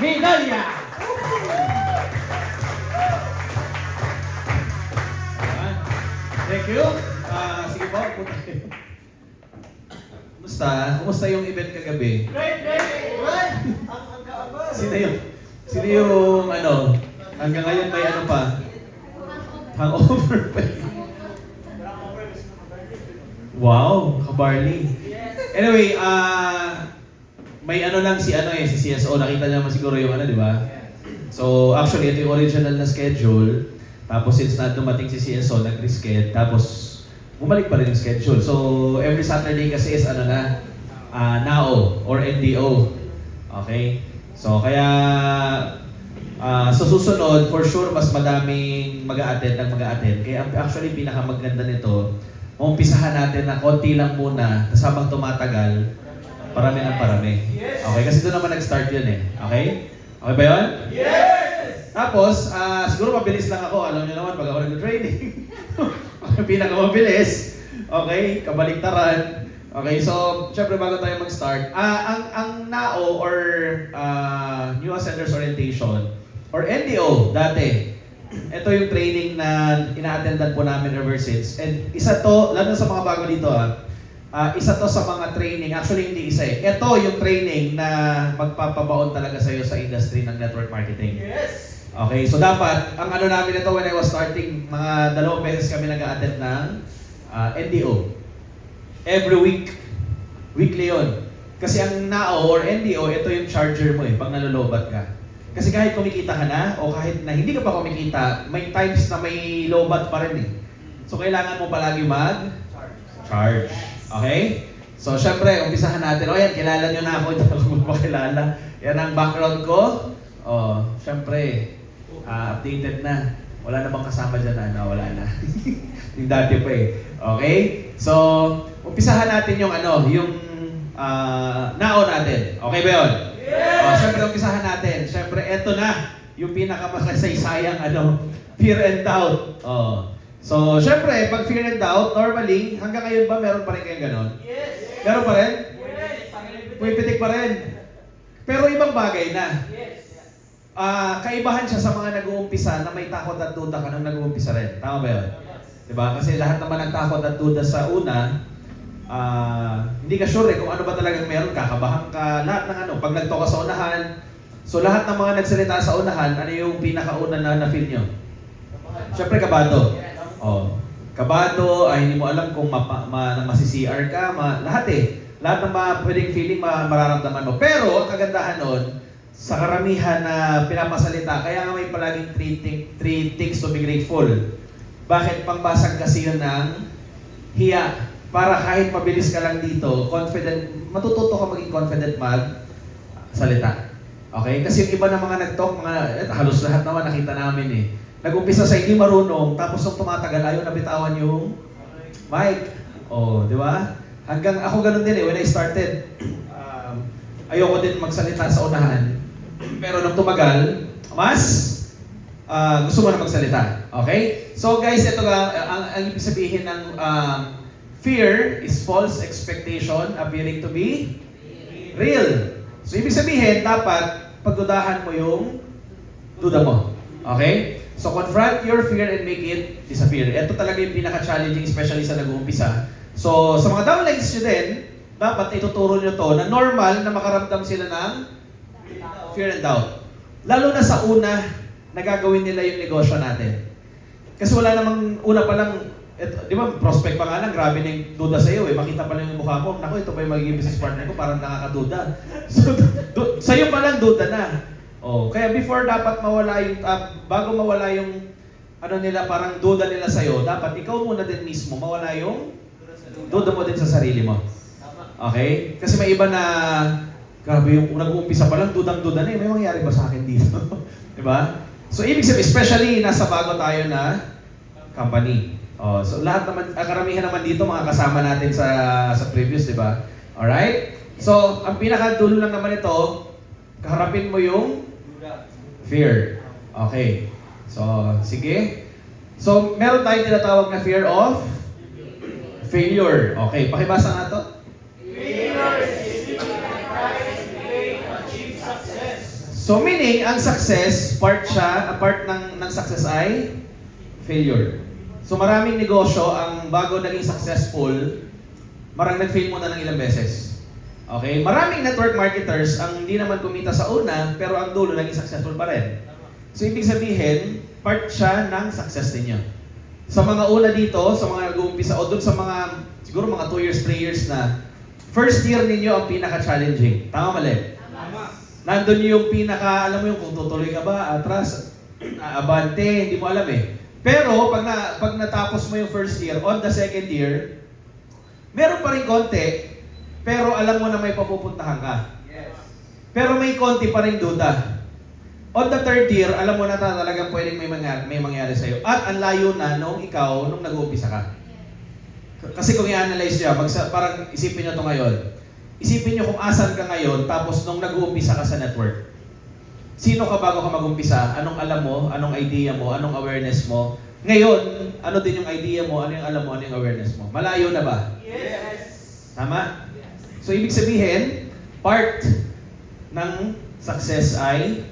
Medalya! Ayan. Thank you. Sige po, punta kayo. Kumusta? Kumusta yung event kagabi? Great! Sino yung ano? Hanggang ngayon may ano pa? Hangover pa. Wow, kabarley. Anyway, may ano lang si CSO, nakita niyo naman siguro yung ano, di ba? So, actually, ito yung original na schedule. Tapos, since na dumating si CSO, nag-reschedule. Tapos, bumalik pa rin yung schedule. So, every Saturday kasi is ano na, NAO or NDO. Okay? So, kaya, sa susunod, for sure, mas madaming mag-a-attend ang mag-a-attend. Kaya actually, pinakamaganda nito, umpisahan natin na konti lang muna, tapos habang tumatagal, parami ng parami. Okay? Kasi doon naman nag-start yun eh. Okay? Okay ba yun? Yes! Tapos, siguro mabilis lang ako. Alam niyo naman, pag ako nag-training, pinakamabilis. Okay? Kabaliktaran. Okay, so, syempre bago tayo mag-start, ang NAO or New Ascenders Orientation, or NDO dati, ito yung training na ina-attendan po namin ever since. And isa to, lalo sa mga bago dito isa to sa mga training, actually hindi isa eh. Ito yung training na magpapabaon talaga sa'yo sa industry ng network marketing. Yes! Okay, so dapat, ang ano namin ito when I was starting, mga 2 beses kami nag-a-attend ng NDO. Every week. Weekly yun. Kasi ang NAO or NDO, ito yung charger mo eh, pag nalulobat ka. Kasi kahit kumikita ka na, o kahit na hindi ka pa kumikita, may times na may lobat pa rin eh. So kailangan mo palagi mag-charge. Okay? So syempre, umpisahan natin. O yan, kilala nyo na ako, hindi ako magpakilala. Yan ang background ko. O, syempre, updated na. Wala na bang kasama dyan na? Wala na. Yung dati pa eh. Okay? So, umpisahan natin yung yung NAO natin. Okay ba yun? Yes! Siyempre, umpisahan natin. Siyempre, eto na yung pinakamasaysayang fear and doubt. So, siyempre, pag fear and doubt, normally, hanggang ngayon ba meron pa rin kayong ganon? Yes! Meron pa rin? Yes! Pumipitik pa rin. Pero ibang bagay na. Yes! Kaibahan siya sa mga nag-uumpisa na may takot at duda ka nang nag-uumpisa rin. Tama ba yun? Diba? Kasi lahat naman ng takot at duda sa una, hindi ka sure kung ano ba talagang meron, kakabahan ka, lahat ng ano, pag nagto ka sa unahan, so lahat ng mga nagsalita sa unahan, ano yung pinakauna na na-feel nyo? Siyempre, kabado. Kabado, hindi mo alam kung masi-CR ka, lahat eh. Lahat ng mga pwedeng feeling mararamdaman mo. Pero, ang kagandahan nun, sa karamihan na pinapasalita, kaya nga may palaging three things to be grateful. Bakit pangbasag kasi yun ng hiya? Para kahit mabilis ka lang dito, confident, matututo ka maging confident mag-salita. Okay? Kasi yung iba na mga nag-talk, halos lahat naman nakita namin eh. Nag-umpisa sa hindi marunong, tapos nung tumatagal, ayaw nabitawan yung mic. Di ba? Hanggang ako ganun din eh, when I started, ayoko din magsalita sa unahan. Pero nung tumagal, mas gusto mo na magsalita. Okay? So guys, ito ang ibig sabihin ng fear is false expectation appearing to be real. So, ibig sabihin, dapat pagdudahan mo yung duda mo. Okay? So, confront your fear and make it disappear. Ito talaga yung pinaka-challenging, especially sa nag-uumpisa. So, sa mga downlines nyo din, dapat ituturo nyo to na normal na makaramdam sila ng fear and doubt. Lalo na sa una, nagagawin nila yung negosyo natin. Kasi wala namang una pa lang, di ba, prospect pa nga lang, grabe na yung duda sa'yo eh. Makita pa lang yung mukha mo, naku, ito pa yung magiging business partner ko, parang nakakaduda. So, sa'yo pa lang duda na. Kaya before dapat mawala yung, bago mawala yung, nila, parang duda nila sa'yo, dapat ikaw muna din mismo, mawala yung duda mo din sa sarili mo. Okay? Kasi may iba na, grabe yung nag-uumpisa pa lang, dudang-duda na may mangyari ba sa akin dito? Diba? So, ibig sabihin, especially nasa bago tayo na company. So lahat naman, karamihan naman dito mga kasama natin sa previous, di ba? Alright? So, ang pinakadulo lang naman ito, kaharapin mo yung fear. Okay. So, sige. So, meron tayong tinatawag na fear of failure. Okay, pakibasa nga to. Failure is So meaning, ang success, part ng success ay failure. So maraming negosyo, ang bago naging successful, marang nag-fail muna ng ilang beses. Okay? Maraming network marketers ang hindi naman kumita sa una, pero ang dulo naging successful pa rin. So ibig sabihin, part siya ng success ninyo. Sa mga una dito, sa mga nag-uumpisa, o dun sa mga, siguro mga 2 years, 3 years na, first year ninyo ang pinaka-challenging. Tama mali? Tama. Nandun yung pinaka, alam mo yung kung tutuloy ka ba, atras, abante, hindi mo alam eh. Pero pag natapos mo yung first year, on the second year, meron pa rin konti, pero alam mo na may papupuntahan ka. Yes. Pero may konti pa rin duda. On the third year, alam mo na talagang pwedeng may mangyari sa'yo. At ang layo na nung nag-uumpisa ka. Kasi kung i-analyze niya, parang isipin niyo to ngayon. Isipin niyo kung asan ka ngayon, tapos nung nag-uumpisa ka sa network. Sino ka bago ka mag-umpisa? Anong alam mo? Anong idea mo? Anong awareness mo? Ngayon, ano din yung idea mo? Ano yung alam mo? Ano yung awareness mo? Malayo na ba? Yes. Tama? So, ibig sabihin, part ng success ay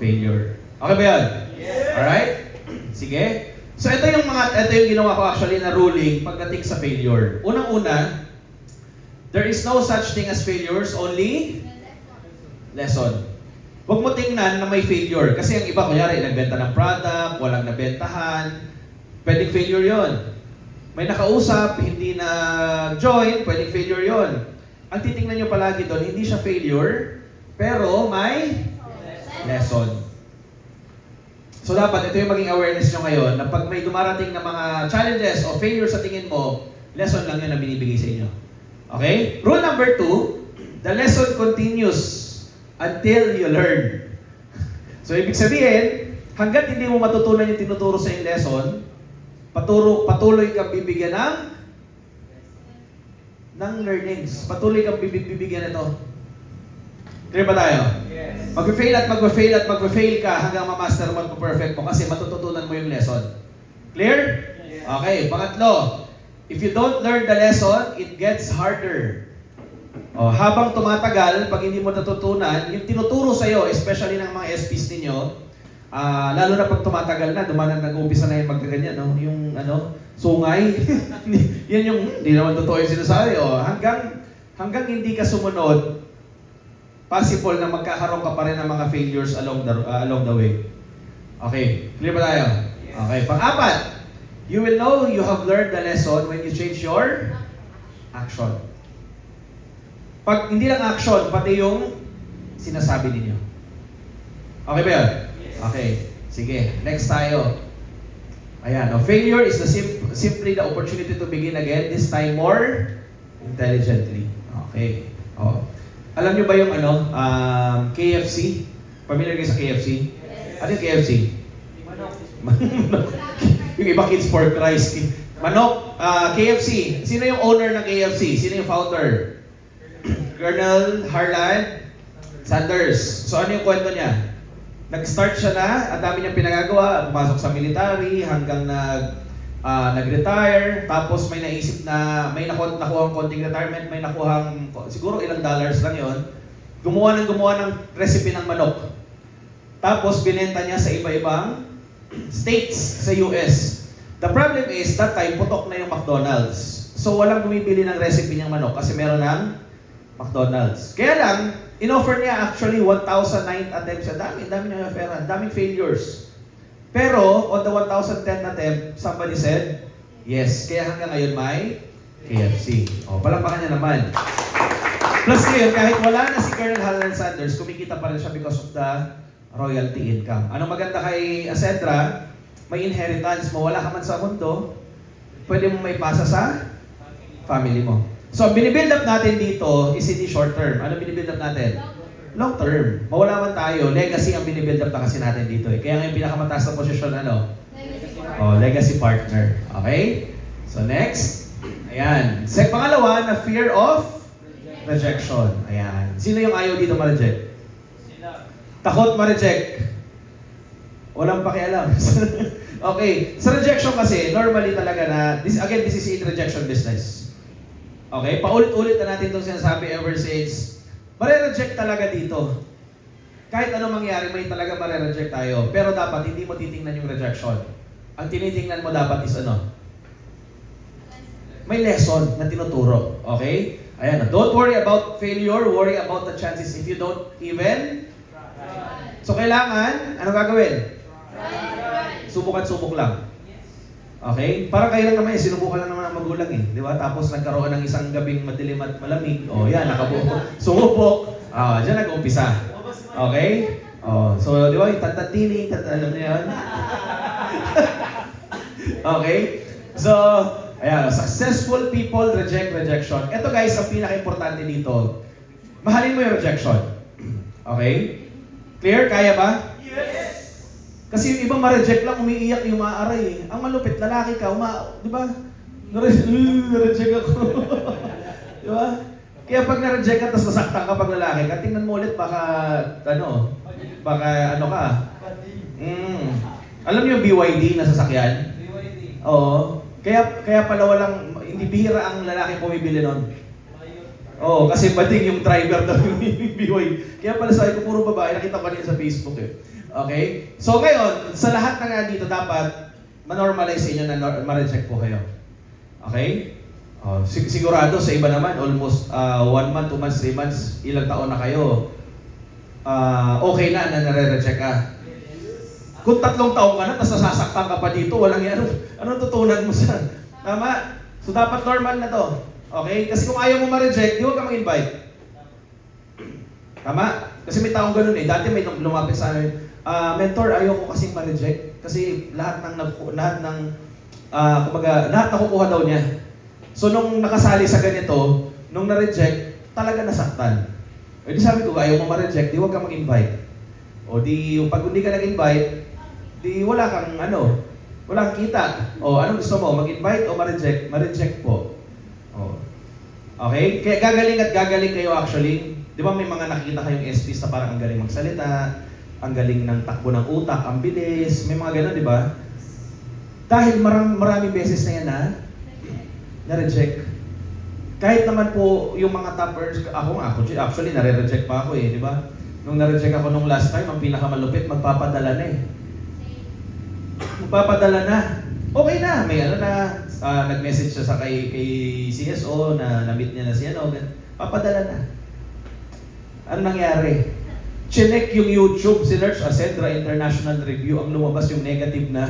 failure. Okay ba yun? Yes. Alright? Sige. So, ito yung ginawa ko actually na ruling pagdating sa failure. Unang-una, there is no such thing as failures, only lesson. Huwag mo tingnan na may failure. Kasi ang iba, kunyari, nagbenta ng product, walang nabentahan, pwedeng failure yon. May nakausap, hindi na join, pwedeng failure yon. Ang titingnan nyo palagi doon, hindi siya failure, pero may lesson. So dapat, ito yung maging awareness nyo ngayon, na pag may dumarating na mga challenges o failure sa tingin mo, lesson lang yun na binibigay sa inyo. Okay? Rule number 2, the lesson continues until you learn. So, ibig sabihin, hanggat hindi mo matutunan yung tinuturo sa yung lesson, patuloy kang bibigyan ng learnings. Patuloy kang bibigyan ito. Clear ba tayo? Yes. Mag-fail at mag-fail ka hanggang ma-master mo at ma-perfect mo kasi matututunan mo yung lesson. Clear? Yes. Okay, pangatlo. If you don't learn the lesson, it gets harder. Habang tumatagal, pag hindi mo natutunan, yung tinuturo sa'yo, especially ng mga SPs ninyo, lalo na pag tumatagal na, nag-uumpisa na yung magkaganyan, no? Yung sungay. Yan yung, hindi naman totoo yung sinasabi. Hanggang hindi ka sumunod, possible na magkakaroon ka pa rin ng mga failures along the way. Okay, clear ba tayo? Yes. Okay, pang-apat, you will know you have learned the lesson when you change your action. Pag hindi lang action, pati yung sinasabi ninyo. Okay ba yun? Yes. Okay. Sige. Next tayo. Ayan. Failure is simply the opportunity to begin again, this time more intelligently. Okay. Alam nyo ba yung KFC? Familiar kayo sa KFC? Yes. Ano yung KFC? Manok. Yung iba kids for Christ. Manok. KFC. Sino yung owner ng KFC? Sino yung founder? Colonel Harlan Sanders. So ano yung kwento niya? Nag-start siya na, ang dami niyang pinagagawa, pumasok sa military, hanggang nag-retire, tapos may naisip na, may nakuhang konting retirement, may nakuhang, siguro ilang dollars lang yon. Gumawa ng recipe ng manok. Tapos binenta niya sa iba-ibang states sa US. The problem is, that time, putok na yung McDonald's. So walang bumibili ng recipe niyang manok kasi meron ng McDonald's. Kaya lang, in-offer niya actually 1,009 attempts. Ang dami niya offer, ang daming failures. Pero, on the 1,010 attempt, somebody said, yes. Kaya hanggang ngayon may KFC. Palakpakan niya naman. Plus ngayon, kahit wala na si Colonel Harlan Sanders, kumikita pa rin siya because of the royalty income. Anong maganda kay Acedra, may inheritance mo, wala ka man sa mundo, pwede mo may pasa sa family mo. So, ang binibuild up natin dito is hindi short term. Ano binibuild up natin? Long term. Mawala man tayo, legacy ang binibuild up na kasi natin dito. Kaya ngayon pinakamataas na posisyon, legacy partner. Okay? So, next. Ayan. Pangalawa, na fear of rejection. Ayan. Sino yung ayaw dito ma-reject? Sila. Takot ma-reject. Walang pakialam. Okay. Sa rejection kasi, normally talaga na, this is a rejection business. Okay? Paulit-ulit na natin itong sinasabi ever since. Mare-reject talaga dito. kahit ano mangyari, may talaga mare-reject tayo. Pero dapat hindi mo titingnan yung rejection. Ang tinitingnan mo dapat is ano? May lesson na tinuturo. Okay? Ayan, don't worry about failure, worry about the chances if you don't even. So kailangan, ano gagawin? Subok lang. Okay? Para kayo lang naman, sinubukan lang naman ang magulang eh. Di ba? Tapos nagkaroon ng isang gabing madilim at malamig. O yan, nakabuo. Sumubok. Diyan nag-umpisa. Okay? So, di ba? Yung tantatini, alam niyo yan? Okay? So, ayan, successful people reject rejection. Ito guys, ang pinaka-importante dito. Mahalin mo yung rejection. Okay? Clear? Kaya ba? Kasi yung ibang ma-reject lang, umiiyak yung maaaray eh. Ang malupit, lalaki ka, di ba? Na-reject ako. Di ba? Kaya pag na-reject ka, tapos nasaktan ka pag lalaki ka, tingnan mo ulit, baka ano ka. Alam niyo yung BYD na sasakyan? Oo. Kaya pala walang, hindi bihira ang lalaki pumibili nun. Oo, kasi bading yung driver daw yung BYD. Kaya pala sabi ko, puro babae, nakita ko kanina sa Facebook eh. Okay? So ngayon, sa lahat na nga dito dapat ma-normalize inyo na ma-reject po kayo. Okay? Sigurado sa iba naman, almost 1 month, 2 months, 3 months, ilang taon na kayo, okay na nare-reject ka. Kung 3 taon ka na, tapos nasasaktan ka pa dito, walang yan. Anong tutunan mo sa... Tama? So dapat normal na to. Okay? Kasi kung ayaw mo ma-reject, di huwag ka mag-invite. Tama? Kasi may taong ganun eh. Dati may lumapit sa amin, mentor, ayaw ko kasing ma-reject kasi lahat nakukuha daw niya. So nung nakasali sa ganito, nung na-reject, talaga nasaktan. E di sabi ko, ayaw mo ma-reject, di huwag ka mag-invite. O di, pag hindi ka nag-invite, di wala kang wala kang kita. O anong gusto mo, mag-invite o ma-reject? Ma-reject po. O. Okay? Kaya gagaling kayo actually. Di ba may mga nakikita kayong SPs na parang ang galing magsalita, ang galing ng takbo ng utak, ang bilis, may mga gano'n, di ba? Dahil maraming beses na yan na-reject. Kahit naman po yung mga toppers, ako actually nare-reject pa ako eh, di ba? Nung na-reject ako nung last time, ang pinakamalupit, magpapadala na eh. Magpapadala na. Okay na, may nag-message siya sa kay CSO na na-meet niya na siya, papadala na. Ano nangyari? Chinek yung YouTube, sinerch Acedra International Review, ang lumabas yung negative na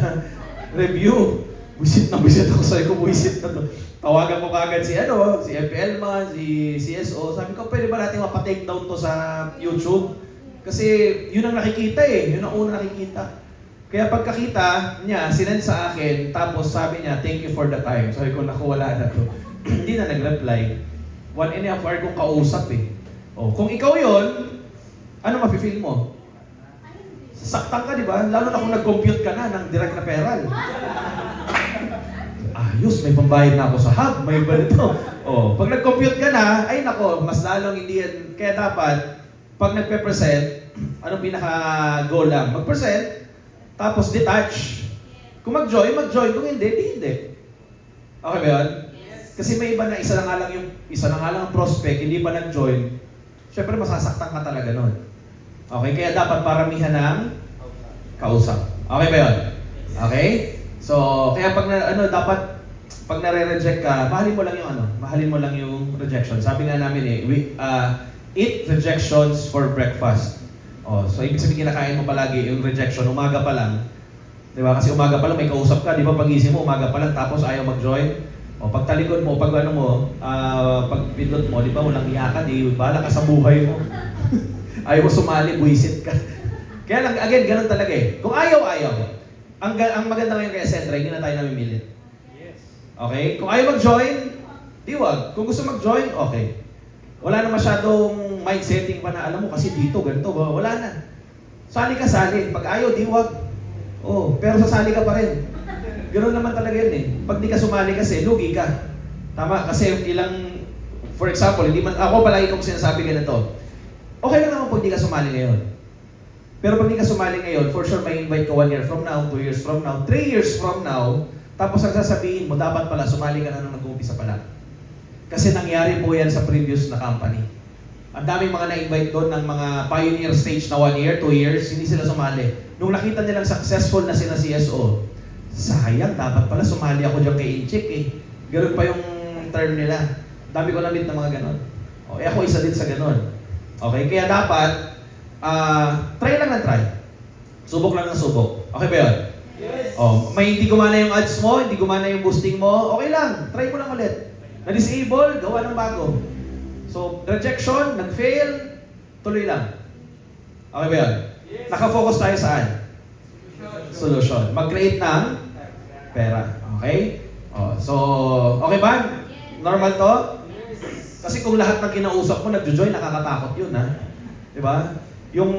review. Buisit ako, sabi ko, buisit na to. Tawagan ko kagad si FPL man, si CSO. Sabi ko, pwede ba natin mapa-take down to sa YouTube? Kasi yun ang nakikita eh, yun ang una nakikita. Kaya pagkakita niya, sinend sa akin, tapos sabi niya, thank you for the time. Sabi ko, naku, wala na to. Hindi na nag-reply. 1.5 hour kong kausap eh. Kung ikaw yun, ano mafe-feel mo? Sasaktan ka, di ba? Lalo na kung nag-compute ka na ng direct na peral. Ayos, may pambayad na ako sa hub, may iba nito. Pag nag-compute ka na, ay nako, mas lalong hindi yan. Kaya dapat, pag nagpe-present, anong pinaka-goal lang? Mag-present, tapos detach. Kung mag-join. Kung hindi, hindi. Okay ba yun? Kasi may iba na isa na nga lang ang prospect, hindi pa nag-join. Siyempre, masasaktan ka talaga nun. Okay, kaya dapat paramihan ng kausap. Okay ba yun? Okay? So, kaya dapat pag nare-reject ka, mahalin mo lang yung rejection. Sabi nga namin eat rejections for breakfast. So ibig sabihin kinakain mo palagi yung rejection, umaga pa lang. Di ba? Kasi umaga pa lang may kausap ka, di ba? Pag-isip mo, umaga pa lang, tapos ayaw mag-join. Pag talikod mo, pag pag pindot mo, di ba? Walang iyakan, bahala ka sa buhay mo. Ayaw mo sumali, buwisit ka. Kaya lang, again, ganun talaga eh. Kung ayaw. Ang maganda ngayon kay Acedra, hindi na tayo namimilit. Okay? Kung ayaw mag-join, di wag. Kung gusto mag-join, okay. Wala na masyadong mindsetting pa na, alam mo kasi dito, ganito, wala na. Sali ka, sali. Pag ayaw, di wag. Pero sasali ka pa rin. Ganoon naman talaga yun eh. Pag di ka sumali kasi, lugi ka. Tama, kasi for example, ako palagi kong sinasabi ganito. Okay lang naman pag di ka sumali ngayon. Pero pag di ka sumali ngayon, for sure may invite ka 1 year from now, 2 years from now, 3 years from now, tapos ang sasabihin mo, dapat pala sumali ka na nung nag-uumpisa pala. Kasi nangyari po yan sa previous na company. Ang daming mga na-invite doon ng mga pioneer stage na 1 year, 2 years, hindi sila sumali. Nung nakita nilang successful na sila CSO, sayang, dapat pala sumali ako dyan kay Inchik eh. Ganun pa yung term nila. Dami ko na-meet ng mga ganon. O, ako isa din sa ganon. Okay, kaya dapat, try lang ng try. Subok lang ng subok. Okay ba yun? Yes. Oh, may hindi gumana yung ads mo, hindi gumana yung boosting mo, okay lang, try mo lang ulit. Na-disable, gawa ng bago. So, rejection, nag-fail, tuloy lang. Okay ba yun? Yes. Nakafocus tayo saan? Solution. Mag-create ng pera. Okay? Oh, so, okay ba? Normal to? Kasi kung lahat ng kinausap mo nagjo-join, nakakatakot yun, ha? Di ba? Yung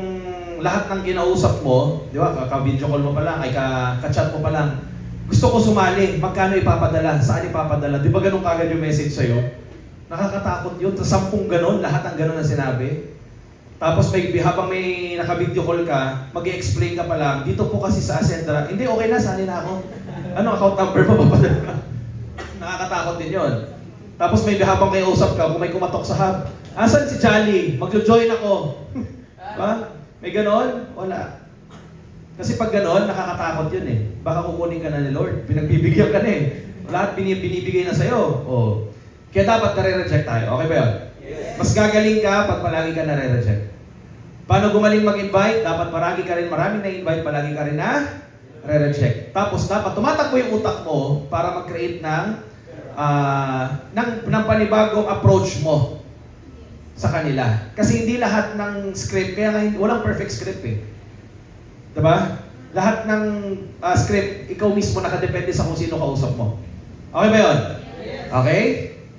lahat ng kinausap mo, di ba? Ka-video call mo pa lang, ay ka-chat mo pa lang. Gusto ko sumali, magkano ipapadala? Saan ipapadala? Di ba ganun kagad yung message sa'yo? Nakakatakot yun. Sa 10 ganon, lahat ng ganon na sinabi. Tapos habang may naka-video call ka, mag-i-explain ka pa lang, dito po kasi sa Ascendra, hindi, okay na, sali na ako. Ano, account number pa papadala? Nakakatakot din yun. Tapos habang kayo usap ka, kung may kumatok sa hub, asan si Jolly? Magjo-join ako. Ba? May ganon? Wala. Kasi pag ganon, nakakatakot yun eh. Baka kukunin ka na ni Lord. Pinagbibigyan ka na eh. Lahat binibigay na sa'yo. Oh. Kaya dapat nare-reject tayo. Okay ba yun? Yes. Mas gagaling ka pag palagi ka nare-reject. Paano gumaling mag-invite? Dapat maraming na-invite, palagi ka rin na re-reject. Tapos dapat tumatakbo yung utak mo para mag-create ng panibagong approach mo sa kanila. Kasi hindi lahat ng script, kaya nga walang perfect script eh. Diba? Lahat ng script, ikaw mismo nakadepende sa kung sino kausap mo. Okay ba yun? Okay?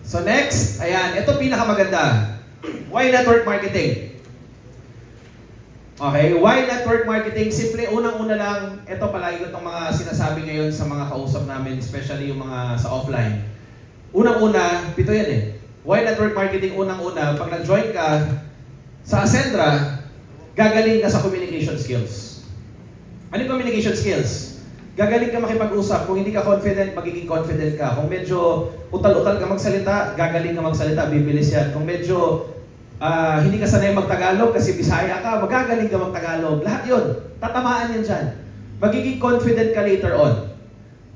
So next, ayan, ito pinakamaganda. Why network marketing? Okay, why network marketing? Simple, unang-una lang, ito palagi ko itong mga sinasabi ngayon sa mga kausap namin, especially yung mga sa offline. Unang-una, pito yan eh. Why network marketing? Unang-una, pag nag-join ka sa Ascendra, gagaling ka sa communication skills. Ano yung communication skills? Gagaling ka makipag-usap. Kung hindi ka confident, magiging confident ka. Kung medyo utal-utal ka magsalita, gagaling ka magsalita, bibilis yan. Kung medyo hindi ka sanay mag-Tagalog kasi Bisaya ka, magagaling ka mag-Tagalog. Lahat yun. Tatamaan yan dyan. Magiging confident ka later on.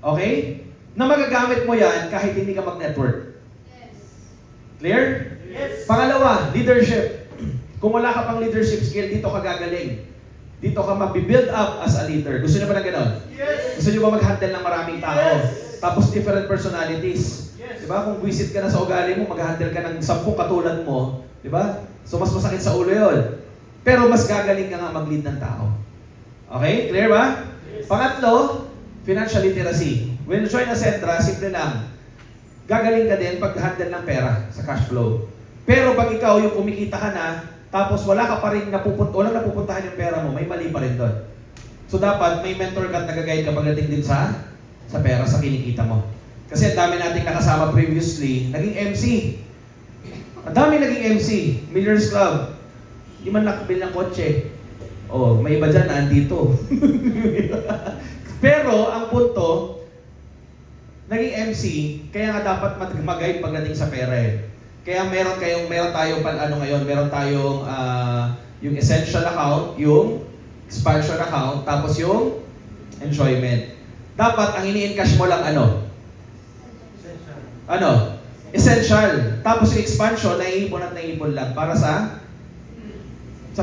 Okay? Na magagamit mo yan kahit hindi ka mag-network. Clear? Yes. Pangalawa, leadership. Kung wala ka pang leadership skill, dito ka gagaling. Dito ka mabibuild up as a leader. Gusto niyo ba ng ganon? Yes. Gusto niyo ba mag-handle ng maraming tao? Yes. Tapos different personalities. Yes. Diba? Kung visit ka na sa ugali mo, mag-handle ka ng 10 katulad mo. Diba? So mas masakit sa ulo yun. Pero mas gagaling ka nga mag-lead ng tao. Okay? Clear ba? Yes. Pangatlo, financial literacy. When you join Ascendra, simple lang. Gagaling ka din pag-handle ng pera sa cash flow. Pero pag ikaw yung kumikita ka na, tapos wala ka pa rin walang napupuntahan yung pera mo, may mali pa rin doon. So dapat may mentor ka at nag-guide ka pagdating din sa pera, sa kinikita mo. Kasi ang dami nating nakasama previously, naging MC. Ang dami naging MC, Millionaires Club. Hindi man nakabili ng kotse. Oh, may iba dyan na andito. Pero ang punto, naging MC, kaya nga dapat mag-guide pagdating sa pera eh. Kaya meron tayong meron tayong yung essential account, yung expansion account, tapos yung enjoyment. Dapat ang ini-encash mo lang ano? Ano? Essential. Tapos yung expansion, naiipon at naiipon lang para sa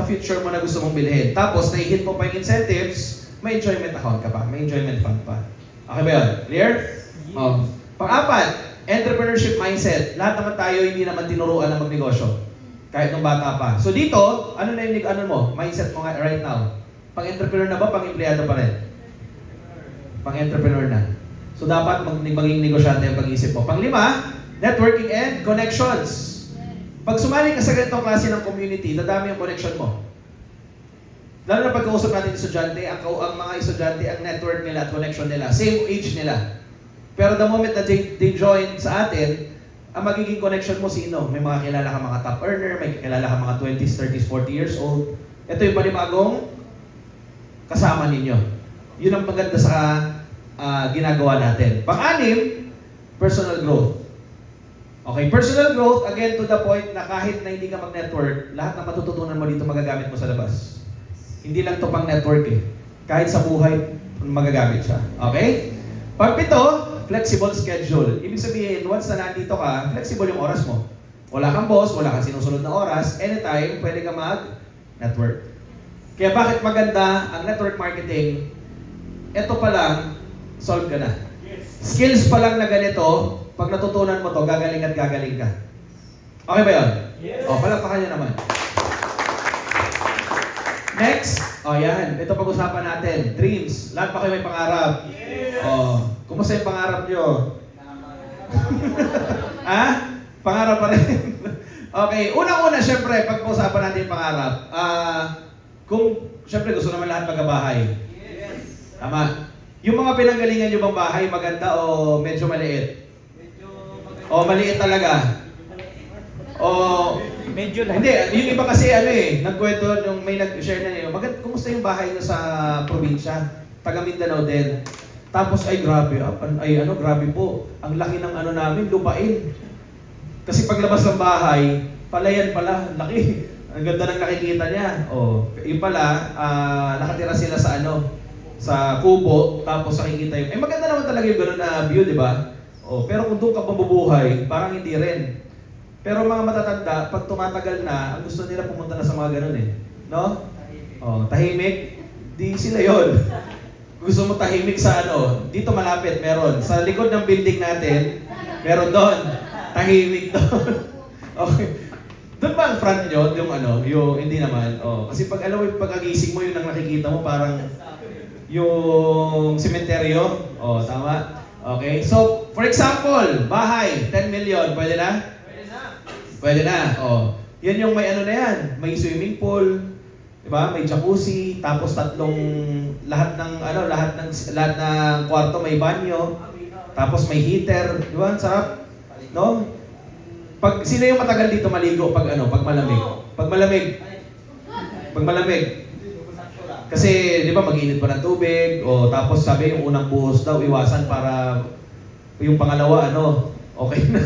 future mo na gusto mong bilhin. Tapos naihit mo pa yung incentives, may enjoyment account ka pa, may enjoyment fund pa. Okay ba yun? Clear? Oh. Pang-apat, entrepreneurship mindset. Lahat naman tayo hindi naman tinuruan na magnegosyo. Kahit nung bata pa. So dito, ano na yung mindset mo right now? Pang-entrepreneur na ba? Pang-empleyado pa rin? Pang-entrepreneur na. So dapat maging negosyante ang pag-iisip mo. Pang-lima, networking and connections. Pag sumali ka sa ganitong klase ng community, dadami yung connection mo. Lalo na pagkausap natin estudyante, ang mga estudyante, ang network nila at connection nila, same age nila. Pero the moment na they join sa atin, ang magiging connection mo sino? May mga kilala ka mga top earner, may kilala ka mga 20s, 30s, 40 years old. Ito yung panibagong kasama ninyo. Yun ang maganda sa ginagawa natin. Pang-anim, personal growth. Okay, personal growth, again to the point na kahit na hindi ka mag-network, lahat ng matututunan mo dito magagamit mo sa labas. Hindi lang to pang network eh. Kahit sa buhay, magagamit siya. Okay? Pang-pito, flexible schedule. Ibig sabihin, once na nandito ka, flexible yung oras mo. Wala kang boss, wala kang sinusunod na oras, anytime, pwede ka mag-network. Kaya bakit maganda ang network marketing? Ito pa lang, solve ka na. Skills pa lang na ganito, pag natutunan mo to, gagaling at gagaling ka. Okay ba yun? Yes. O, palakpakan nyo naman. Next, yan. Ito pag-usapan natin. Dreams. Lahat pa kayo may pangarap. Yes. Kumusta yung pangarap nyo? Ha? Pangarap pa rin. Okay. Unang-una, syempre, pag-usapan natin yung pangarap. Syempre, gusto naman lahat magkabahay. Yes. Tama. Yung mga pinanggalingan nyo bang bahay, maganda o medyo maliit? Medyo maganda. O maliit talaga? O Medyo lang. hindi, yung iba kasi nagkwento nung may nag-share na niyo, kumusta yung bahay nyo sa probinsya? Taga Mindanao din. Tapos ay grabe, grabe po. Ang laki ng namin, lupain. Kasi paglabas ng bahay, palayan pala, laki. Ang ganda ng nakikita niya. Yung pala, nakatira sila sa sa kubo, tapos nakikita yung, maganda naman talaga yung gano'n na view, di ba? Pero kung doon ka mabubuhay, parang hindi rin. Pero mga matatanda, pag tumatagal na, ang gusto nila pumunta na sa mga gano'n eh. No? Tahimik, di sila yon. Gusto mo tahimik sa dito malapit, meron. Sa likod ng building natin, meron doon. Tahimik doon. Okay. Doon ba ang front nyo, yung hindi naman? Kasi pag pagkagising mo, yun ang nakikita mo, parang yung sementeryo. Tama? Okay. So, for example, bahay, 10 million, pwede na? Pwede na. Yan yung may na yan. May swimming pool, 'di ba? May jacuzzi, tapos lahat ng kwarto may banyo, tapos may heater, 'di ba? Sarap. No? Sino yung matagal dito maligo pag malamig? Pag malamig. Kasi 'di ba mag-init pa ng tubig, tapos sabi yung unang buhos daw iwasan para yung pangalawa okay na.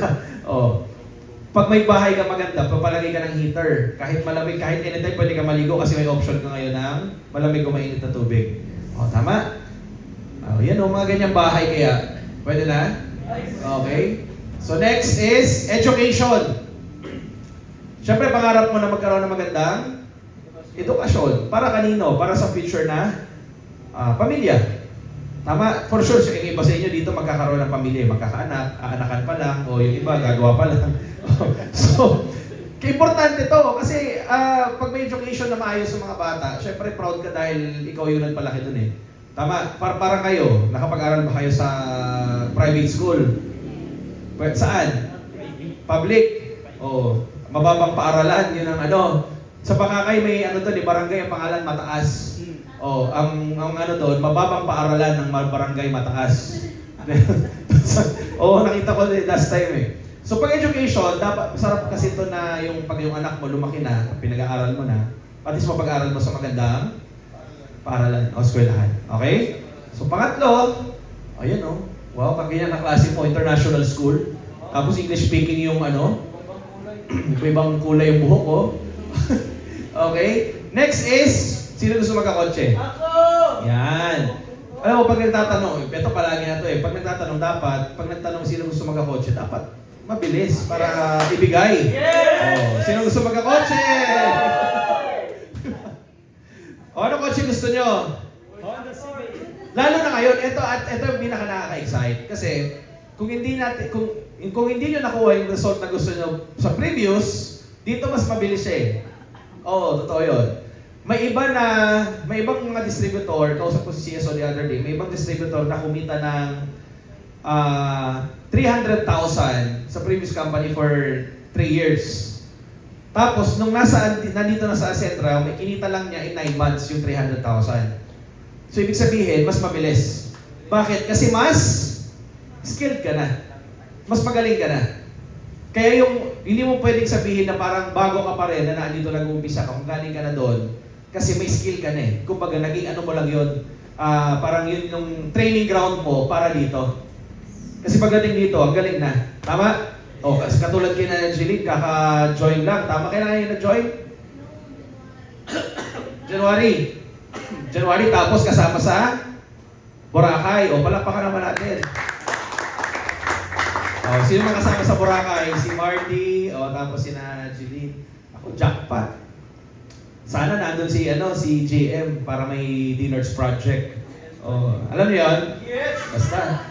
Pag may bahay ka maganda, papalagay ka ng heater. Kahit malamig, kahit anytime pwede ka maligo kasi may option ka ngayon ng malamig o mainit na tubig. Tama? Yan mga ganyang bahay kaya. Pwede na? Okay. So next is education. Siyempre, pangarap mo na magkaroon ng magandang edukasyon. Para kanino? Para sa future na pamilya. Tama? For sure, yung iba sa inyo dito magkakaroon ng pamilya. Magkakaanak, aanakan pa lang, o yung iba gagawa pa lang. So, importante to kasi pag may education na maayos sa mga bata, syempre proud ka dahil ikaw yung nagpalaki dun eh. Tama? Para kayo, nakapag-aral ba kayo sa private school? Saan? Public? Mababang paaralan, yun ang Sa Bakakay may di barangay ang pangalan mataas. Ang doon, mababang paaralan ng barangay mataas. Nakita ko last time eh. So pag education, dapat masarap kasi ito na pag yung anak mo lumaki na, pinag-aaral mo na, at least mapag-aaral mo sa magandang paaralan o eskwelahan. Okay? So pangatlo, ayan wow, kaganyan na klase mo, international school. Tapos English speaking yung ibang kulay yung buhok ko. Okay? Next is, sino gusto magkakotse? Ako! Yan. Alam mo, pag nagtatanong, ito palagi na ito pag nagtatanong dapat, pag nagtanong sino gusto magkakotse, dapat mabilis para ibigay. Yes! Sino gusto magkakotse? Ano kotse gusto nyo? Honda Civic. Lalo na ngayon, ito yung pinaka nakaka-excite. Kasi, kung hindi nyo nakuha yung result na gusto nyo sa previous, dito mas mabilis siya eh. Totoo yun. May ibang mga distributor, kausap ko si CSO the other day, may ibang distributor na kumita ng 300,000 sa previous company for 3 years. Tapos, nung nandito na sa Acentra, may kinita lang niya in 9 months yung 300,000. So, ibig sabihin, mas mabilis. Bakit? Kasi mas skilled ka na. Mas magaling ka na. Kaya hindi mo pwedeng sabihin na parang bago ka pa rin na nandito nag-uumpisa ka, kung galing ka na doon, kasi may skill ka na eh. Kumbaga, naging mo lang yun, parang yun yung training ground mo para dito. Kasi pagdating dito, ang galing na. Tama? O, kasi katulad kina Angeline, kaka-join lang. Tama kailan kayo na-join? January, tapos kasama sa Boracay. O, palakpakan naman natin. O, sino mga kasama sa Boracay? Si Marty, o, tapos si Angeline. Ako, jackpot. Sana nandun si JM para may dinner's project. O, alam niyo yun? Yes! Basta.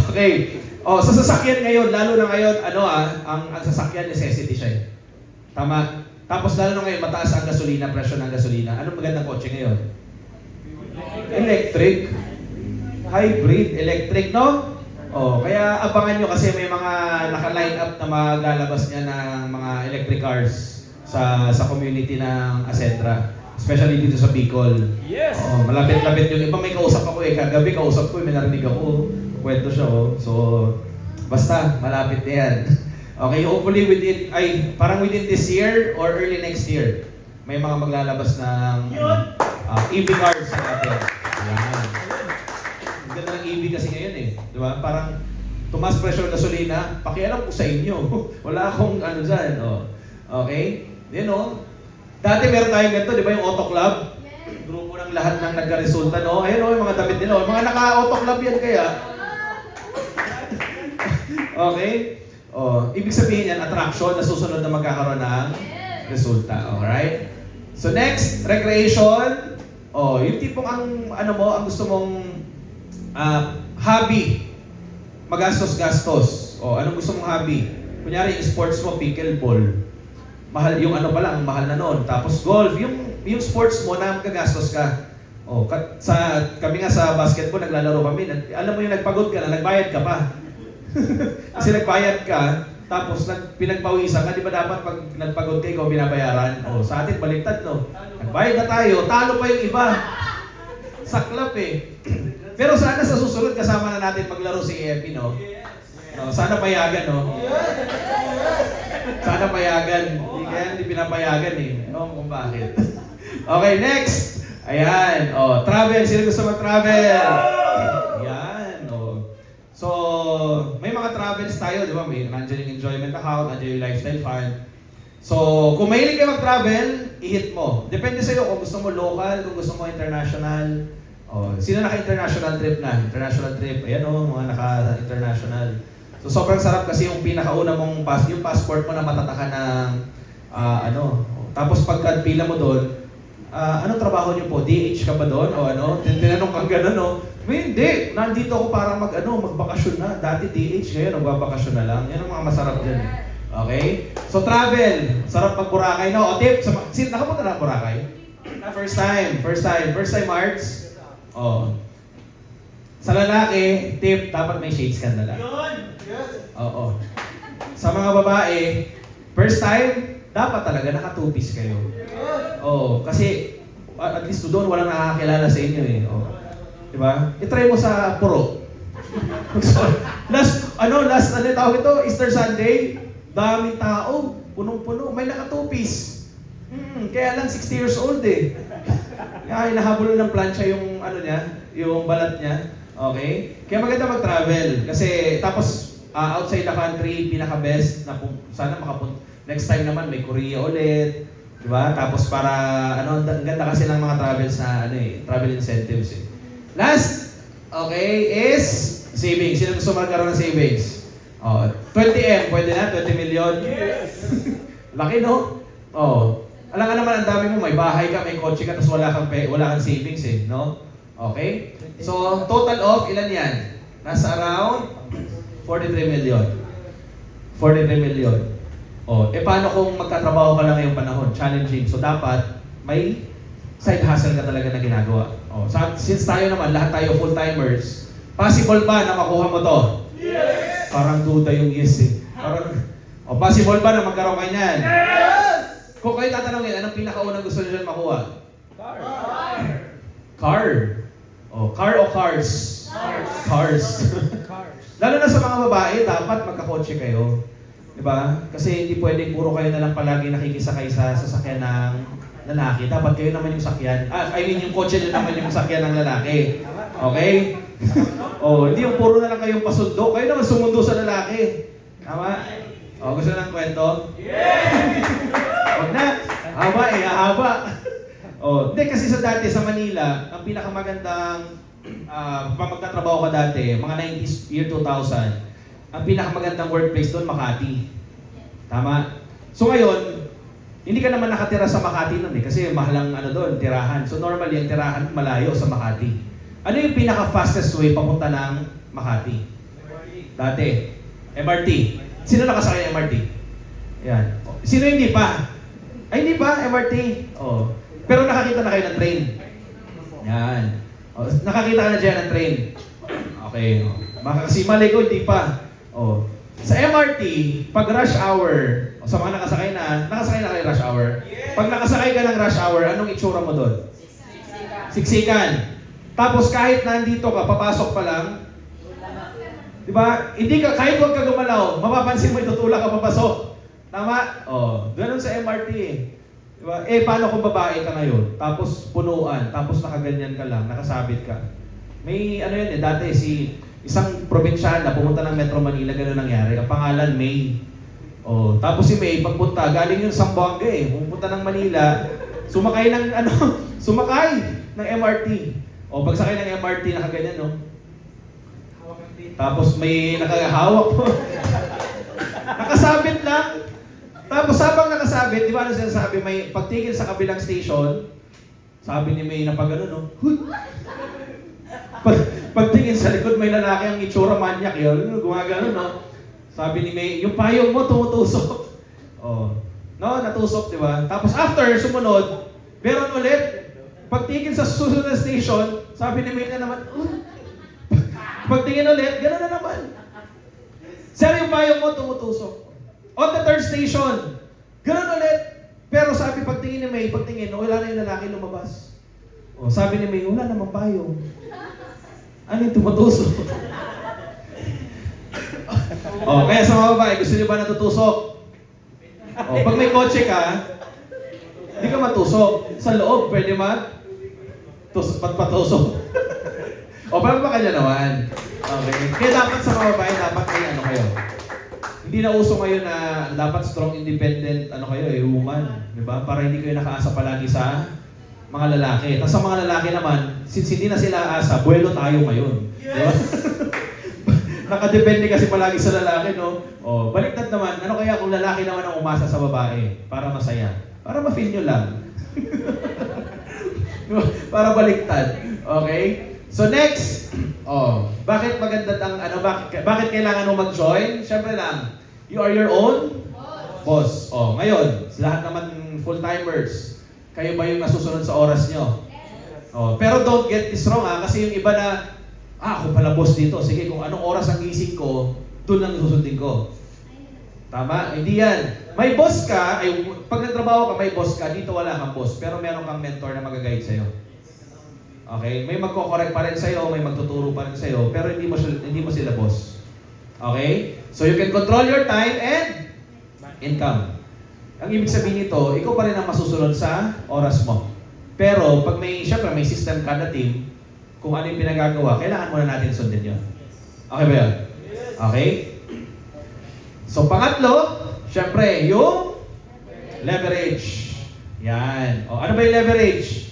Okay. O, sa sasakyan ngayon, lalo na ngayon, ang sasakyan necessity siya eh. Tama? Tapos lalo na ngayon, mataas ang gasolina, presyo ng gasolina. Anong magandang kotse ngayon? Electric. Hybrid, electric, no? Oh, kaya abangan nyo kasi may mga naka-line up na maglalabas niya ng mga electric cars sa community ng Acentra. Especially dito sa Bicol. Yes! Oh, malapit-lapit yung iba may kausap ako eh. Kagabi kausap ko, may narinig ako. Kwento siya oh. So, basta, malapit na yan. Okay, hopefully parang within this year or early next year, may mga maglalabas ng EV cars sa atin. Yan. Ang ganda ng EV kasi ngayon eh. Di ba? Parang tumas presyo ng gasolina, pakialam ko sa inyo. Wala akong dyan. Oh. Okay? Yan oh. Dati meron tayong ganito, di ba yung Auto Club? Grupo ng lahat ng nagka-resulta, no? Ayun oh, yung mga damit nila. Mga naka-Auto Club yan kaya. Okay? Oh, ibig sabihin yan, attraction na susunod na magkakaroon ng resulta. Alright? So next, recreation. Oh, yung tipong ang gusto mong hobby. Magastos-gastos. Oh, anong gusto mong hobby? Kunyari, yung sports mo, pickleball. Mahal, yung mahal na noon. Tapos golf, yung sports mo na magagastos ka. Oh, kami nga sa basketball, naglalaro kami. Alam mo yung nagpagod ka na, nagbayad ka pa. Kasi nagbayad ka, tapos pinagpawisan ka, di ba dapat pag nagpagod ka, ikaw binabayaran? O, sa atin, baliktad, no? Nagbayad na tayo, talo pa yung iba. Saklap eh. Pero sana sa susunod, kasama na natin maglaro si EFP, no? No, sana payagan, no? Sana payagan. Hindi pinapayagan eh. No, kung bakit. Okay, next. Ayan. O, travel. Sino gusto mag-travel? Ayan. O. So, may mga travels tayo, di ba? Nandiyan yung enjoyment account, nandiyan yung lifestyle fund. So, kung mahilig ka mag-travel, i-hit mo. Depende sa'yo kung gusto mo local, kung gusto mo international. Oh, sino naka-international trip na? International trip. Ayan o, mga naka-international. So, sobrang sarap kasi yung pinakauna mong yung passport mo na matataka ng Tapos pagka pila mo doon, anong trabaho niyo po? DH ka ba doon? O ano? Tinanong kang gano'n, no? Hindi. Nandito ako para magbakasyon na. Dati DH, ngayon magbabakasyon na lang. Yan ang mga masarap dyan. Okay? So travel. Sarap mag-Boracay, no? O tip, nakapunta na Boracay? First time, March? Oh. Sa lalaki, tip, dapat may shades ka na lang. Yes! Oo. Sa mga babae, first time, dapat talaga naka-two-piece kayo. Oo, kasi at least doon walang nakakakilala sa inyo eh. Oo. Di ba? I-try mo sa Puro. So, last tawag ito, Easter Sunday, daming tao, punong-puno, may naka-two-piece. Kaya lang 60 years old eh. Kaya hinahabol ng plancha yung yung balat niya. Okay? Kaya maganda mag-travel kasi tapos outside the country, pinaka-best na sana next time naman may Korea ulit. Diba? Tapos para, ang ganda kasi ng mga travels na, travel incentives eh. Last, okay, is savings. Sino gusto magkaroon ng savings? 20M, pwede na? 20 million? Yes! Laki, no? Alam nga naman, ang dami mo, may bahay ka, may kotse ka, tapos wala kang savings eh, no? Okay? So, total of, ilan yan? Nasa around 43 million. 43 million. Paano kung magtatrabaho ka lang ngayong panahon? Challenging. So, dapat may side hustle ka talaga na ginagawa. Since tayo naman, lahat tayo full-timers, possible ba na makuha mo to? Yes! Parang duda yung yes eh. Possible ba na magkaroon kayo niyan? Yes! Kung kayo tatanungin, anong pinakaunang gusto nyo dyan makuha? Car! Car. Car o cars? Cars. Lalo na sa mga babae, dapat magkakotse kayo. Diba? Kasi hindi pwedeng puro kayo na lang palagi nakikisakay sa sasakyan ng lalaki. Dapat kayo naman yung sakyan. Yung kotse nyo naman yung sakyan ng lalaki. Okay? Hindi yung puro na lang kayong pasundo. Kayo naman sumundo sa lalaki. Tama? O, gusto ng kwento? Yes! Huwag na. Haba eh, haba. O, hindi kasi sa dati sa Manila, ang pinakamagandang pag magtatrabaho ka dati, mga 90s, year 2000, ang pinakamagandang workplace doon, Makati. Tama? So ngayon, hindi ka naman nakatira sa Makati noon eh, kasi mahalang ano doon, tirahan. So normally, ang tirahan malayo sa Makati. Ano yung pinaka-fastest way papunta ng Makati? Dati, MRT. Sino nakasakay ng MRT? Yan. Sino hindi pa? Ay, hindi pa, MRT. Oh. Pero nakakita na kayo ng train. Yan. Oh, nakakita ka na dyan ng train. Okay. Oh. Baka kasi mali ko, hindi pa. Oh. Sa MRT, pag rush hour, sa mga nakasakay na kayo rush hour. Pag nakasakay ka ng rush hour, anong itsura mo doon? Siksikan. Tapos kahit nandito ka, papasok pa lang, di ba? Hindi ka, kahit huwag ka gumalaw, mapapansin mo itutulak ka papasok. Tama? Oh, ganun sa MRT eh. Di ba? Eh, paano kung babae ka ngayon? Tapos punuan, tapos nakaganyan ka lang, nakasabit ka. May ano yun eh, dati isang probinsyana pumunta ng Metro Manila, gano'n nangyari. Ang pangalan, May. Oh, tapos si May, pagpunta, galing yung Zamboanga eh. Pumunta ng Manila, sumakay ng ng MRT. O, pagsakay ng MRT, nakaganyan, no? Tapos may nakahawak po. Nakasabit lang. Tapos habang nakasabit, di ba ano sinasabi, may pagtigil sa kabilang station, sabi ni May na pag ano, no? Huy! Pagtingin sa likod, may lalaki ang itsura, manyak yun. Gumagano, no? Sabi ni May, yung payong mo tumutusok. Oh. No, natusok, di ba? Tapos after, sumunod, meron ulit. Pagtingin sa susunod na station, sabi ni May na naman, pagtingin ulit, gano'n na naman. Sir, yung payong mo tumutusok. On the third station, gano'n ulit. Pero sabi, pagtingin ni May, wala na yung lalaki lumabas. O, sabi ni May, wala namang payong. Ano yung tumutusok? O, kaya sa mga babae, gusto niyo ba natutusok? O, pag may kotse ka, hindi ka matusok. Sa loob, pwede patusok. O, parang baka niya naman. Okay. Kaya dapat sa mga babae, dapat may ano kayo. Hindi na uso ngayon na dapat strong, independent, woman. Diba? Para hindi kayo nakaasa palagi sa mga lalaki. Tapos sa mga lalaki naman, since hindi na sila asa, buwelo tayo ngayon. Yes! Diba? Nakadepende kasi palagi sa lalaki, no? O, baliktad naman, ano kaya kung lalaki naman ang umasa sa babae para masaya? Para ma-feel nyo lang. Para baliktad. Okay? So next, bakit maganda bakit kailangan mo mag-join? Siyempre lang, you are your own boss. Ngayon, lahat naman full-timers, kayo ba yung nasusunod sa oras nyo? Pero don't get this wrong kasi yung iba na, ako pala boss dito, sige kung anong oras ang gising ko, doon lang susundin ko. Tama? Hindi yan. May boss ka, pag nagtrabaho ka, may boss ka, dito wala kang boss, pero meron kang mentor na mag-guide sa'yo. Okay? May magko-correct pa rin sa'yo, may magtuturo pa rin sa'yo, pero hindi mo sila boss. Okay? So you can control your time and income. Ang ibig sabihin nito, ikaw pa rin ang masusunod sa oras mo. Pero pag syempre may system kada team, kung ano yung pinagagawa, kailangan muna natin sundin yun. Okay ba yun? Okay? So pangatlo, syempre, yung leverage. Yan. Ano ba yung leverage?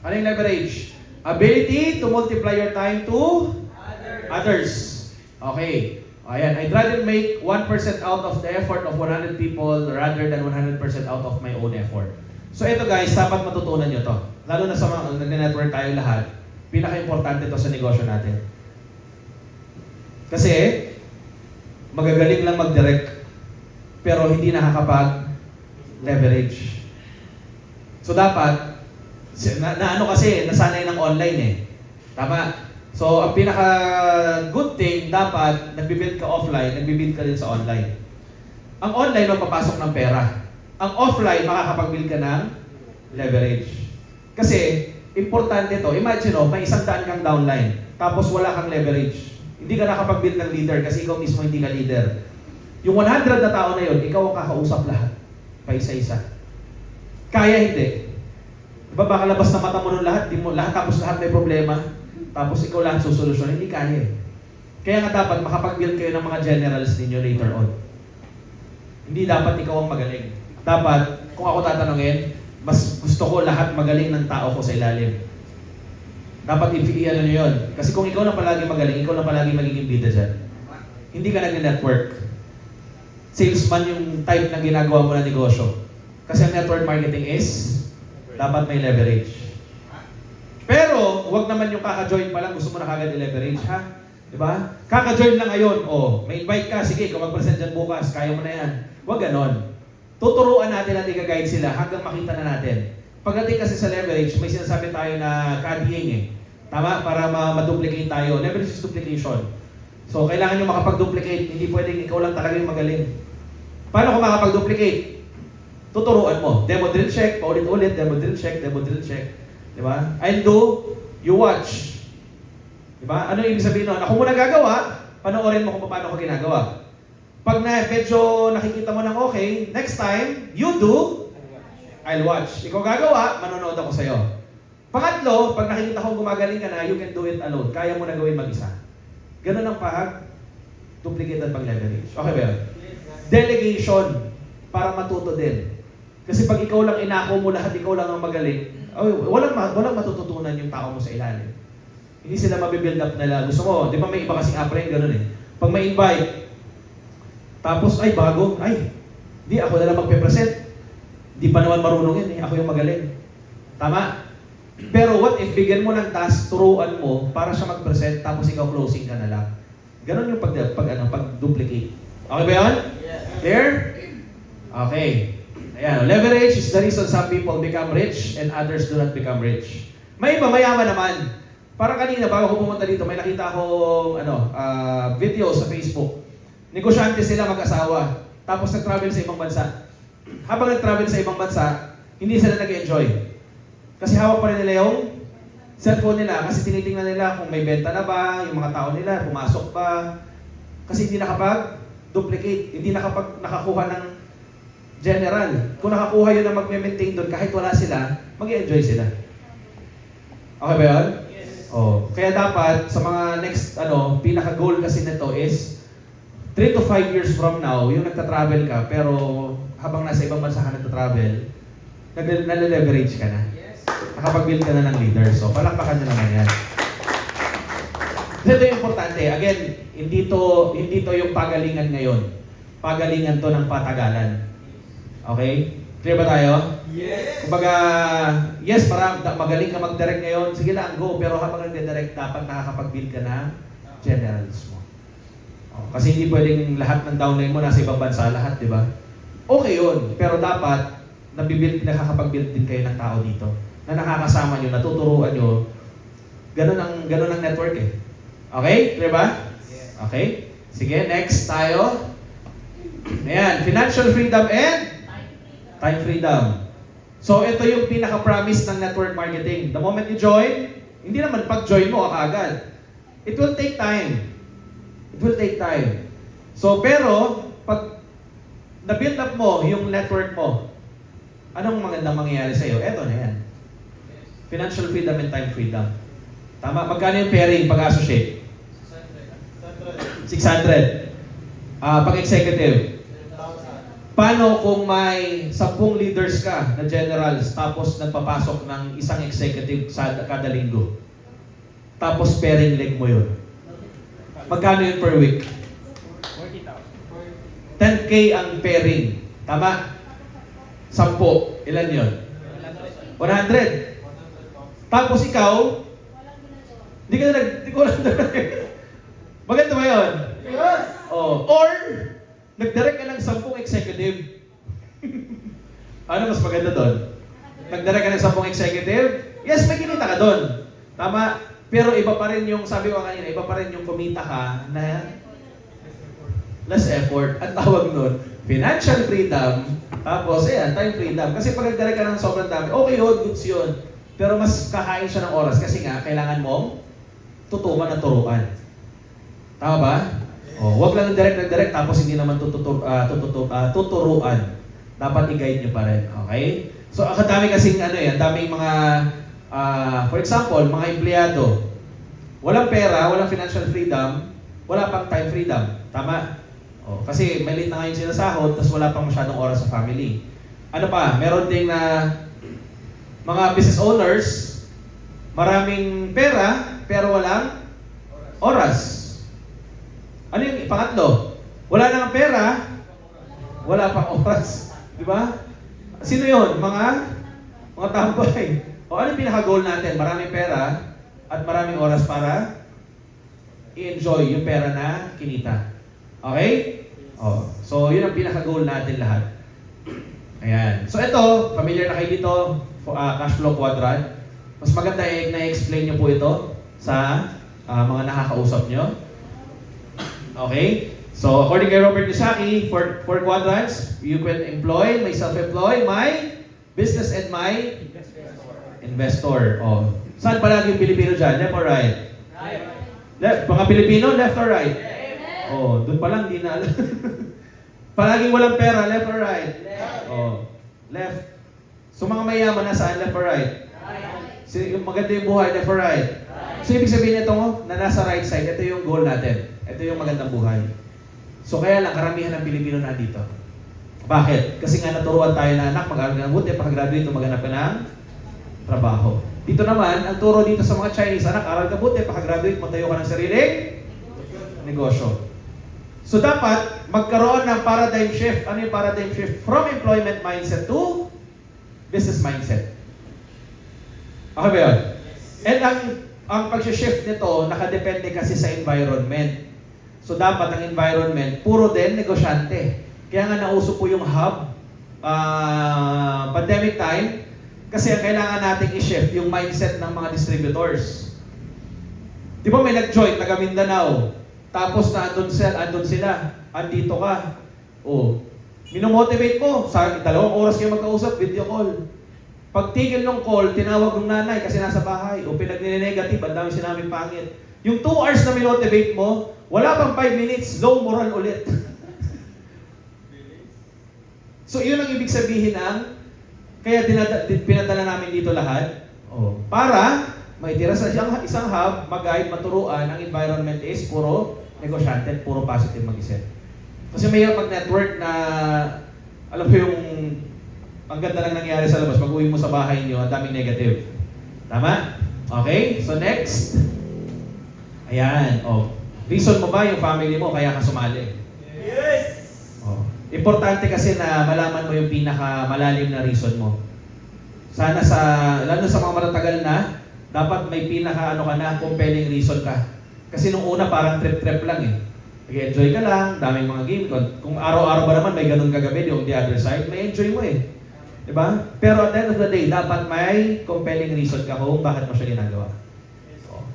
Ano yung leverage? Ability to multiply your time to others. Okay. Ayan. I'd rather make 1% out of the effort of 100 people rather than 100% out of my own effort. So ito guys, dapat matutunan nyo to. Lalo na sa mga nag-network tayo lahat, pinaka-importante to sa negosyo natin. Kasi, magagaling lang mag-direct, pero hindi nakakapag-leverage. So dapat, nasanay ng online eh. Tama? So, ang pinaka-good thing, dapat, nagbibuild ka offline, nagbibuild ka din sa online. Ang online, magpapasok ng pera. Ang offline, makakapag-build ka ng leverage. Kasi, importante to. Imagine, may 100 kang downline, tapos wala kang leverage. Hindi ka nakapag-build ng leader kasi ikaw mismo hindi ka leader. Yung 100 na tao na yun, ikaw ang kakausap lahat. Pa isa-isa. Kaya hindi. Diba baka labas na mata mo nun lahat, tapos lahat may problema, tapos ikaw lahat susolusyon, hindi kaya eh. Kaya nga dapat makapag-build kayo ng mga generals ninyo later on. Hindi dapat ikaw ang magaling. Dapat, kung ako tatanungin, mas gusto ko lahat magaling ng tao ko sa ilalim. Dapat i-ano nyo yun. Kasi kung ikaw lang palagi magaling, ikaw lang palagi magiging bida dyan. Hindi ka nag-network. Salesman yung type ng ginagawa mo na negosyo. Kasi ang network marketing is, dapat may leverage. Pero, huwag naman yung kaka-join pa lang, gusto mo na kagad i-leverage, ha? Diba? Kaka-join lang ngayon, may invite ka, sige, ikaw mag-present dyan bukas, kaya mo na yan. Huwag ganon. Tuturuan natin at i-guide sila hanggang makita na natin. Pagdating kasi sa leverage, may sinasabi tayo na caddying eh. Tama? Para ma-duplicate tayo. Leverage is duplication. So, kailangan nyo makapag-duplicate. Hindi pwedeng ikaw lang talaga yung magaling. Paano kung makapag-duplicate? Tuturuan mo. Demo drill check, paulit-ulit, demo drill check, demo drill check. Diba? I'll do, you watch. Diba? Ano yung ibig sabihin nun? Ako muna gagawa, panoorin mo kung paano ko ginagawa. Pag medyo nakikita mo ng okay, next time, you do, I'll watch. Ikaw gagawa, manonood ako sa'yo. Pangatlo, pag nakikita ko gumagaling ka na, you can do it alone. Kaya mo na gawin mag-isa. Ganun ang duplicate at pag-leverage. Okay ba yun? Delegation, para matuto din. Kasi pag ikaw lang inako mo lahat, ikaw lang ang magaling, walang matututunan yung tao mo sa ilalim. Hindi sila mabibuild up nila. Gusto mo, di ba may iba kasing apre, ganun eh. Pag may invite, tapos, bago, di ako na lang magpe-present. Di pa naman marunong yan eh. Ako yung magaling. Tama? Pero what if bigyan mo ng task, turuan mo para siya mag-present tapos ikaw closing ka na lang. Ganon yung pag-duplicate. Okay ba yun? Yes. Clear? Okay. Ayan. Leverage is the reason some people become rich and others do not become rich. May iba, mayaman naman. Parang kanina, bago ko pumunta dito, may nakita akong video sa Facebook. Negosyante sila mag-asawa. Tapos nag-travel sa ibang bansa. Habang nag-travel sa ibang bansa, hindi sila nag-enjoy. Kasi hawak pa rin nila yung cellphone nila. Kasi tinitingnan nila kung may benta na ba, yung mga tao nila, pumasok ba. Kasi hindi nakapag-duplicate, hindi nakakuha ng general. Kung nakakuha yun na mag-maintain doon, kahit wala sila, mag-enjoy sila. Okay ba yun? Yes. Kaya dapat, sa mga next, pinaka-goal kasi nito is 3 to 5 years from now, yung nagta-travel ka, pero habang nasa ibang bansa ka nagta-travel, nale-leverage ka na. Yes. Nakapag-build ka na ng leader. So, palakpakan nyo naman yan. Kasi ito yung importante. Again, hindi to yung pagalingan ngayon. Pagalingan to ng patagalan. Okay? Clear ba tayo? Yes. Kumbaga, yes, magaling ka mag-direct ngayon. Sige lang, go. Pero habang nagde-direct, dapat nakakapag-build ka na generals mo. Kasi hindi pwedeng lahat ng downline mo nasa ibang bansa, lahat, di ba? Okay yun. Pero dapat, nakakapag-build din kayo ng tao dito. Na nakakasama nyo, natuturuan nyo. Ganun ang network eh. Okay? Clear ba? Yes. Okay? Sige, next tayo. Ayan, financial freedom and time freedom. So, ito yung pinaka-promise ng network marketing. The moment you join, hindi naman pag-join mo kaagad. It will take time. It will take time. So, pero, pag na-build up mo yung network mo, anong magandang mangyayari sa'yo? Eto na yan. Financial freedom and time freedom. Tama? Magkano yung pairing pag-associate? 600. Pag-executive. Paano kung may 10 leaders ka na generals tapos nagpapasok ng isang executive kada linggo? Tapos pairing leg mo yun. Magkano yun per week? 10K ang pairing. Tama? 10. Ilan yun? 100. Tapos ikaw, di ko lang maganda ba yun? Yes. Or, nag-direct ka ng 10 executive. Ano mas maganda doon? Nag-direct ka ng 10 executive? Yes, may kinita ka doon. Tama? Pero iba pa rin yung, sabi ko kanina, iba pa rin yung kumita ka na less effort. Ang tawag nun, financial freedom, tapos, time freedom. Kasi pag nag-direct ka ng sobrang dami, okay yun, goods yun. Pero mas kakain siya ng oras kasi nga, kailangan mong tutukan at turuan. Tama ba? Huwag lang nag-direct tapos hindi naman tuturuan. Dapat i-guide nyo pa rin. Okay? So, ang dami kasing daming mga, for example, mga empleyado. Walang pera, walang financial freedom, wala pang time freedom. Tama? Kasi may late na ngayon sinasahod, tapos wala pang masyadong oras sa family. Ano pa? Meron ding na mga business owners, maraming pera, pero walang oras. Ano yung pangatlo? Wala nang pera, wala pang oras. Di ba? Sino yun? Mga tambay. Ano yung pinaka-goal natin? Maraming pera at maraming oras para i-enjoy yung pera na kinita. Okay? So, yun ang pinaka-goal natin lahat. Ayan. So, ito, familiar na kayo dito, cash flow quadrant. Mas maganda na-explain nyo po ito sa mga nakakausap nyo. Okay? So, according kay Robert Kiyosaki, four quadrants, you can employ, may self-employ, may business, and may investor. Saan palagi yung Pilipino dyan? Left or right? Left. Mga Pilipino, left or right? Doon pa lang, di na alam. Palaging walang pera, left or right? Left. So mga mayaman, nasaan? Left or right? So, yung maganda yung buhay, left or right? So ibig sabihin nito na nasa right side, ito yung goal natin. Ito yung magandang buhay. So kaya lang, karamihan ng Pilipino na dito. Bakit? Kasi nga naturuan tayo na anak, mag-aaral ka ng buti, pagka-graduate, maghanap ka ng trabaho. Dito naman, ang turo dito sa mga Chinese, anak, aral ka buti, pagka-graduate, magtayo ka ng sariling negosyo. So dapat magkaroon ng paradigm shift. Ano yung paradigm shift? From employment mindset to business mindset. Okay ba yun? And ang pag-shift nito, nakadepende kasi sa environment. So dapat ang environment, puro din negosyante. Kaya nga nauso po yung hub, pandemic time, kasi ang kailangan natin i-shift yung mindset ng mga distributors. Di ba may nag-join, taga Mindanao, tapos na andun sila, andito ka. Minomotivate mo, sa 2 oras kayo magkausap, video call. Pag tigil ng call, tinawag ng nanay kasi nasa bahay, o pinag-negative, ang dami sinaming pangit. Yung 2 hours na minotivate mo, wala pang 5 minutes, low moral ulit. So yun ang ibig sabihin ng, kaya pinadala namin dito lahat, para maitira sa isang hub, mag-guide, maturuan, ang environment is puro negosyante, puro positive mag-isip. Kasi may mag-network na, alam mo yung, ang ganda lang nangyari sa labas, pag-uwi mo sa bahay niyo, ang daming negative. Tama? Okay? So next. Ayan. Reason mo ba yung family mo kaya ka sumali? Yes! Importante kasi na malaman mo yung pinaka-malalim na reason mo. Sana lalo sa mga matatagal na, dapat may pinaka-ano ka na, compelling reason ka. Kasi nung una parang trip-trip lang eh. Nag-enjoy ka lang, daming mga game. Kung araw-araw ba naman may ganun kagabi, yung the other side, may enjoy mo eh. Diba? Pero at the end of the day, dapat may compelling reason ka kung bakit mo siya ginagawa.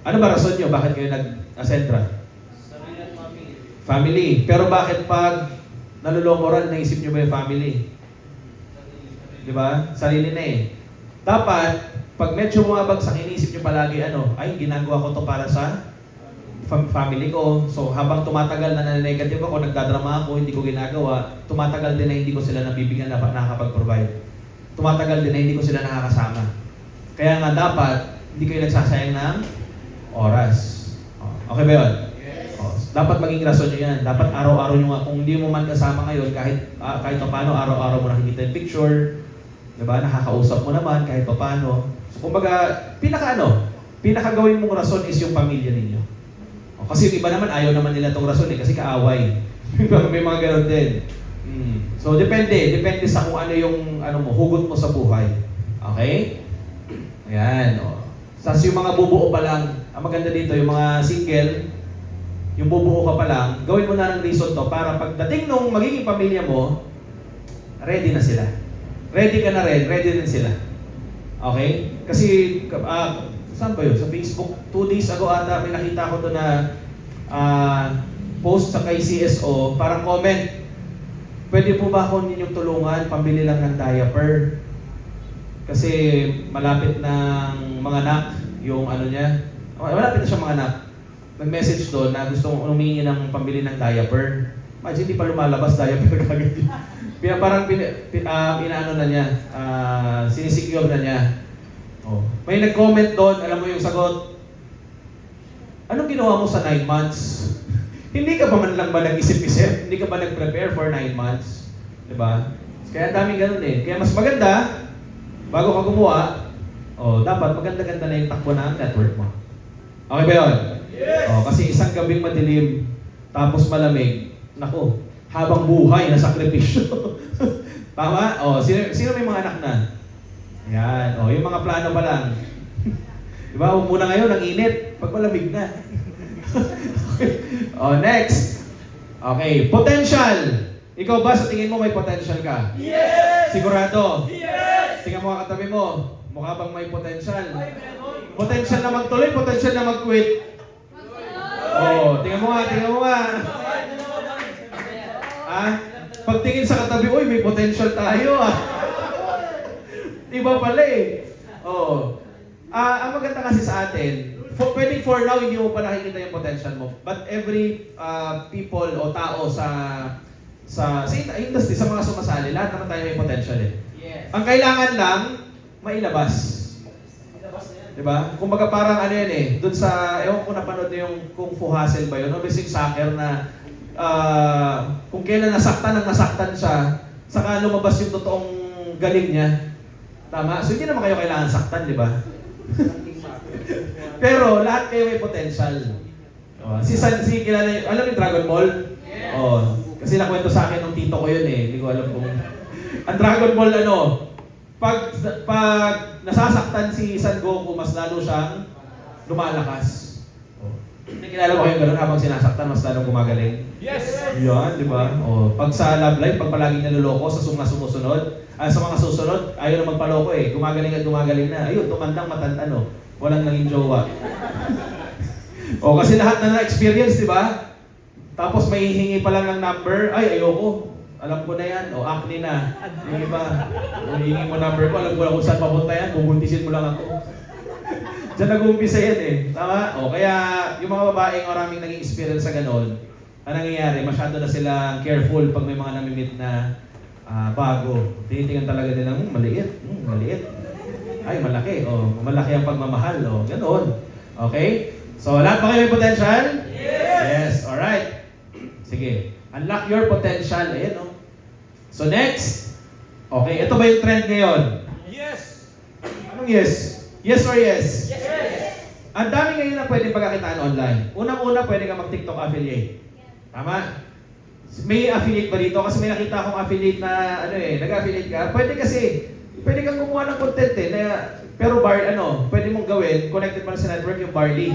Ano ba rason nyo? Bakit kayo nag-asentra? Family. Pero bakit pag nalulomoran, naisip nyo ba yung family? Diba? Sarili na eh. Dapat, pag medyo bumabagsak, inisip nyo palagi, ay, ginagawa ko to para sa family ko. So, habang tumatagal na negative ako, nagdadrama ako, hindi ko ginagawa, tumatagal din na hindi ko sila nabibigyan na nakakapag-provide. Tumatagal din na hindi ko sila nakakasama. Kaya nga dapat, hindi kayo nagsasayang ng oras. Okay ba yun? Dapat maging rason nyo yan. Dapat araw-araw nyo nga. Kung hindi mo man kasama ngayon, kahit pa paano, araw-araw mo nakikita yung picture. Diba? Nakakausap mo naman kahit pa paano. So, kumbaga, pinakagawin mong rason is yung pamilya ninyo. Kasi yung iba naman, ayaw naman nila itong rason eh, kasi kaaway. May mga ganun din. So, depende sa kung ano yung hugot mo sa buhay. Okay? Ayan. Tapos yung mga bubuo pa lang, ang maganda dito, yung mga single, yung bubuo ka pa lang, gawin mo na ng reason to para pagdating nung magiging pamilya mo, ready na sila. Ready ka na rin, ready din sila. Okay? Kasi, saan ba yun? Sa Facebook, 2 days ago ata, may nakita ko doon na post sa kay CSO, parang comment, pwede po ba ako ninyong tulungan, pambili lang ng diaper? Kasi malapit ng mga anak, yung niya, malapit na siya mga anak. Nag-message doon na gusto mong humingi ng pambili ng diaper. Imagine, hindi pa lumalabas, diaper kagad. Parang inaano na niya, sinisecure na niya. May nag-comment doon, alam mo yung sagot, anong ginawa mo sa 9 months? Hindi ka pa man lang ba nag-isip-isip? Hindi ka ba nag-prepare for 9 months? Diba? Kaya daming ganun eh. Kaya mas maganda, bago ka gumawa, dapat maganda-ganda na yung takbo ng network mo. Okay ba yun? Yes! Kasi isang gabing madilim, tapos malamig, naku, habang buhay na sakripisyo. Tama? Sino may mga anak na? Yan. Yung mga plano pa lang. Diba? Muna ngayon, ang init. Pag malamig na. Next. Okay. Potential. Ikaw ba sa tingin mo may potential ka? Yes! Sigurado? Yes! Tingnan mo ang katabi mo. Mukha bang may potential? Ay, meron! Potential na magtuloy, potential na mag-quit. Tingnan mo nga. Pagtingin sa katabi, uy, may potential tayo Iba pala eh. Ang maganda kasi sa atin, pwedeng for now, hindi mo pa nakikita yung potential mo. But every people o tao sa industry, sa mga sumasali, lahat naman tayo may potential eh. Yes! Ang kailangan lang, mailabas. Diba? Kumbaga parang ano yan eh, dun sa, ewan ko napanood niyo yung Kung Fu Hustle ba yun, o basic soccer na kung kailan nasaktan siya, saka lumabas yung totoong galing niya. Tama? So hindi naman kayo kailangan saktan, di ba? Pero lahat kayo may potential. Si Sansi, kilala niyo, alam yung Dragon Ball? Yes! Kasi nakwento sa akin ng tito ko yun eh, hindi ko alam kung... Ang Dragon Ball pag nasasaktan si Son Goku, mas lalo siyang lumalakas. Hindi kilala mo kayo gano'n habang sinasaktan, mas lalong gumagaling. Yes! Yan, di ba? Pag sa Love Life, pag palaging naluloko sa mga sumusunod, sa mga susunod, ayaw na magpaloko eh. Gumagaling at gumagaling na. Ayun, tumandang walang naging jowa. Kasi lahat na na-experience, di ba? Tapos may hihingi pa lang ng number, ay ayoko. Alam ko na yan, acne na. Yung iba, hihingi mo number ko, alam ko na kung saan papunta yan, bubuntisin mo lang ako. Diyan nag-uumpisa yan eh. Tama? Kaya yung mga babaeng maraming naging experience sa ganon, ang nangyayari, masyado na silang careful pag may mga namimit na bago. Tinitingnan talaga nila, maliit. Ay, malaki. Malaki ang pagmamahal. Ganon. Okay? So, lahat ba kayo may potential? Yes! Alright. Sige. Unlock your potential. Ayan, So, next. Okay, ito ba yung trend ngayon? Yes! Anong yes? Yes or yes? Yes! Ang dami ngayon na pwedeng pagkakitaan online. Unang-una, pwede ka mag-TikTok affiliate. Tama? May affiliate ba dito? Kasi may nakita akong affiliate na, nag-affiliate ka. Pwede kang gumawa ng content pero pwede mong gawin, connected pa sa network yung Barley.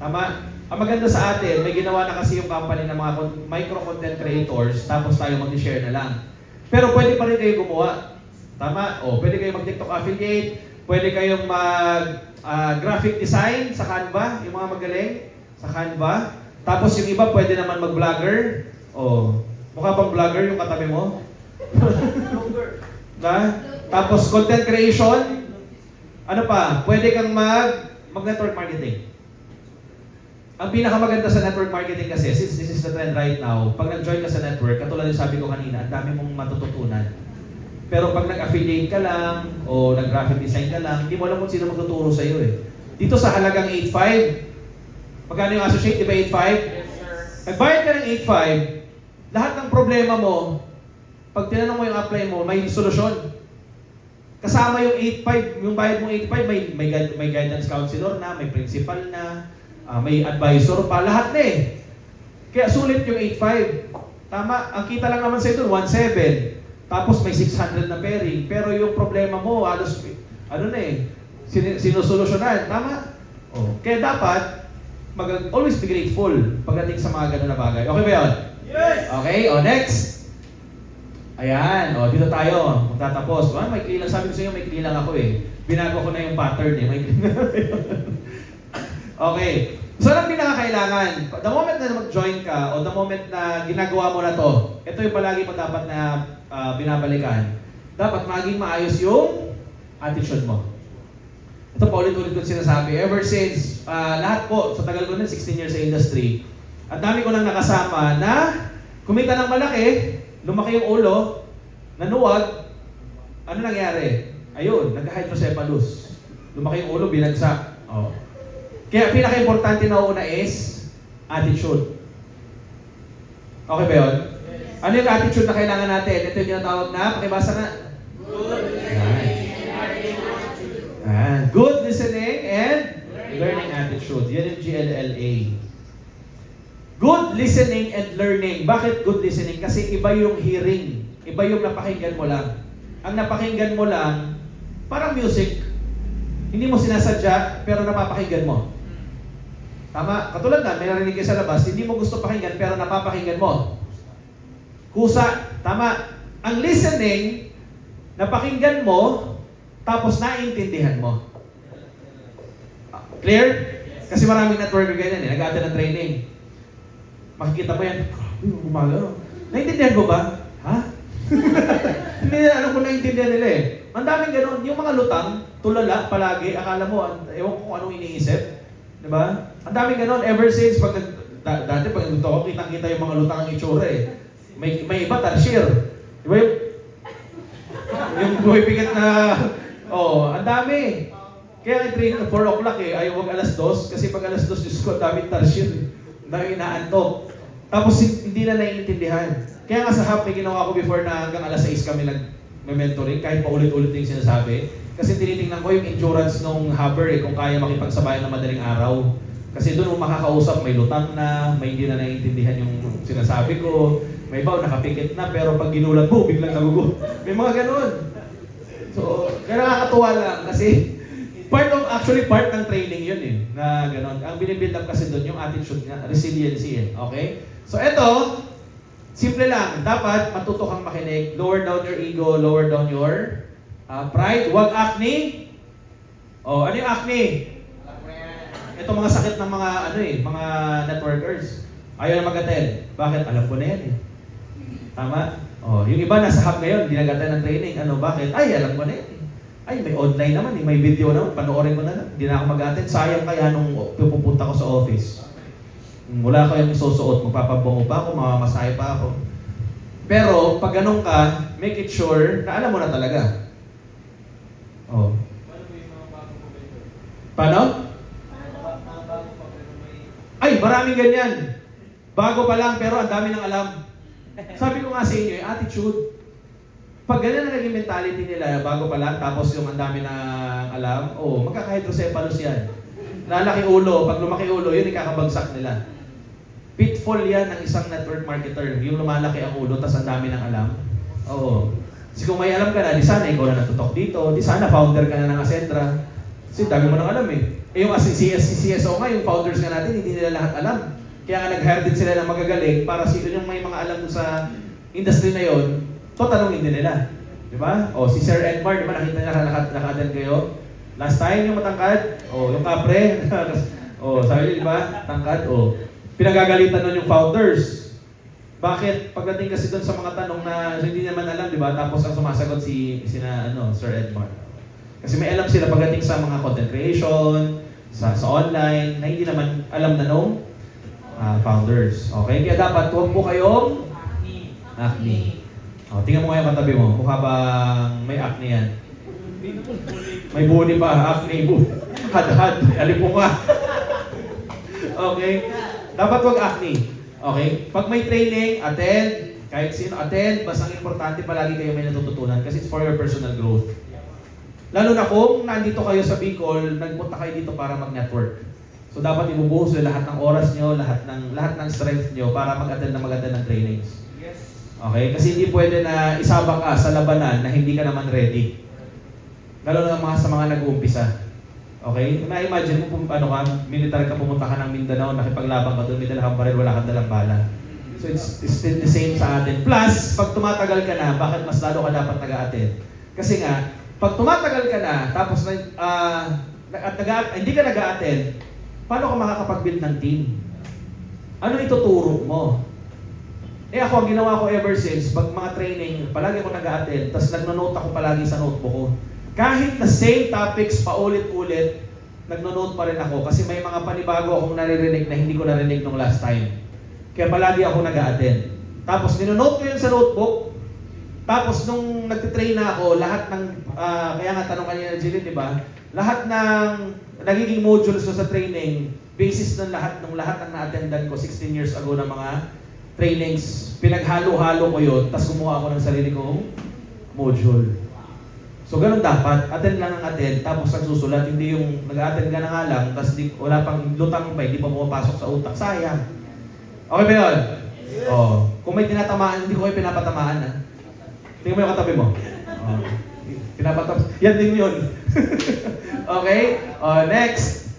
Tama? Ang maganda sa atin, may ginawa na kasi yung company ng mga micro-content creators, tapos tayo mag-share na lang. Pero pwede pa rin kayo gumawa. Tama? Pwede kayo mag-TikTok affiliate, pwede kayong mag-graphic design sa Canva, yung mga magaling sa Canva. Tapos yung iba pwede naman mag-vlogger. Mukha bang vlogger yung katabi mo? Tapos content creation. Ano pa? Pwede kang mag-network marketing. Ang pinakamaganda sa network marketing kasi, since this is the trend right now, pag nag-join ka sa network, katulad yung sabi ko kanina, ang dami mong matututunan. Pero pag nag-affiliate ka lang, o nag-graphic design ka lang, hindi mo alam kung sino magtuturo sa'yo eh. Dito sa halagang 8.5, magkano yung associate, di ba 8.5? Yes, sir! Nagbayad ka ng 8.5, lahat ng problema mo, pag tinanong mo yung apply mo, may solusyon. Kasama yung 8.5, yung bayad mong 8.5, may guidance counselor na, may principal na, may advisor pa, lahat na eh. Kaya sulit yung 8.5. Tama, ang kita lang naman sa'yo doon, 1.7. Tapos may 600 na pairing. Pero yung problema mo, halos, sinusolusyonan. Tama? Kaya dapat, always be grateful pagdating sa mga ganun na bagay. Okay ba yun? Yes! Okay, next. Ayan, dito tayo. Magtatapos. May klilang. Sabi ko sa inyo, may klilang ako eh. Binago ko na yung pattern eh. May klilang. Okay. So, anong pinakakailangan? The moment na mag-join ka, o the moment na ginagawa mo na to, ito yung palagi mo dapat na binabalikan. Dapat maging maayos yung attitude mo. Ito pa ulit-ulit ko sinasabi. Ever since, lahat po, sa tagal ko na 16 years sa industry, at dami ko nang nakasama na kumita ng malaki, lumaki yung ulo, nanuwag, ano nangyari? Ayun, nagka-hydrocephalus. Lumaki yung ulo, binagsak. Kaya pinaka-importante na una is attitude. Okay ba yun? Ano yung attitude na kailangan natin? Ito yung tinatawag na, pakibasa na. Good listening and learning attitude. Yan yung GLLA. Good listening and learning. Bakit good listening? Kasi iba yung hearing. Iba yung napakinggan mo lang. Ang napakinggan mo lang, parang music. Hindi mo sinasadya, pero napapakinggan mo. Tama? Katulad na, may narinig kayo sa labas, hindi mo gusto pakinggan, pero napapakinggan mo. Kusa. Tama? Ang listening, napakinggan mo, tapos naiintindihan mo. Clear? Kasi maraming networker ganyan nag-attend ng training. Makikita mo yan, grabe, gumagano. Naintindihan ko ba? Ha? Hindi nila alam kung naintindihan nila eh. Ang daming gano'n. Yung mga lutang, tulala palagi, akala mo, ewan ko kung anong iniisip. Diba? Ang daming gano'n. Ever since, dati pag nagluto ko, kitang-kita yung mga lutang ang itsura eh. May iba, tarsier. Diba yung bumibigat na, ang dami. Kaya ang train na 4 o'clock eh, ayaw wag alas 2, kasi pag alas 2, Diyos ko, daming tarsier eh. Daming inaantok. Tapos hindi na naiintindihan. Kaya nga sa HAP, may ginawa ko before na hanggang alas 6 kami nag-mentoring, kahit paulit-ulit yung sinasabi. Kasi tinitingnan ko yung endurance ng hubber eh, kung kaya makipagsabayan ng madaling araw. Kasi doon mo makakausap, may lutang na, may hindi na naiintindihan yung sinasabi ko. May iba, nakapikit na, pero pag ginulat mo, biglang nagugo. May mga ganun. So, kaya nakakatuwa lang kasi part ng training yun eh, na gano'n. Ang binibuild up kasi doon yung attitude niya, resiliency eh, okay? So eto, simple lang, dapat matuto kang makinig, lower down your ego, lower down your pride, huwag acne. Ano yung acne? Ito mga sakit ng mga mga networkers. Ayaw na mag-attend. Bakit? Alam ko na yan eh. Tama? Yung iba nasa hub ngayon, hindi nag-attend ng training. Bakit? Ay, alam ko na yan eh. Ay, may online naman eh, may video naman, panoorin ko na lang. Hindi na ako mag-attend. Sayang kaya nung pupunta ko sa office. Wala ko yung isusuot, magpapabango pa ako, mamamasahe pa ako. Pero, pag ganun ka, make it sure na alam mo na talaga. Paano? Ay, maraming ganyan. Bago pa lang, pero ang dami nang alam. Sabi ko nga sa inyo, attitude. Pag ganyan na naging mentality nila, bago pa lang, tapos yung ang dami na alam, magkaka-hydrocephalus yan. Lalaki ulo, pag lumaki ulo, yun ikakabagsak nila. Pitfall yan ng isang network marketer, yung lumalaki ang ulo, tapos ang dami ng alam. Kasi kung may alam ka na, di sana ikaw na natutok dito, di sana founder ka na ng Ascentra. Kasi dami mo nang alam eh. Yung CSO nga, yung founders nga natin, hindi nila lahat alam. Kaya nga nag-hire din sila ng magagaling para sino yung may mga alam sa industry na yon. Tanungin din nila. Di ba? Si Sir Edmar, di ba nakita niya naka-attend kayo? Last time yung matangkad, yung kapre, sabi niyo, di ba? Tangkad, pinagagalitan nun yung founders. Bakit? Pagdating kasi doon sa mga tanong na hindi naman alam, di ba? Tapos ang sumasagot si Sir Edmar. Kasi may alam sila pagdating sa mga content creation, sa online, na hindi naman alam na nung founders. Okay? Kaya dapat huwag po kayong acne. Tingnan mo nga yung katabi mo. Mukha bang may acne yan? May buni pa. Acne, had-had. Alipong ka. Okay? Dapat wag acne. Okay? Pag may training, attend. Kahit sino attend. Basta ang importante palagi kayo may natututunan kasi it's for your personal growth. Lalo na kung nandito kayo sa Bicol, nagpunta kayo dito para mag-network. So dapat ibubuhos nyo lahat ng oras nyo, lahat ng strength nyo para mag-attend ng trainings. Okay? Kasi hindi pwede na isabak ka sa labanan na hindi ka naman ready. Lalo na sa mga nag-uumpisa. Okay? Na-imagine mo kung militar ka, pumunta ka ng Mindanao, nakipaglaban ka doon, may dalang baril, wala kang dalang bala. So it's still the same sa atin. Plus, pag tumatagal ka na, bakit mas lalo ka dapat nag-attend? Kasi nga, pag tumatagal ka na, tapos hindi ka nag-attend, paano ka makakapag-build ng team? Ano ituturo mo? Ako, ang ginawa ko ever since, pag mga training, palagi ako nag-a-attend, tapos nagno-note ako palagi sa notebook ko. Kahit na same topics, paulit-ulit, nagno-note pa rin ako kasi may mga panibago akong naririnig na hindi ko narinig nung last time. Kaya palagi ako nag-a-attend. Tapos nino-note ko yun sa notebook, tapos nung nagtitrain na ako, lahat ng, kaya nga tanong kanina Jillian, di ba? Lahat ng nagiging modules ko sa training, basis ng lahat ng na-attendan ko 16 years ago na mga trainings, pinaghalo-halo ko yun, tapos gumawa ako ng sarili kong module. So, ganun dapat. Attend lang ang attend, tapos nagsusulat. Hindi yung nag-attend ka na nga lang, tapos wala pang lutang pa, hindi pa pumapasok sa utak. Sayang. Okay ba yun? Yes. Oh. Kung may tinatamaan, hindi ko kayo pinapatamaan. Ha? Tingnan mo yung katabi mo. Oh. Pinapatamaan. Yan din yun. Okay? Next.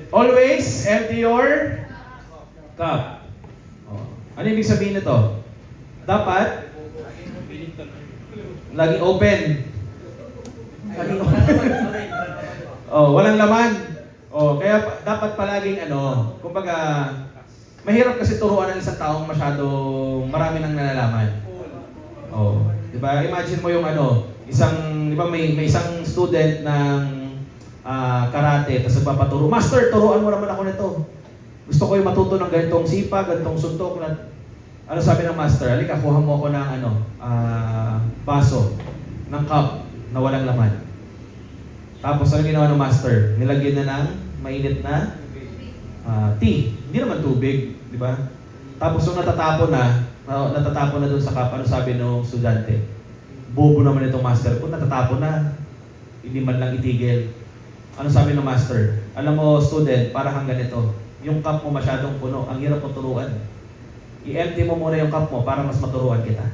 Always empty your cup. Oh. Ano ibig sabihin nito? Dapat laging open. Laging open. Oh, walang laman. Oh, kaya dapat palaging kumbaga mahirap kasi turuan ng isang taong masyadong marami nang nalalaman. Oh, 'di ba? Imagine mo yung isang 'di ba may isang student ng karate tapos nagpapaturo, "Master, turuan mo naman ako nito. Gusto ko yung matuto ng ganitong sipa, ganitong suntok." Ano sabi ng master? "Halika, kuha mo ako ng baso ng cup na walang laman." Tapos ano ginawa ng master? Nilagyan na ng mainit na tea. Hindi naman tubig, di ba? Tapos nung natatapon na doon sa cup, ano sabi ng estudyante? "Bobo naman itong master ko, natatapon na. Hindi man lang itigil." Ano sabi ng master? "Alam mo, student, para kang ganito. Yung cup mo masyadong puno, ang hirap mo turuan. I-empty mo muna yung cup mo para mas maturuan kita."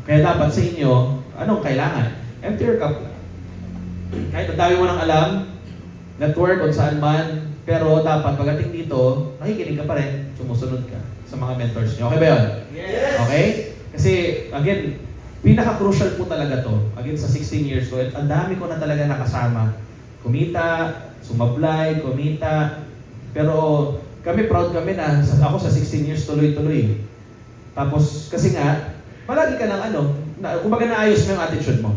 Kaya dapat sa inyo, anong kailangan? Empty your cup. Kahit ang dami mo nang alam, network kung saan man, pero dapat pagdating dito, nakikinig ka pa rin, sumusunod ka sa mga mentors niyo. Okay ba yun? Yes. Okay? Kasi, again, pinaka-crucial po talaga to. Again, sa 16 years ko, ang dami ko na talaga nakasama. Kumita, sumablay, kumita. Pero kami, proud kami na ako sa 16 years tuloy-tuloy. Tapos, kasi nga, palagi ka ng kumbaga naayos mo yung attitude mo.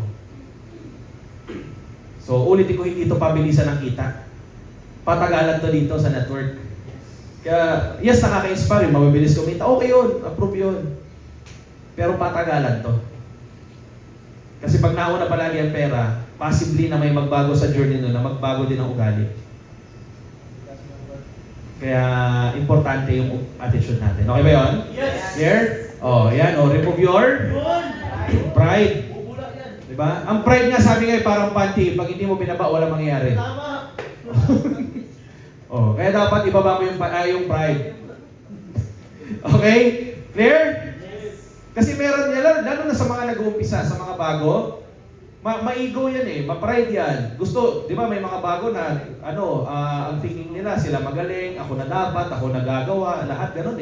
So, ulitin ko, hindi ito pabilisan ng kita. Patagalan to dito sa network. Kaya, yes, nakaka-inspire, mabilis kumita. Okay yun, approve yun. Pero patagalan to. Kasi pag nauna palagi ang pera, possibly na may magbago sa journey nun, na magbago din ang ugali. Kaya, importante yung attitude natin. Okay ba yun? Yes. Here? Yan. Remove your pride. Diba? Ang pride nga, sabi nga, parang panty. Pag hindi mo binaba, wala mangyayari. Tama. Kaya dapat ibaba mo yung pride. Okay? Clear? Yes. Kasi meron yan, lalo na sa mga nag-uumpisa, sa mga bago, ma-ego yan ma-pride yan. Gusto, di ba may mga bago na, ang thinking nila, sila magaling, ako na dapat, ako nagagawa, lahat ganun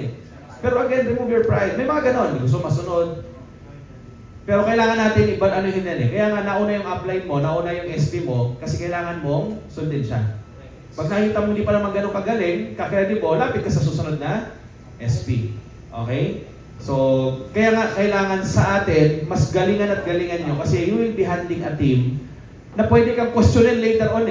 Pero again, remove your pride. May mga ganun, gusto masunod. Pero kailangan natin anuhin yan Kaya nga nauna yung upline mo, nauna yung SP mo, kasi kailangan mong sundin siya. Pag nakita mo hindi pa naman ganun kagaling, kakredibo, lapit ka sa susunod na SP. Okay? So, kaya nga kailangan sa atin, mas galingan at galingan nyo kasi you will be handling a team na pwede kang questionin later on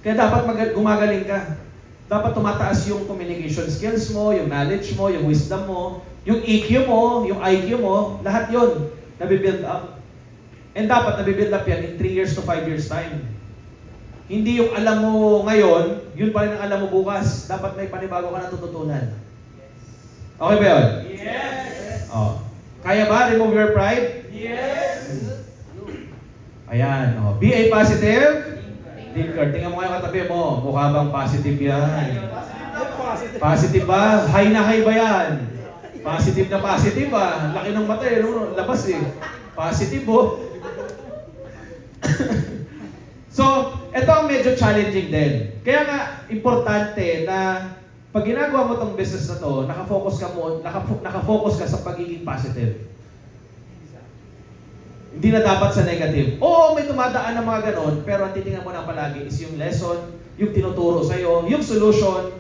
Kaya dapat gumagaling ka. Dapat tumataas yung communication skills mo, yung knowledge mo, yung wisdom mo, yung EQ mo, yung IQ mo, lahat yon nabibuild up. And dapat nabibuild up yan in 3 years to 5 years time. Hindi yung alam mo ngayon, yun pa rin ang alam mo bukas. Dapat may panibago ka na tututunan. Okay ba yun? Yes. Kaya ba? Remove your pride? Yes. Ayan. Be a positive thinker. Tingnan mo kayo katabi mo. Mukha bang positive yan? Positive ba? High na high ba yan? Positive na positive Laki ng mata labas Positive So, ito ang medyo challenging din. Kaya nga, importante na pag ginagawa mo tong business na to, nakafocus ka sa pagiging positive. Hindi na dapat sa negative. Oo, may dumadaan ng mga ganon, pero ang titingnan mo na palagi is yung lesson, yung tinuturo sa'yo, yung solution.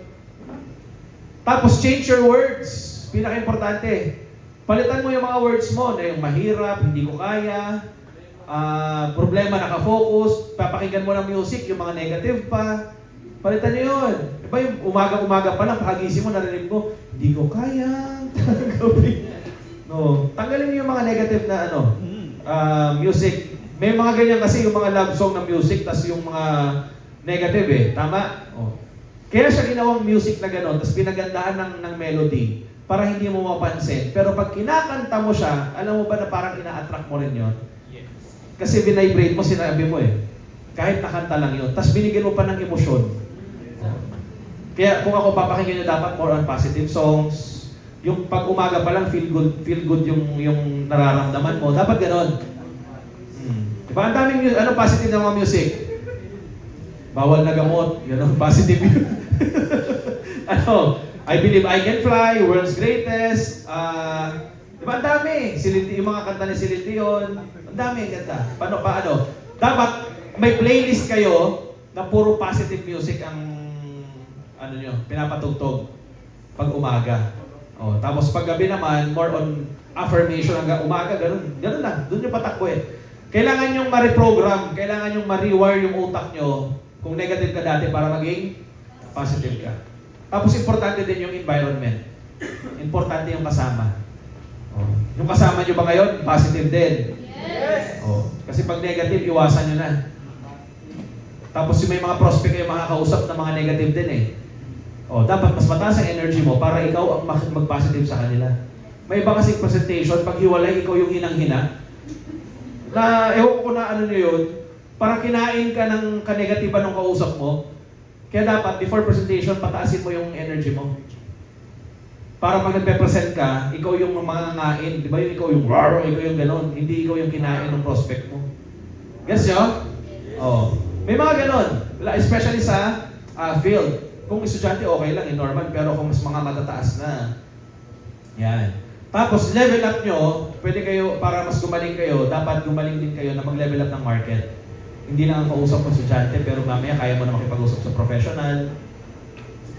Tapos change your words. Pinaka-importante. Palitan mo yung mga words mo na yung mahirap, hindi ko kaya, problema, nakafocus, papakinggan mo ng music, yung mga negative pa. Palitan nyo yun. Diba yung umaga-umaga pa lang, pakagising mo, narinig mo, hindi ko kaya. No. Tanggalin mo yung mga negative na music. May mga ganyan kasi yung mga love song na music, tas yung mga negative Tama? Kaya siya ginawang music na gano'n, tapos pinagandahan ng melody para hindi mo mapansin. Pero pag kinakanta mo siya, alam mo ba na parang ina-attract mo rin yon? Yes. Kasi binibrate mo, sinabi mo eh. Kahit nakanta lang yun. Tapos binigyan mo pa ng emosyon. Kaya kung ako papakinggan nyo, dapat more on positive songs. Yung pag umaga pa lang, feel good yung nararamdaman mo. Dapat ganon. Diba? Ang daming positive na mga music. Bawal na gamot. Yun ang positive yun. I Believe I Can Fly, World's Greatest. Diba? Ang dami. Yung mga kanta ni Celine Dion. Ang dami kanta. Paano? Dapat may playlist kayo na puro positive music ang pinapatugtog pag umaga. Tapos pag gabi naman, more on affirmation hanggang umaga, ganun lang. Doon yung patakbo eh. Kailangan yung ma-reprogram, kailangan yung ma-rewire yung utak nyo kung negative ka dati para maging positive ka. Tapos importante din yung environment. Importante yung kasama. Yung kasama nyo ba ngayon, positive din? Yes! Kasi pag negative, iwasan nyo na. Tapos yung may mga prospect kayo makakausap na mga negative din eh. Dapat mas mataas ang energy mo para ikaw ang mag-positive sa kanila. May iba kasing presentation, pag hiwalay, ikaw yung hinang-hina. Na, ewan ko na ano nyo yun, parang kinain ka ng kanegatiba ng kausap mo. Kaya dapat, before presentation, pataasin mo yung energy mo. Para pag nagpe-present ka, ikaw yung mangangain. Di ba yung ikaw yung rar, ikaw yung ganon. Hindi ikaw yung kinain ng prospect mo. Yes, yo? May mga ganon. Especially sa field. Kung estudyante, okay lang, normal. Pero kung mas mga matataas na, yan. Tapos, level up nyo, pwede kayo, para mas gumaling kayo, dapat gumaling din kayo na mag-level up ng market. Hindi lang ang kausap ng estudyante, pero mamaya kaya mo na makipag-usap sa professional.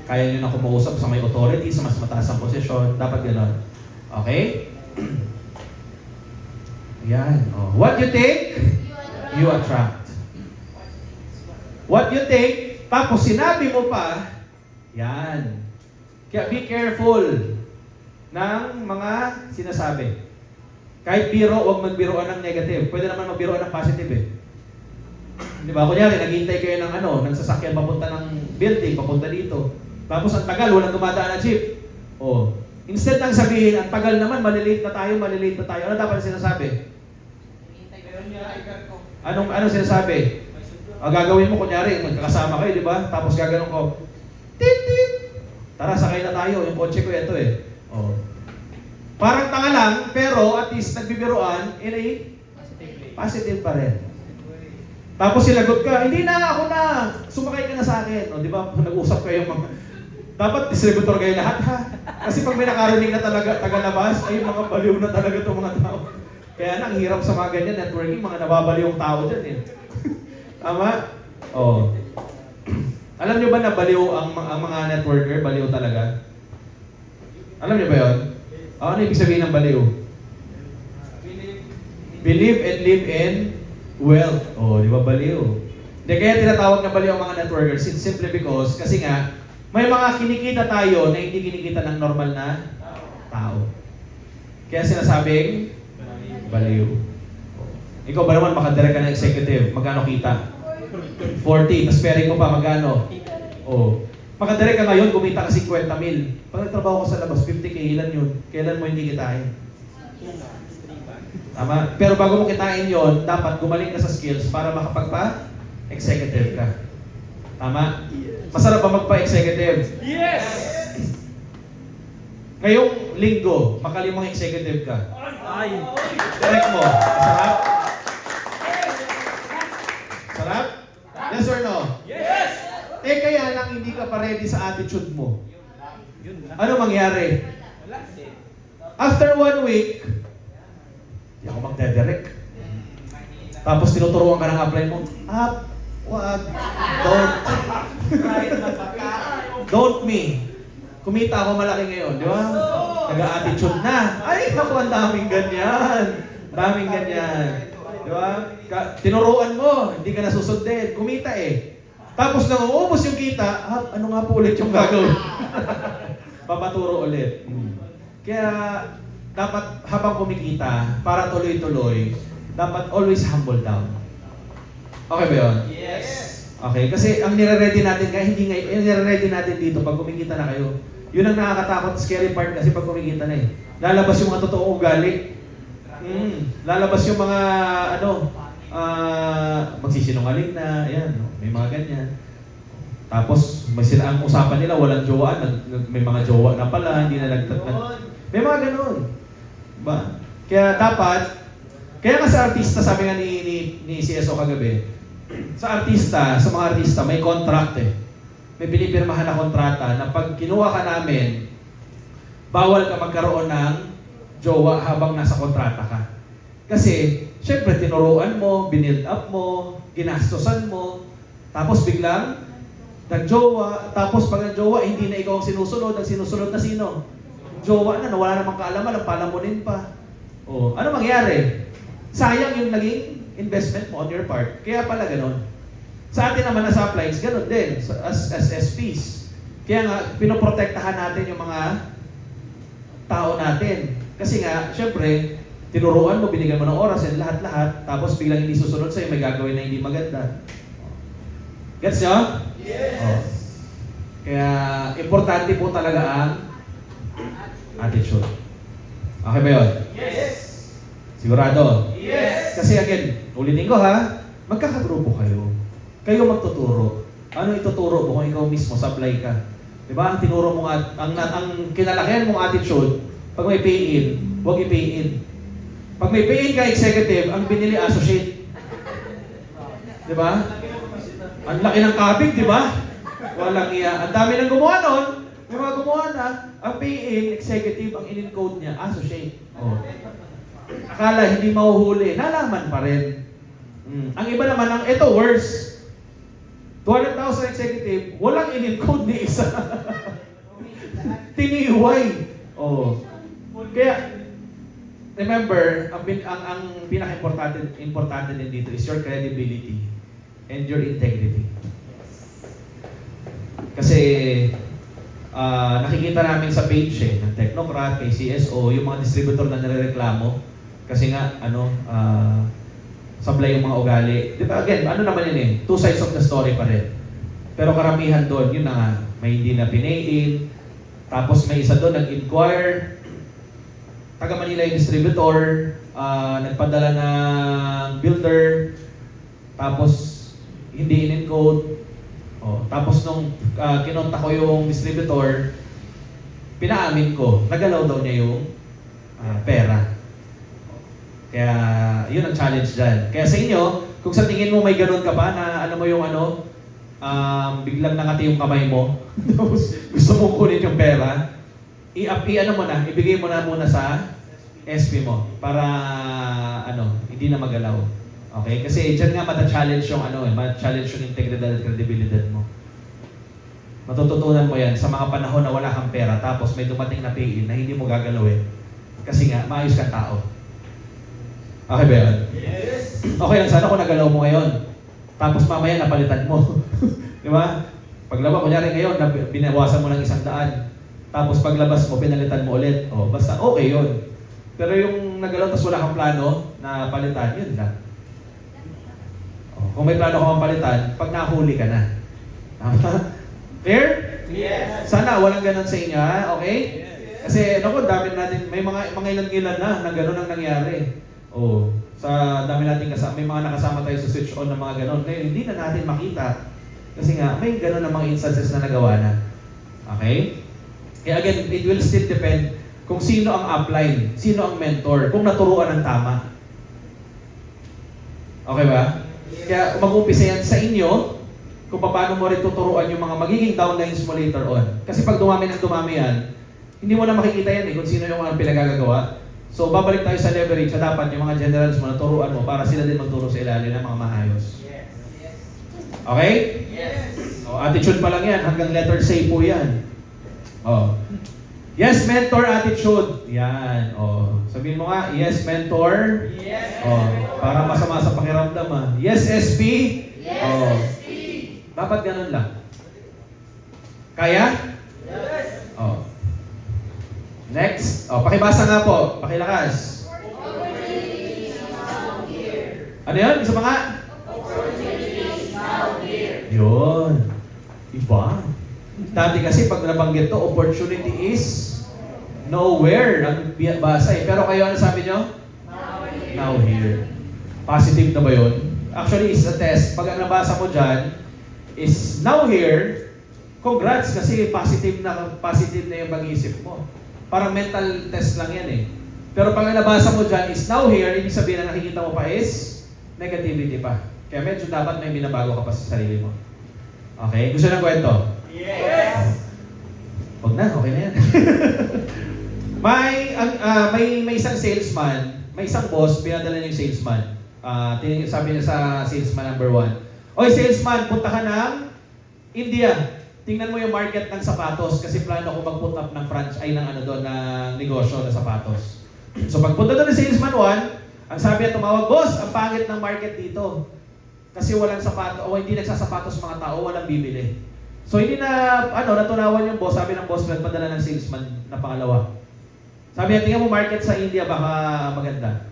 Kaya nyo na kumuusap sa may authority, sa mas mataas ang posisyon. Dapat gano'n. Okay? Yan. What you take, you attract. What you take, tapos sinabi mo pa, yan. Kaya be careful ng mga sinasabi. Kahit biro, huwag magbiroan ng negative. Pwede naman magbiroan ng positive eh. Di ba? Kunyari, naghihintay kayo ng sasakyan papunta ng building, papunta dito. Tapos ang tagal, walang dumadaan na jeep. Instead ng sabihin, ang tagal naman, malilate na tayo. Ano dapat sinasabi? Anong sinasabi? Gagawin mo, kunyari, magkakasama kayo, di ba? Tapos gaganon ko, tit, tit. Tara, sakay na tayo. Yung kotse ko, ito eh. Parang tanga lang, pero at least nagbibiroan, positive pa rin. Tapos silagot ka, hindi na, ako na. Sumakay ka na sa akin. Di ba? Nag-usap kayo mga... Dapat distributor kayo lahat ha. Kasi pag may nakarinig na talaga taga-labas, ay mga baliw na talaga itong mga tao. Kaya na, ang hirap sa mga ganyan, networking, mga nababaliw yung tao dyan eh. Tama? Alam nyo ba na baliw ang mga networker? Baliw talaga? Alam nyo ba yun? Ano ibig sabihin ng baliw? Believe and live in wealth. Di ba baliw? Kaya tinatawag na baliw ang mga networkers. It's simply because, kasi nga, may mga kinikita tayo na hindi kinikita ng normal na tao. Kaya sinasabing, baliw. Ikaw ba naman makadirect ka ng executive? Magkano kita? 40. Tapos pairing mo pa, magkano? Makadirect ka ngayon, kumita ka 50 mil. Pag nagtrabaho ka sa labas, 50K, ilan yun? Kailan mo hindi kitain? Tama? Pero bago mo kitain yon, dapat gumaling ka sa skills para makapagpa-executive ka. Tama? Masarap ba magpa-executive? Yes! Ngayong linggo, makalimang executive ka. Ay! Direct mo. Masarap? Sarap? Yes or no? Yes! Kaya lang hindi ka pa ready sa attitude mo. Ano mangyari? After 1 week, hindi ako magdedirect. Tapos tinuturuan ka ng apply mo. Wag. Don't me. Kumita ako malaki ngayon, di ba? Nag-attitude na. Ay, naku, ang daming ganyan. Daming ganyan. Di ba? Tinuruan mo, hindi ka nasusundin. Kumita eh. Tapos nang uubos yung kita, ano nga po ulit yung gagawin? Papaturo ulit. Kaya, dapat habang kumikita, para tuloy-tuloy, dapat always humble down. Okay ba yun? Yes! Okay? Kasi ang nire-ready natin, kaya hindi ngayon, yung nire-ready natin dito pag kumikita na kayo, yun ang nakakatakot, scary part kasi pag kumikita na eh. Lalabas yung mga totoong ugali. Lalabas yung mga, magsisinungaling na, ayan, may mga ganyan. Tapos, ang usapan nila, walang jowaan, may mga jowa na pala, hindi na may mga ganun. Ba? Kaya dapat, kaya nga sa artista, sabi nga ni CSO kagabi, sa mga artista, may contract eh. May pinipirmahan na kontrata na pag kinuha ka namin, bawal ka magkaroon ng jowa habang nasa kontrata ka. Kasi, syempre, tinuruan mo, binild up mo, ginastosan mo, tapos biglang, nag-jowa, tapos pag nag-jowa, hindi na ikaw ang sinusunod na sino? Jowa na, wala namang kaalaman, palamunin pa. Oh, ano mangyari? Sayang yung naging investment mo on your part. Kaya pala ganun. Sa atin naman na sa uplines, ganun din, as SPs. Kaya nga, pinoprotektahan natin yung mga tao natin. Kasi nga, syempre, tinuruan mo, binigyan mo ng oras, and lahat-lahat, tapos biglang hindi susunod sa'yo, may gagawin na hindi maganda. Gets nyo? Yes. Oh. Kaya, importante po talaga ang attitude. Okay ba yun? Yes. Sigurado? Yes. Kasi again, ulitin ko ha, magkakagrupo kayo. Kayo magtuturo. Ano ituturo mo kung ikaw mismo supply ka? Diba? Ang tinuro mo ang kinalakihan mong attitude, pag may pay-in, huwag i-pay-in. Pag may pay-in ka executive, ang binili associate. Diba? Ang laki ng kabig, diba? Walang iya. Ang dami nang gumawa nun. May mga gumawa na, ang pay-in executive, ang in-encode niya, associate. Oh. Akala hindi mahuhuli, nalaman pa rin. Ang iba naman, ito worse. 200,000 executive, walang in-encode ni isa. Tiniway. Oh. Kaya, remember, ang pinaka-importante din dito is your credibility and your integrity. Kasi, nakikita namin sa page ng Technocrat, kay CSO, yung mga distributor na nirereklamo. Kasi nga, sablay yung mga ugali. Di ba, again, ano naman yun eh, two sides of the story pa rin. Pero karamihan doon, yun na nga, may hindi na pinayin. Tapos may isa doon, nag-inquire. Taga Manila yung distributor, nagpadala ng builder. Tapos, hindi in-encode. Oh, tapos nung kinonta ko yung distributor, pinaamin ko, nagalaw daw niya yung pera. Kaya, yun ang challenge dyan. Kaya sa inyo, kung sa tingin mo may ganun ka pa na mo yung biglang nangati yung kamay mo, tapos gusto mo kunin yung pera, ibigay mo na muna sa SP mo para hindi na magalaw. Okay? Kasi dyan nga mata-challenge yung mata-challenge yung integridad at credibility mo. Matututunan mo yan sa mga panahon na wala kang pera tapos may dumating na pay-in na hindi mo gagalawin. Kasi nga, maayos kang tao. Okay ba yan? Yes. Okay lang sana kung nagalaw mo ngayon. Tapos mamaya napalitan mo. Di ba? Paglaba, kunyari ngayon, binawasan mo ng 100. Tapos paglabas mo, pinalitan mo ulit. O, basta okay yun. Pero yung nagalaw tapos wala kang plano na palitan, yun lang. O, kung may plano ka mang palitan, pag nahuli ka na. Tama? Clear? Yes. Sana walang ganun sa inyo, ha? Okay? Yes. Kasi, dami natin, may mga ilan-ilan na ganun ang nangyari. Oh, sa dami nating kasama, may mga nakasama tayo sa switch on ng mga ganon. Ngayon, hindi na natin makita. Kasi nga, may ganon na mga instances na nagawa na. Okay? Kaya again, it will still depend kung sino ang upline, sino ang mentor, kung naturuan ng tama. Okay ba? Kaya mag-umpisa yan sa inyo, kung paano mo rin tuturuan yung mga magiging downlines mo later on. Kasi pag dumami yan, hindi mo na makikita yan kung sino yung mga pinagagagawa. So, babalik tayo sa leverage sa dapat yung mga generals mo, naturuan mo para sila din magturo sa ilalim ng mga maayos. Yes. Okay? Yes. O, attitude pa lang yan, hanggang letter C po yan. O. Yes, mentor attitude. Yan. O. Sabihin mo nga, yes, mentor. Yes. O. Para masama sa pakiramdam ha. Yes, SP. Yes. O. Dapat ganun lang. Kaya? Yes. O. Next. O, pakibasa nga po. Pakilakas. Ano yun? Isa pa nga? Yun. Iba. Dati kasi pag nabanggit to, opportunity is nowhere. Ang basa eh. Pero kayo, ano sabi nyo? Now here. Positive na ba yun? Actually, is a test. Pag ang nabasa mo dyan is now here, congrats kasi positive na yung pag-iisip mo. Parang mental test lang yan eh. Pero pag ang nabasa mo dyan is now here, ibig sabihin na nakikita mo pa is negativity pa. Kaya medyo dapat may binabago ka pa sa sarili mo. Okay? Gusto ng kwento? Yes. Huwag na, okay na yan. may isang salesman, may isang boss, pinadala niya yung salesman. Sabi niya sa salesman number 1, "Oy salesman, punta ka ng India. Tingnan mo yung market ng sapatos kasi plano ko mag-put up ng franchise ng negosyo na sapatos." So pagpunta doon ng salesman 1, ang sabi niya tumawag, "Boss, ang pangit ng market dito. Kasi walang sapatos o hindi nagsasapatos mga tao, walang bibili." So hindi na natunawan yung boss, sabi ng boss, padala ng salesman na pangalawa. Sabi niya, "Tingnan mo market sa India, baka maganda."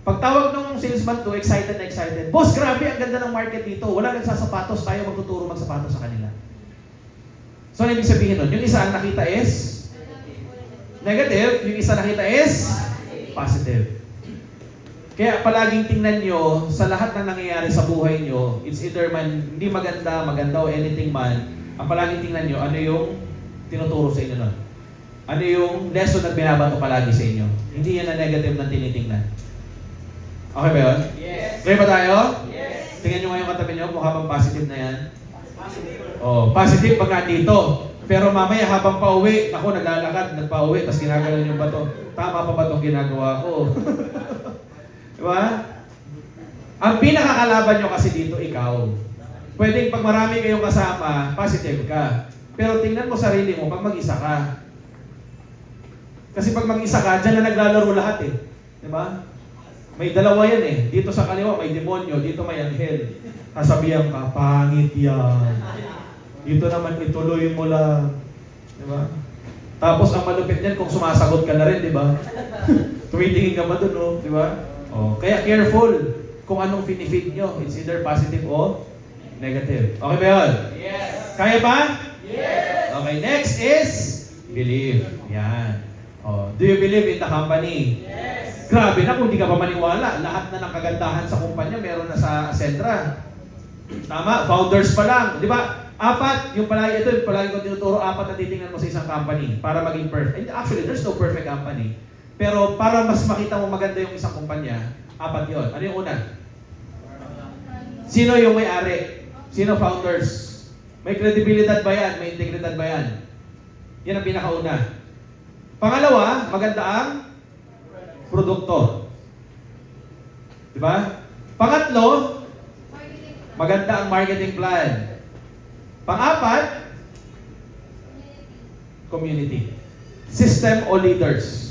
Pagtawag ng salesman 2, excited na excited. "Boss, grabe, ang ganda ng market dito. Wala nagsasapatos, tayo magtuturo magsapatos sa kanila." So, ano ibig sabihin nun? Yung isa ang nakita is negative, yung isa nakita is positive. Kaya palaging tingnan nyo sa lahat ng nangyayari sa buhay nyo, it's either man hindi maganda o anything man, ang palaging tingnan nyo, ano yung tinuturo sa inyo nun? Ano yung lesson na binabato palagi sa inyo? Hindi yan na negative na tinitingnan. Okay ba yun? Yes. Ready ba tayo? Yes. Tingnan nyo ngayon katabi nyo, mukha bang positive na yan? Positive. Oh, positive pag nandito. Pero mamaya habang pauwi, ako naglalakad, nagpauwi, tapos ginagalaw yung bato. Tama pa ba itong ginagawa ko? Diba? Ang pinakakalaban nyo kasi dito, ikaw. Pwedeng pag marami kayong kasama, positive ka. Pero tingnan mo sarili mo pag mag-isa ka. Kasi pag mag-isa ka, dyan na naglalaro lahat eh. Diba? May dalawa yan eh. Dito sa kaliwa may demonyo, dito may anghel. Sasabihan ka, "Pangit yan. Dito naman ituloy mo lang." Diba? Tapos ang malupit niyan kung sumasagot ka na rin, di ba? Tumitingin ka ba dun, no? Di ba? Oh, kaya careful kung anong finifeed nyo. It's either positive o negative. Okay ba yun? Yes. Kaya ba? Yes. Okay, next is believe. Yan. Oh, do you believe in the company? Yes. Grabe na kung hindi ka pa maniwala. Lahat na ng kagandahan sa kumpanya meron na sa Ascentra. Tama, founders pa lang. Di ba? 4, yung palagi ko tinuturo, 4 na titingnan mo sa isang company para maging perfect. Actually, there's no perfect company. Pero para mas makita mo maganda yung isang kumpanya, 4 yun. Ano yung una? Sino yung may-ari? Sino founders? May credibility ba yan? May integridad ba yan? Yan ang pinakauna. Pangalawa, maganda ang produkto. Di ba? Pangatlo, maganda ang marketing plan. Pang-4, community. System o leaders.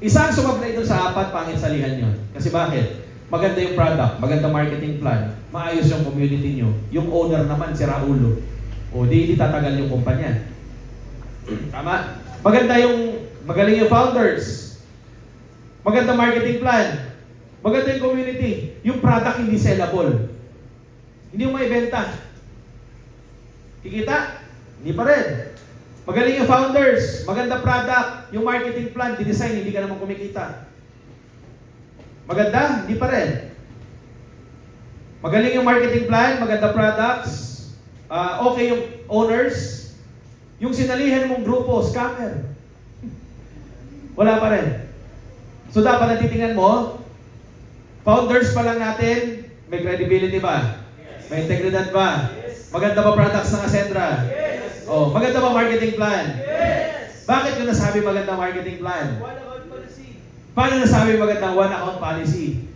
Isang sumablay doon sa 4, pangit salihan nyo. Kasi bakit? Maganda yung product, maganda marketing plan, maayos yung community nyo. Yung owner naman, si Raulo. O di tatagal yung kumpanya. Tama? Magaling yung founders. Maganda marketing plan. Maganda yung community. Yung product hindi sellable. Hindi mo maibenta. Kikita? Hindi pa rin. Magaling yung founders, maganda product, yung marketing plan, dinesign, hindi ka naman kumikita. Maganda? Hindi pa rin. Magaling yung marketing plan, maganda products, okay yung owners, yung sinalihan mong grupo, scammer. Wala pa rin. So dapat natitingnan mo, founders pa lang natin, may credibility ba? May integridad ba? Maganda ba products ng Ascentra? Yes. Oh, maganda ba marketing plan? Yes. Bakit ko nasabi magandang marketing plan? One account policy. Paano nasabi magandang one account policy?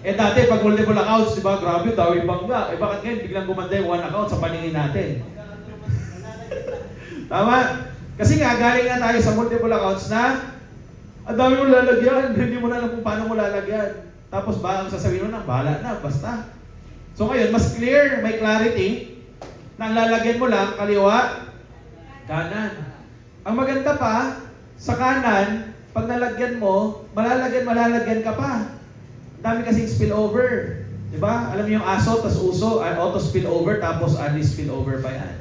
Dati pag multiple accounts, di ba, grabe, dami bangga. Bakit ngayon biglang gumanda yung one account sa paningin natin? Tama? Kasi nga, galing nga tayo sa multiple accounts na ang dami mo lalagyan, hindi mo na alam kung paano mo lalagyan. Tapos ba, ang sasabihin mo na, bahala na, basta. So ngayon, mas clear, may clarity, na ang lalagyan mo lang, kaliwa, kanan. Ang maganda pa, sa kanan, pag nalagyan mo, malalagyan ka pa. Dami kasing spillover. Di ba? Alam niyo yung aso, tas uso, auto spillover, tapos spillover pa yan.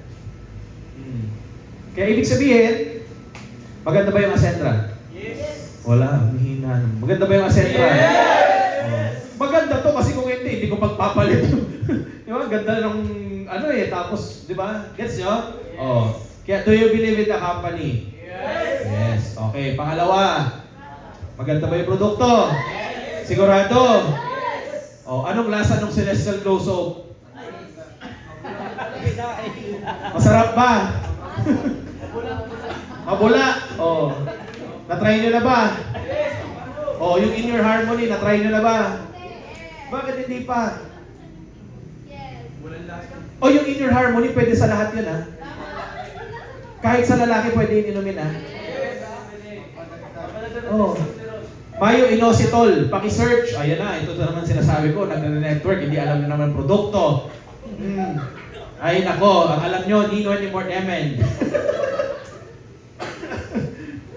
Kaya ibig sabihin, maganda ba yung Acentra? Yes. Wala, mahina. Maganda ba yung Acentra? Yes. Maganda to kasi kung hindi ko pagpapalit. Di ba? Ganda ng tapos, di ba? Gets nyo? Oh. Kaya do you believe in the company? Yes. Yes. Okay, pangalawa. Maganda ba yung produkto? Sigurado? Oh, anong lasa ng Celestial Glow Soap? Masarap ba? Mabula. Oh. Na-try nyo na ba? Oh, yung In Your Harmony, na-try nyo na ba? Bakit hindi pa? Oh, yung In Your Harmony, pwede sa lahat yun, ha? Kahit sa lalaki, pwede yun inumin, ha? Oh. Mayo inositol, paki-search. Ayan na, ito naman sinasabi ko, nag-network, hindi alam na naman produkto. Ay nako, ang alam nyo, Nino anymore Emen.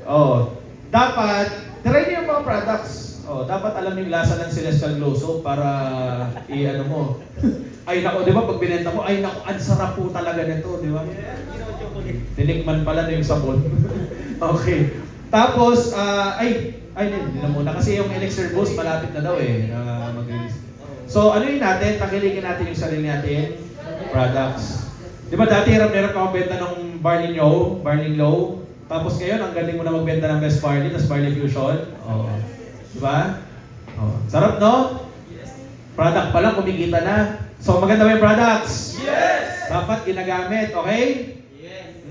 Oh, dapat, try niyo yung mga products. Oh, dapat alam yung lasa ng Celestial Glow Soap para i-ano mo. Ay nako, di ba pag binenta mo, ay nako, ang sarap po talaga nito, di ba? Tinikman pala na yung sabon. Okay. Tapos, hindi na muna. Kasi yung Elixir Boost, malapit na daw mag-release. So, ano yun natin? Takilikin natin yung sarili natin. Products. Di ba dati hirap ka magbenta ng Barley Low. Tapos ngayon, ang galing mo na magbenta ng Best Barley, tapos Barley Fusion. Oh. Di ba? Oh. Sarap, no? Product pa lang, kumikita na. So, maganda ba yung products? Yes. Dapat ginagamit, okay? Yes.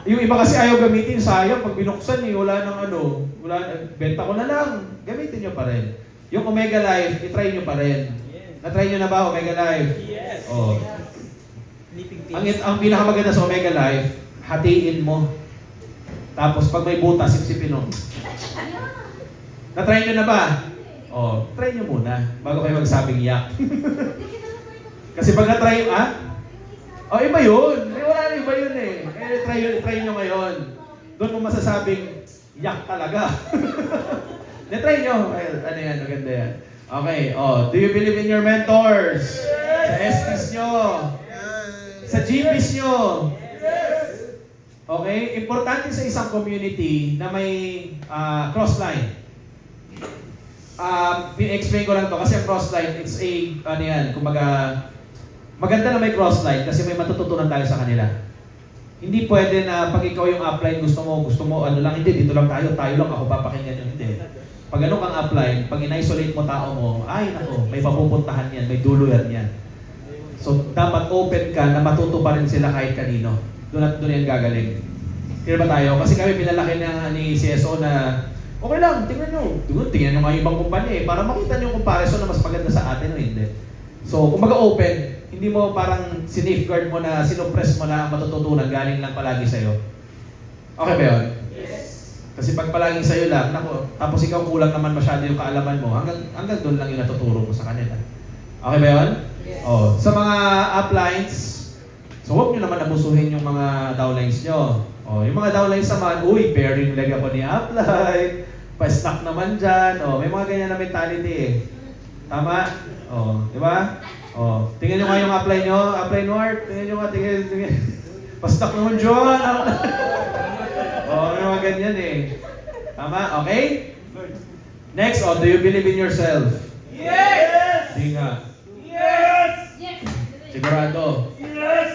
Yung iba kasi ayaw gamitin, sayang pag binuksan wala nang benta ko na lang, gamitin nyo pa rin. Yung Omega Life, itry nyo pa rin. Na-try nyo na ba Omega Life? Yes. Oh. Ang pinakamaganda sa Omega Life, hatiin mo. Tapos pag may butas, sipsipin mo. Na-try nyo na ba? Oh, try nyo muna bago kayo magsabing yak. Kasi pag na-try, oh, iba yun. Wala na iba yun eh. Try nyo ngayon. Doon mo masasabing, yak talaga. Na-try nyo. Ano yan, maganda yan. Okay, do you believe in your mentors? Sa SPs nyo? Sa GPs nyo? Okay, importante sa isang community na may crossline. Explain ko lang to kasi ang crossline, it's kumbaga, maganda na may crossline kasi may matututunan tayo sa kanila. Hindi pwede na pag ikaw yung upline, gusto mo, hindi, dito lang tayo lang, ako papakinggan yun, hindi. Pag ano kang upline, pag in-isolate mo tao mo, ay nako, may papupuntahan yan, may dulo yan. So, dapat open ka na matuto pa rin sila kahit kanino. Doon yan gagaling. Clear ba tayo? Kasi kami pinalaki ni CSO na, okay lang, tingnan nyo nga yung ibang kumpanya para makita nyo yung comparison na mas maganda sa atin o hindi. So, kumbaga open, hindi mo parang sinafeguard mo na sinuppress mo na ang matututunan galing lang palagi sa'yo. Okay ba yun? Yes. Kasi pag palaging sa'yo lang, tapos ikaw kulang naman masyado yung kaalaman mo, hanggang doon lang yung natuturo mo sa kanila. Okay ba yun? Yes. Oh, sa mga uplines, so huwag nyo naman abusuhin yung mga downlines nyo. Oh, yung mga downlines naman, pairing leg ako ni upline, pa-stock naman dyan, may mga ganyan na mentality eh. Tama? Di ba? Tingnan nyo nga yung upline nyo, upline Ward, tingnan nyo nga, tingnan. Pa-stock naman dyan. May mga ganyan eh. Tama? Okay? Next, do you believe in yourself? Yes. Hindi nga. Yes. Sigurado. Yes.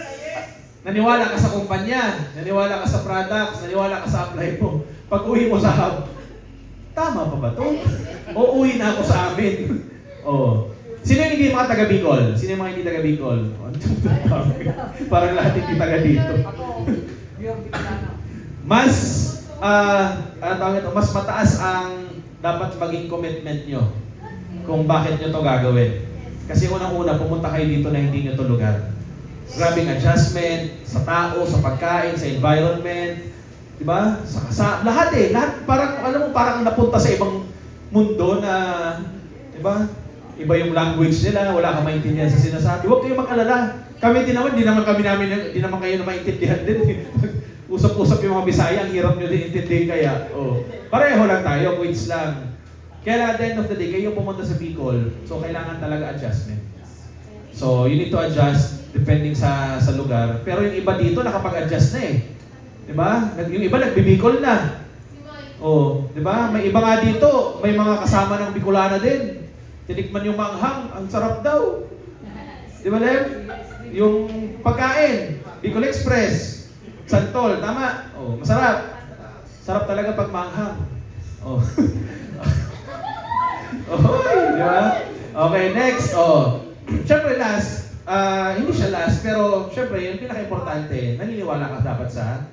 Naniwala ka sa kumpanya, naniwala ka sa products, naniwala ka sa apply mo. Pag uwi mo sa hub, tama pa ba to? O uwi na ako sa amin. Sino yung hindi mga taga Bicol? Sino yung mga hindi taga Bicol? Parang lahat hindi taga dito. Mas mas mataas ang dapat maging commitment nyo kung bakit nyo to gagawin. Kasi unang-una, pumunta kayo dito na hindi nyo to lugar. Grabing adjustment sa tao, sa pagkain, sa environment, di ba? Sa lahat lahat parang napunta sa ibang mundo na, di ba? Iba yung language nila, wala kang maintindihan sa sinasabi. Huwag kayo mag-alala. Kami din naman, di naman kayo na maintindihan din. Usap-usap yung mga Bisaya, ang hirap nyo din intindihin kaya. Pareho lang tayo, quits lang. Kaya lang, at the end of the day, kayo pumunta sa Bicol, so kailangan talaga adjustment. So, you need to adjust depending sa lugar. Pero yung iba dito, nakapag-adjust na eh. Diba? Yung iba, nagbibicol na. Oh, diba? May iba nga dito, may mga kasama ng Bicolana din. Tinikman yung manghang, ang sarap daw. Diba, Lem? Yung pagkain, Bicol Express, Santol, tama? Oh, masarap. Sarap talaga pag manghang. Oh. Oh, di ba? Okay, next. Oh. Siyempre last, hindi siya last, pero siyempre yung pinaka-importante, naniniwala ka dapat sa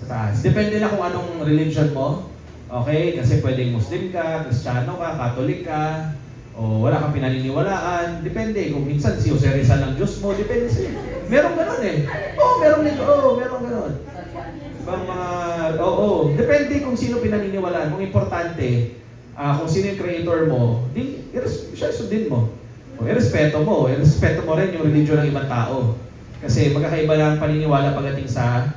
taas. Depende na kung anong religion mo. Okay? Kasi pwedeng Muslim ka, Kristiyano ka, Catholic ka, o wala kang pinaniniwalaan. Depende. Kung minsan si Jose Rizal ang Diyos mo, depende sa'yo. Meron ganun eh. Oo, meron nito. Oo, meron ganun. Ibang mga, depende kung sino pinaniniwalaan. Kung importante, kung sino yung creator mo, siya sundin mo. O, irespeto mo rin yung religion ng ibang tao. Kasi magkakaiba lang paniniwala pagdating sa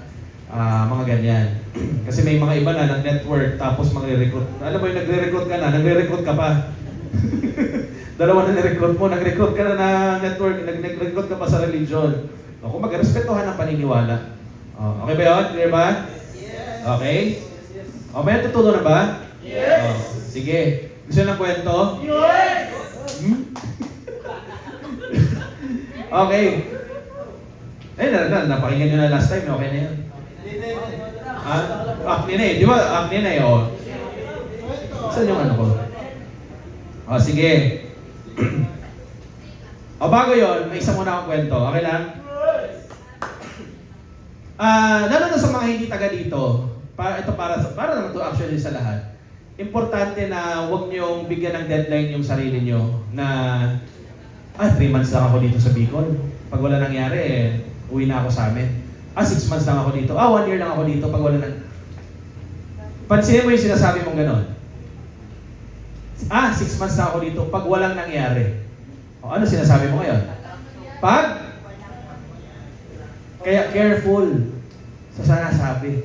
mga ganyan. Kasi may mga iba na nag-network tapos magre-recruit. Alam mo yung nagre-recruit ka na, nagre-recruit ka pa. Dalawa na ni-recruit mo, nag-recruit ka na na network, nag-recruit ka pa sa religion. O, kung mag-respetuhan ang paniniwala. O, okay ba yun? Clear ba? Okay? O, may natutunan na ba? Yes! O, sige. Gusto nyo ng kwento? Yes! Okay. Napakinggan nyo na last time. Okay na yun. Acne na eh. Di ba? Acne na eh. O. Saan yung ano ko? O, sige. O, bago yun, may isa muna akong kwento. Okay lang? Lalo na sa mga hindi taga dito, ito para naman to actually sa lahat. Importante na huwag niyong bigyan ng deadline yung sarili niyo na 3 months lang ako dito sa Bicol. Pag wala nangyari, uwi na ako sa amin. 6 months lang ako dito. 1 year lang ako dito pag wala nang... Pansinin mo yung sinasabi mong gano'n. 6 months lang ako dito pag walang nangyari. O, ano sinasabi mo ngayon? Kaya careful sa sinasabi.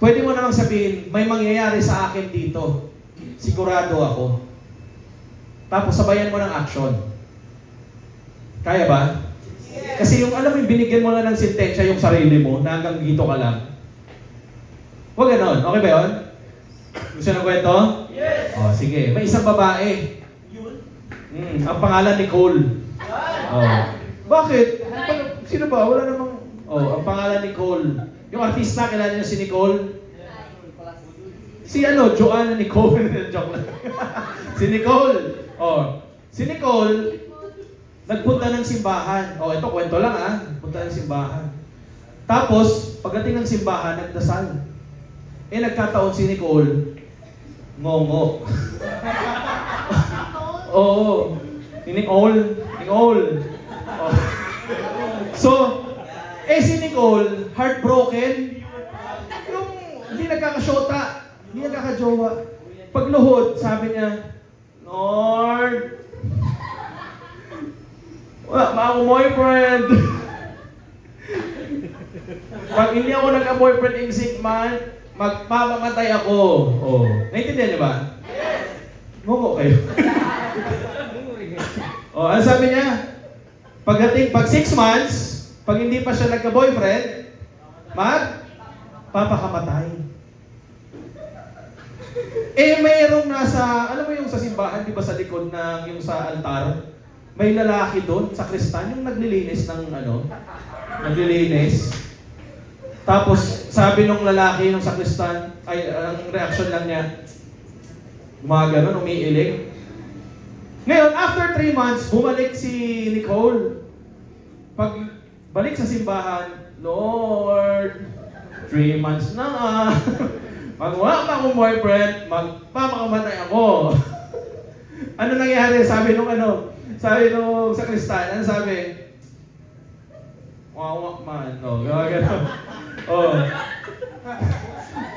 Pwede mo namang sabihin, may mangyayari sa akin dito. Sigurado ako. Tapos sabayan mo ng action. Kaya ba? Yes. Kasi yung alam mo, binigyan mo na ng sentensya yung sarili mo na hanggang dito ka lang. Huwag ganon. Okay ba yun? Gusto ng kwento? Yes! O, sige. May isang babae. Ang pangalan ni Cole. Bakit? Sino ba? Wala namang... ang pangalan ni Cole. Yung artista, kilala niyo si Nicole? Si Joanna Nicole. Joke lang. Si Nicole. Si Nicole, nagpunta ng simbahan. Ito kwento lang Punta ng simbahan. Tapos, pagdating ng simbahan, nagdasal. Nagkataon si Nicole, ngongo. Oo. Nicole. So, si Nicole, heartbroken. Yung hindi nagkakasyota, hindi nagkakajowa. Pagluhod, sabi niya, Lord, wala pa akong boyfriend. Pag hindi ako nagka-boyfriend in 6 months, magpapatay ako. Naintindihan niyo ba? Yes! Ngongo kayo. Ano sabi niya? Pag 6 months, pag hindi pa siya nagka-boyfriend, papakamatay. Mayroong nasa, alam mo yung sa simbahan, di ba sa likod ng yung sa altar, may lalaki doon, sa kristan, yung naglilinis ng naglilinis. Tapos, sabi nung lalaki, nung sa kristan, ang reaction lang niya, gumagano, umiiling. Ngayon, after 3 months, bumalik si Nicole. Balik sa simbahan, Lord, 3 months na Pag wala pa akong boyfriend, magpapakamatay ako. Ano nangyari? Sabi nung sa kristan, ano sabi? Wawak man. Gano'n.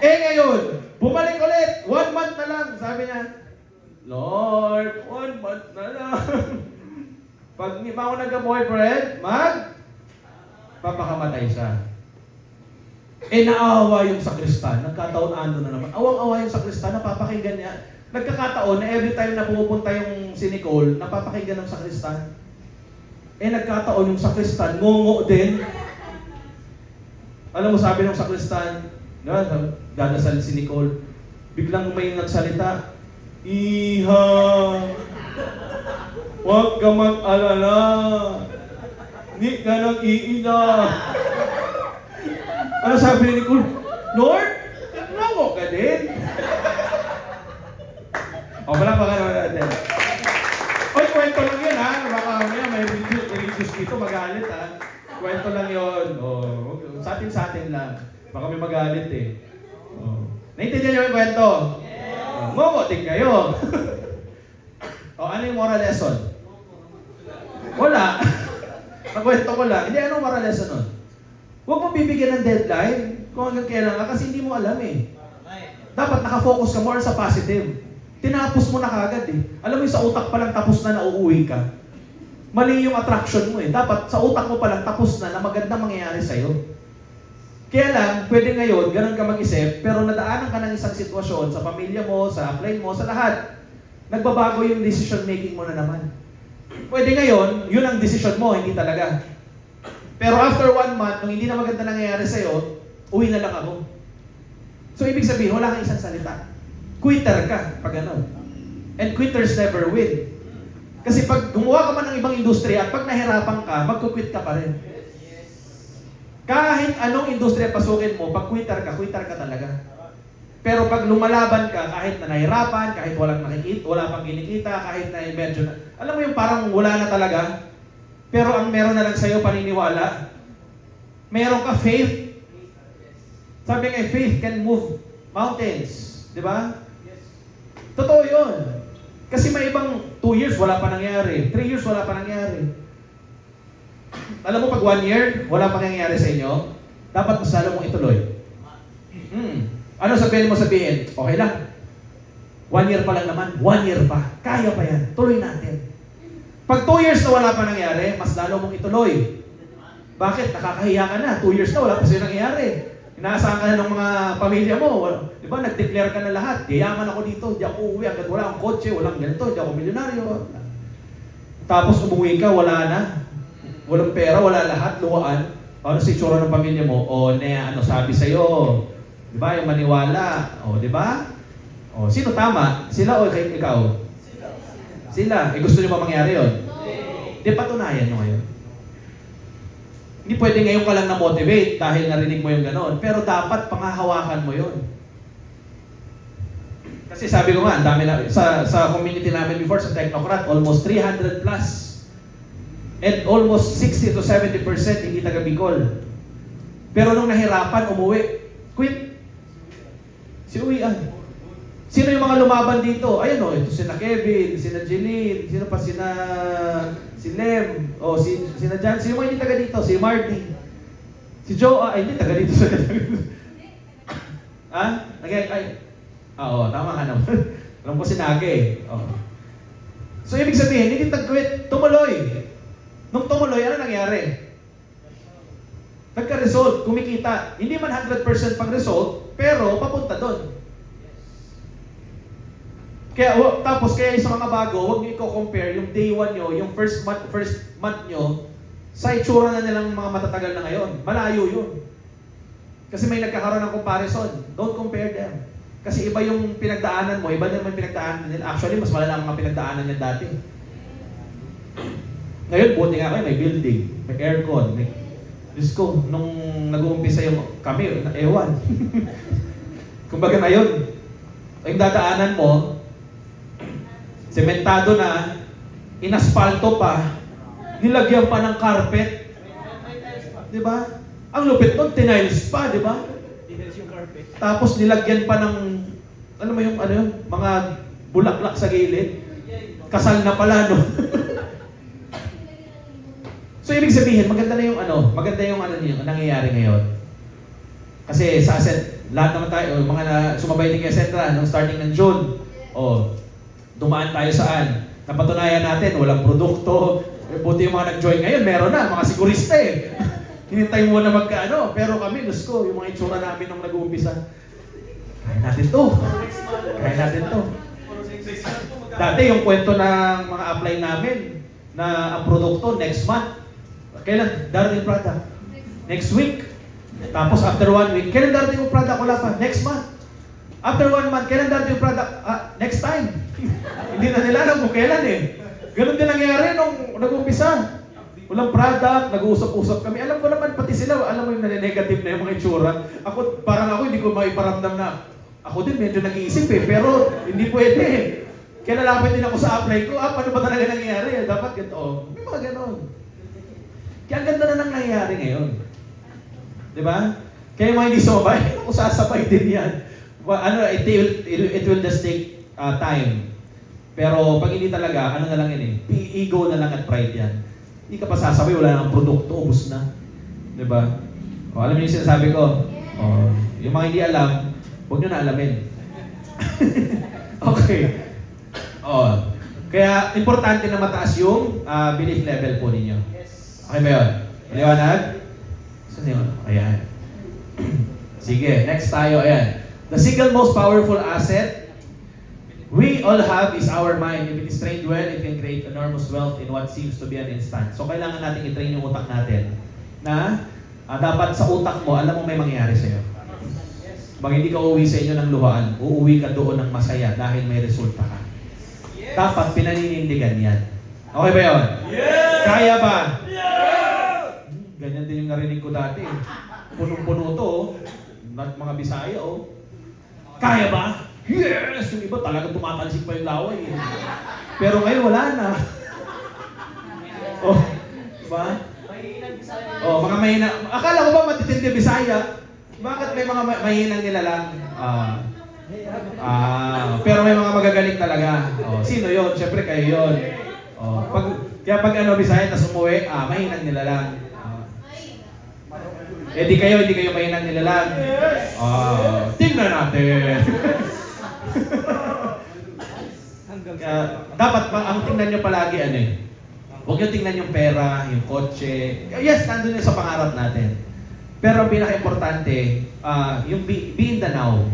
Ngayon, bumalik ulit. 1 month na lang. Sabi niya, Lord, 1 month na lang. Pag hindi pa ako nagka-boyfriend, papakamatay siya. Naawa yung sakristan. Nagkataon-ando na naman. Awang-awa yung sakristan, napapakinggan niya. Nagkakataon na every time na pumupunta yung si Nicole, napapakinggan ng sakristan. Nagkataon yung sakristan, ngongo din. Alam mo, sabi ng sakristan, dadasal si Nicole, biglang may nagsalita, Iha, huwag ka mag-alala, hindi ka nag-iina. Ano sabi ni Nicole? Lord, ngongo ka din. O, wala pa ka natin. Oy, kwento lang yun ha. Baka may religious dito magalit ha. Kwento lang yun. O, sa atin lang. Baka may magalit eh. O. Naintindihan niyo yung kwento? Yeah. Ngongo din kayo. O, ano yung moral lesson? Wala. Nakwento ko lang. Hindi, anong moral lesson nun? Huwag mo bibigyan ng deadline kung hanggang kailan ka kasi hindi mo alam eh. Dapat nakafocus ka more sa positive. Tinapos mo na kagad eh. Alam mo yung sa utak pa lang tapos na nauuwi ka. Mali yung attraction mo eh. Dapat sa utak mo pa lang tapos na magandang mangyayari sa'yo. Kaya lang, pwede ngayon, ganun ka mag-isip, pero nadaanan ka ng isang sitwasyon sa pamilya mo, sa upline mo, sa lahat. Nagbabago yung decision making mo na naman. Pwede ngayon, yun ang decision mo, hindi talaga. Pero after 1 month, nung hindi na maganda nangyayari sa'yo, uwi na lang ako. So ibig sabihin, wala kang isang salita. Quitter ka, pag ano. And quitters never win. Kasi pag gumawa ka man ng ibang industriya at pag nahirapan ka, magkukwit ka pa rin. Kahit anong industriya pasukin mo, pag quitter ka talaga. Pero pag lumalaban ka, kahit na nahirapan, kahit walang nakikita, wala pang kinikita, kahit na medyo na, alam mo yung parang wala na talaga, pero ang meron na lang sa'yo paniniwala, meron ka faith. Sabi nga, faith can move mountains. Di ba? Totoo yun. Kasi may ibang 2 years, wala pa nangyari. 3 years, wala pa nangyari. Alam mo, pag 1 year, wala pa nangyari sa inyo, dapat mas lalo mong ituloy. Ano sabihin? Okay lang. 1 year pa lang naman. 1 year pa. Kaya pa yan. Tuloy natin. Pag 2 years na wala pa nangyari, mas lalo mong ituloy. Bakit? Nakakahiya ka na. 2 years na, wala pa sa'yo nangyari. Inaasahan ka na ng mga pamilya mo. Di ba? Nag-declare ka na lahat. Yayaman ako dito. Di ako uuwi. Agad wala akong kotse. Walang ganito. Di ako milyonaryo. Tapos umuwi ka. Wala na. Walang pera. Wala lahat. Luwaan. Ano si itsura ng pamilya mo? O, ano sabi sa'yo? Di ba? Yung maniwala. O, di ba? O, sino tama? Sila o ikaw? Sila. Gusto nyo ba mangyari yun? Di patunayan nyo ngayon. Hindi pwede ngayon ka lang na-motivate dahil narinig mo yung gano'n. Pero dapat pangahawakan mo yun. Kasi sabi ko nga, ang dami na, sa community namin before, sa Technocrat, almost 300 plus. And almost 60 to 70% hindi taga Bicol. Pero nung nahirapan, umuwi. Quit. Si uwian. Sino yung mga lumaban dito? Ayun o, ito sina Kevin, sina Jeline, sino pa si Lem, o sina Jan, sino mga hindi taga dito? Si Marty. Si Joe, hindi taga dito sa ha? Oo, tama ka naman. Alam ko si Nage. Oh. So ibig sabihin, hindi tag-quit, tumuloy. Nung tumuloy, ano nangyari? Nagka-result, kumikita. Hindi man 100% pang result, pero papunta doon. Kaya sa mga bago, huwag niyo i-compare yung day 1 nyo, yung first month nyo, sa itsura na nilang mga matatagal na ngayon. Malayo yun. Kasi may nagkakaroon ng comparison. Don't compare them. Kasi iba yung pinagdaanan mo, iba naman pinagdaanan nila. Actually, mas malala ang mga pinagdaanan niya dati. Ngayon, buti nga kayo, may building, may aircon, may... Diyos ko, nung nag-uumpisa yung kami, ewan. Kumbaga ngayon, yung dadaanan mo, sementado na, inaspalto pa, nilagyan pa ng carpet. Di ba? Ang lupit nun, tiniles pa, di ba? Tiniles yung carpet. Tapos nilagyan pa ng, alam mo yung mga bulaklak sa gilid. Kasal na pala, no? So, ibig sabihin, maganda yung nangyayari ngayon. Kasi sa lahat naman tayo, mga sumabay din kay Sentra, nung starting ng June, dumaan tayo saan? Napatunayan natin, walang produkto. Buti yung mga nag-join ngayon, meron na, mga sigurista eh. Hinintay mo na magkaano. Pero kami, Diyos ko, yung mga itsura namin nung nag-uumpisa, kaya natin to. Dati yung kwento ng mga apply namin na ang produkto next month. Kailan? Darating yung product? Next week. Tapos after 1 week, kailan darating yung product? Wala pa. Next month. After 1 month, kailan darating yung product? Next time. Hindi na nila alam kung kailan eh. Ganun din nangyari nung nag-umpisa. Walang product, nag-uusap-usap kami. Alam ko naman, pati sila, alam mo yung negative na yung mga itsura. Parang ako, hindi ko maiparamdam na. Ako din, medyo nag-iisip eh, pero hindi pwede eh. Kaya nalapit din ako sa apply ko, paano ba talaga nangyayari? Dapat ganito. May mga ganon. Kaya ang ganda na nang nangyayari ngayon. Di ba? Kaya yung mga hindi sumabay, ako sasabay din yan. It will just take time. Pero pag hindi talaga, ano na lang yan eh, ego na lang at pride yan. Hindi ka pa sasabay, wala nang produkto, ubos na. Diba? O, alam niyo yung sinasabi ko? O, yung mga hindi alam, huwag nyo na alamin. Okay. O, kaya importante na mataas yung belief level po ninyo. Okay ba yun? Maliwanag? Saan yun? Ayan. Sige, next tayo. Ayan. The single most powerful asset we all have is our mind. If it is trained well, it can create enormous wealth in what seems to be an instant. So, kailangan natin i-train yung utak natin na dapat sa utak mo, alam mo may mangyayari sa'yo. Pag hindi ka uuwi sa inyo ng luhaan, uuwi ka doon ng masaya dahil may resulta ka. Dapat pinaninindigan yan. Okay ba yun? Yes! Kaya ba? Yes! Ganyan din yung narinig ko dati. Punong-puno to, mga Bisaya, oh. Kaya ba? Yes! Yung iba talagang tumatalsik pa yung laway. Eh. Pero ngayon wala na. Oh, diba? Oh, mga mahina. Akala ko ba matitindi Bisaya? Bakit may mga mahinang nila lang? Pero may mga magagaling talaga. Oh, sino yon? Siyempre kayo yon. Oh, kaya pag Bisaya tas umuwi, mahinang nila lang. Di kayo mahinang nila lang. Tingnan natin. Dapat ang tingnan nyo palagi huwag nyo tingnan yung pera, yung kotse. Yes, nandun yun sa pangarap natin. Pero ang pinaka-importante, yung be in the now.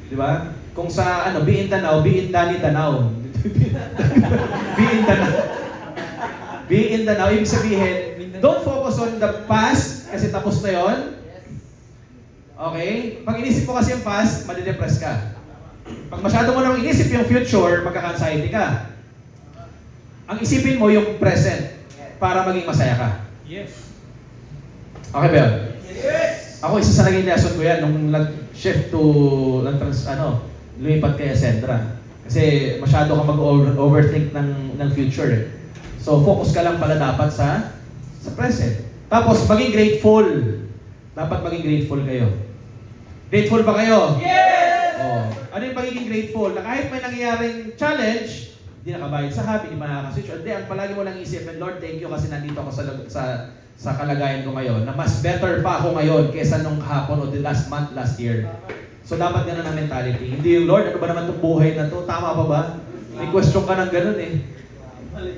Di ba? Kung sa be in the now, be in Danny the now. Be in the now. Be in the now. Ibig sabihin, don't focus on the past kasi tapos na yon. Okay? Pag inisip mo kasi yung past, madidepress ka. Pag masyado mo lang inisip yung future, magkaka-anxiety ka. Ang isipin mo yung present para maging masaya ka. Yes. Okay ba yun? Yes! Ako, isa sa naging lesson ko yan nung nag-shift to, lumipat kay Ascendra. Kasi masyado ka mag-overthink ng future eh. So, focus ka lang pala dapat sa present. Tapos, maging grateful. Dapat maging grateful kayo. Grateful ba kayo? Yes! Oh. Ano yung pagiging grateful? Na kahit may nangyayaring challenge, hindi nakabayad sa hobby, hindi pa nakakaswitch. Hindi, ang palagi mo lang isipin, Lord, thank you kasi nandito ako sa kalagayan ko ngayon, na mas better pa ako ngayon kesa nung kahapon o the last month, last year. So dapat ganun ang mentality. Hindi yung, Lord, ano ba naman itong buhay na to? Tama pa ba? May question ka ng ganun eh.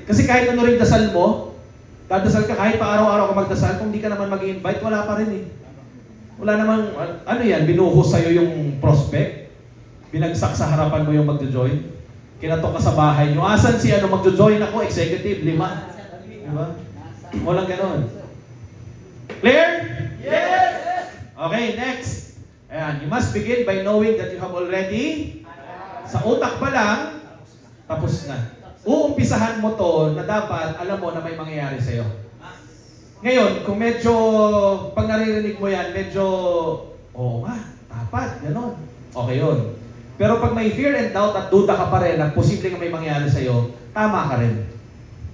Kasi kahit ano rin dasal mo, dadasal ka kahit pa araw-araw ka magdasal, kung di ka naman mag-i-invite, wala pa rin eh. Wala namang, binuhos sa'yo yung prospect. Binagsak sa harapan mo yung magjo-join. Kinatok ka sa bahay nyo. Asan si magjo-join ako? Executive, 5. Diba? Walang ganon. Clear? Yes! Okay, next. Ayan, you must begin by knowing that you have already, sa utak pa lang, tapos na. Uumpisahan mo to na dapat alam mo na may mangyayari sa'yo. Ngayon, kung medyo, pag naririnig mo yan, medyo, oo nga, dapat, ganon. Okay yun. Pero pag may fear and doubt at duda ka pa rin na posible nga may mangyayari sa'yo, tama ka rin.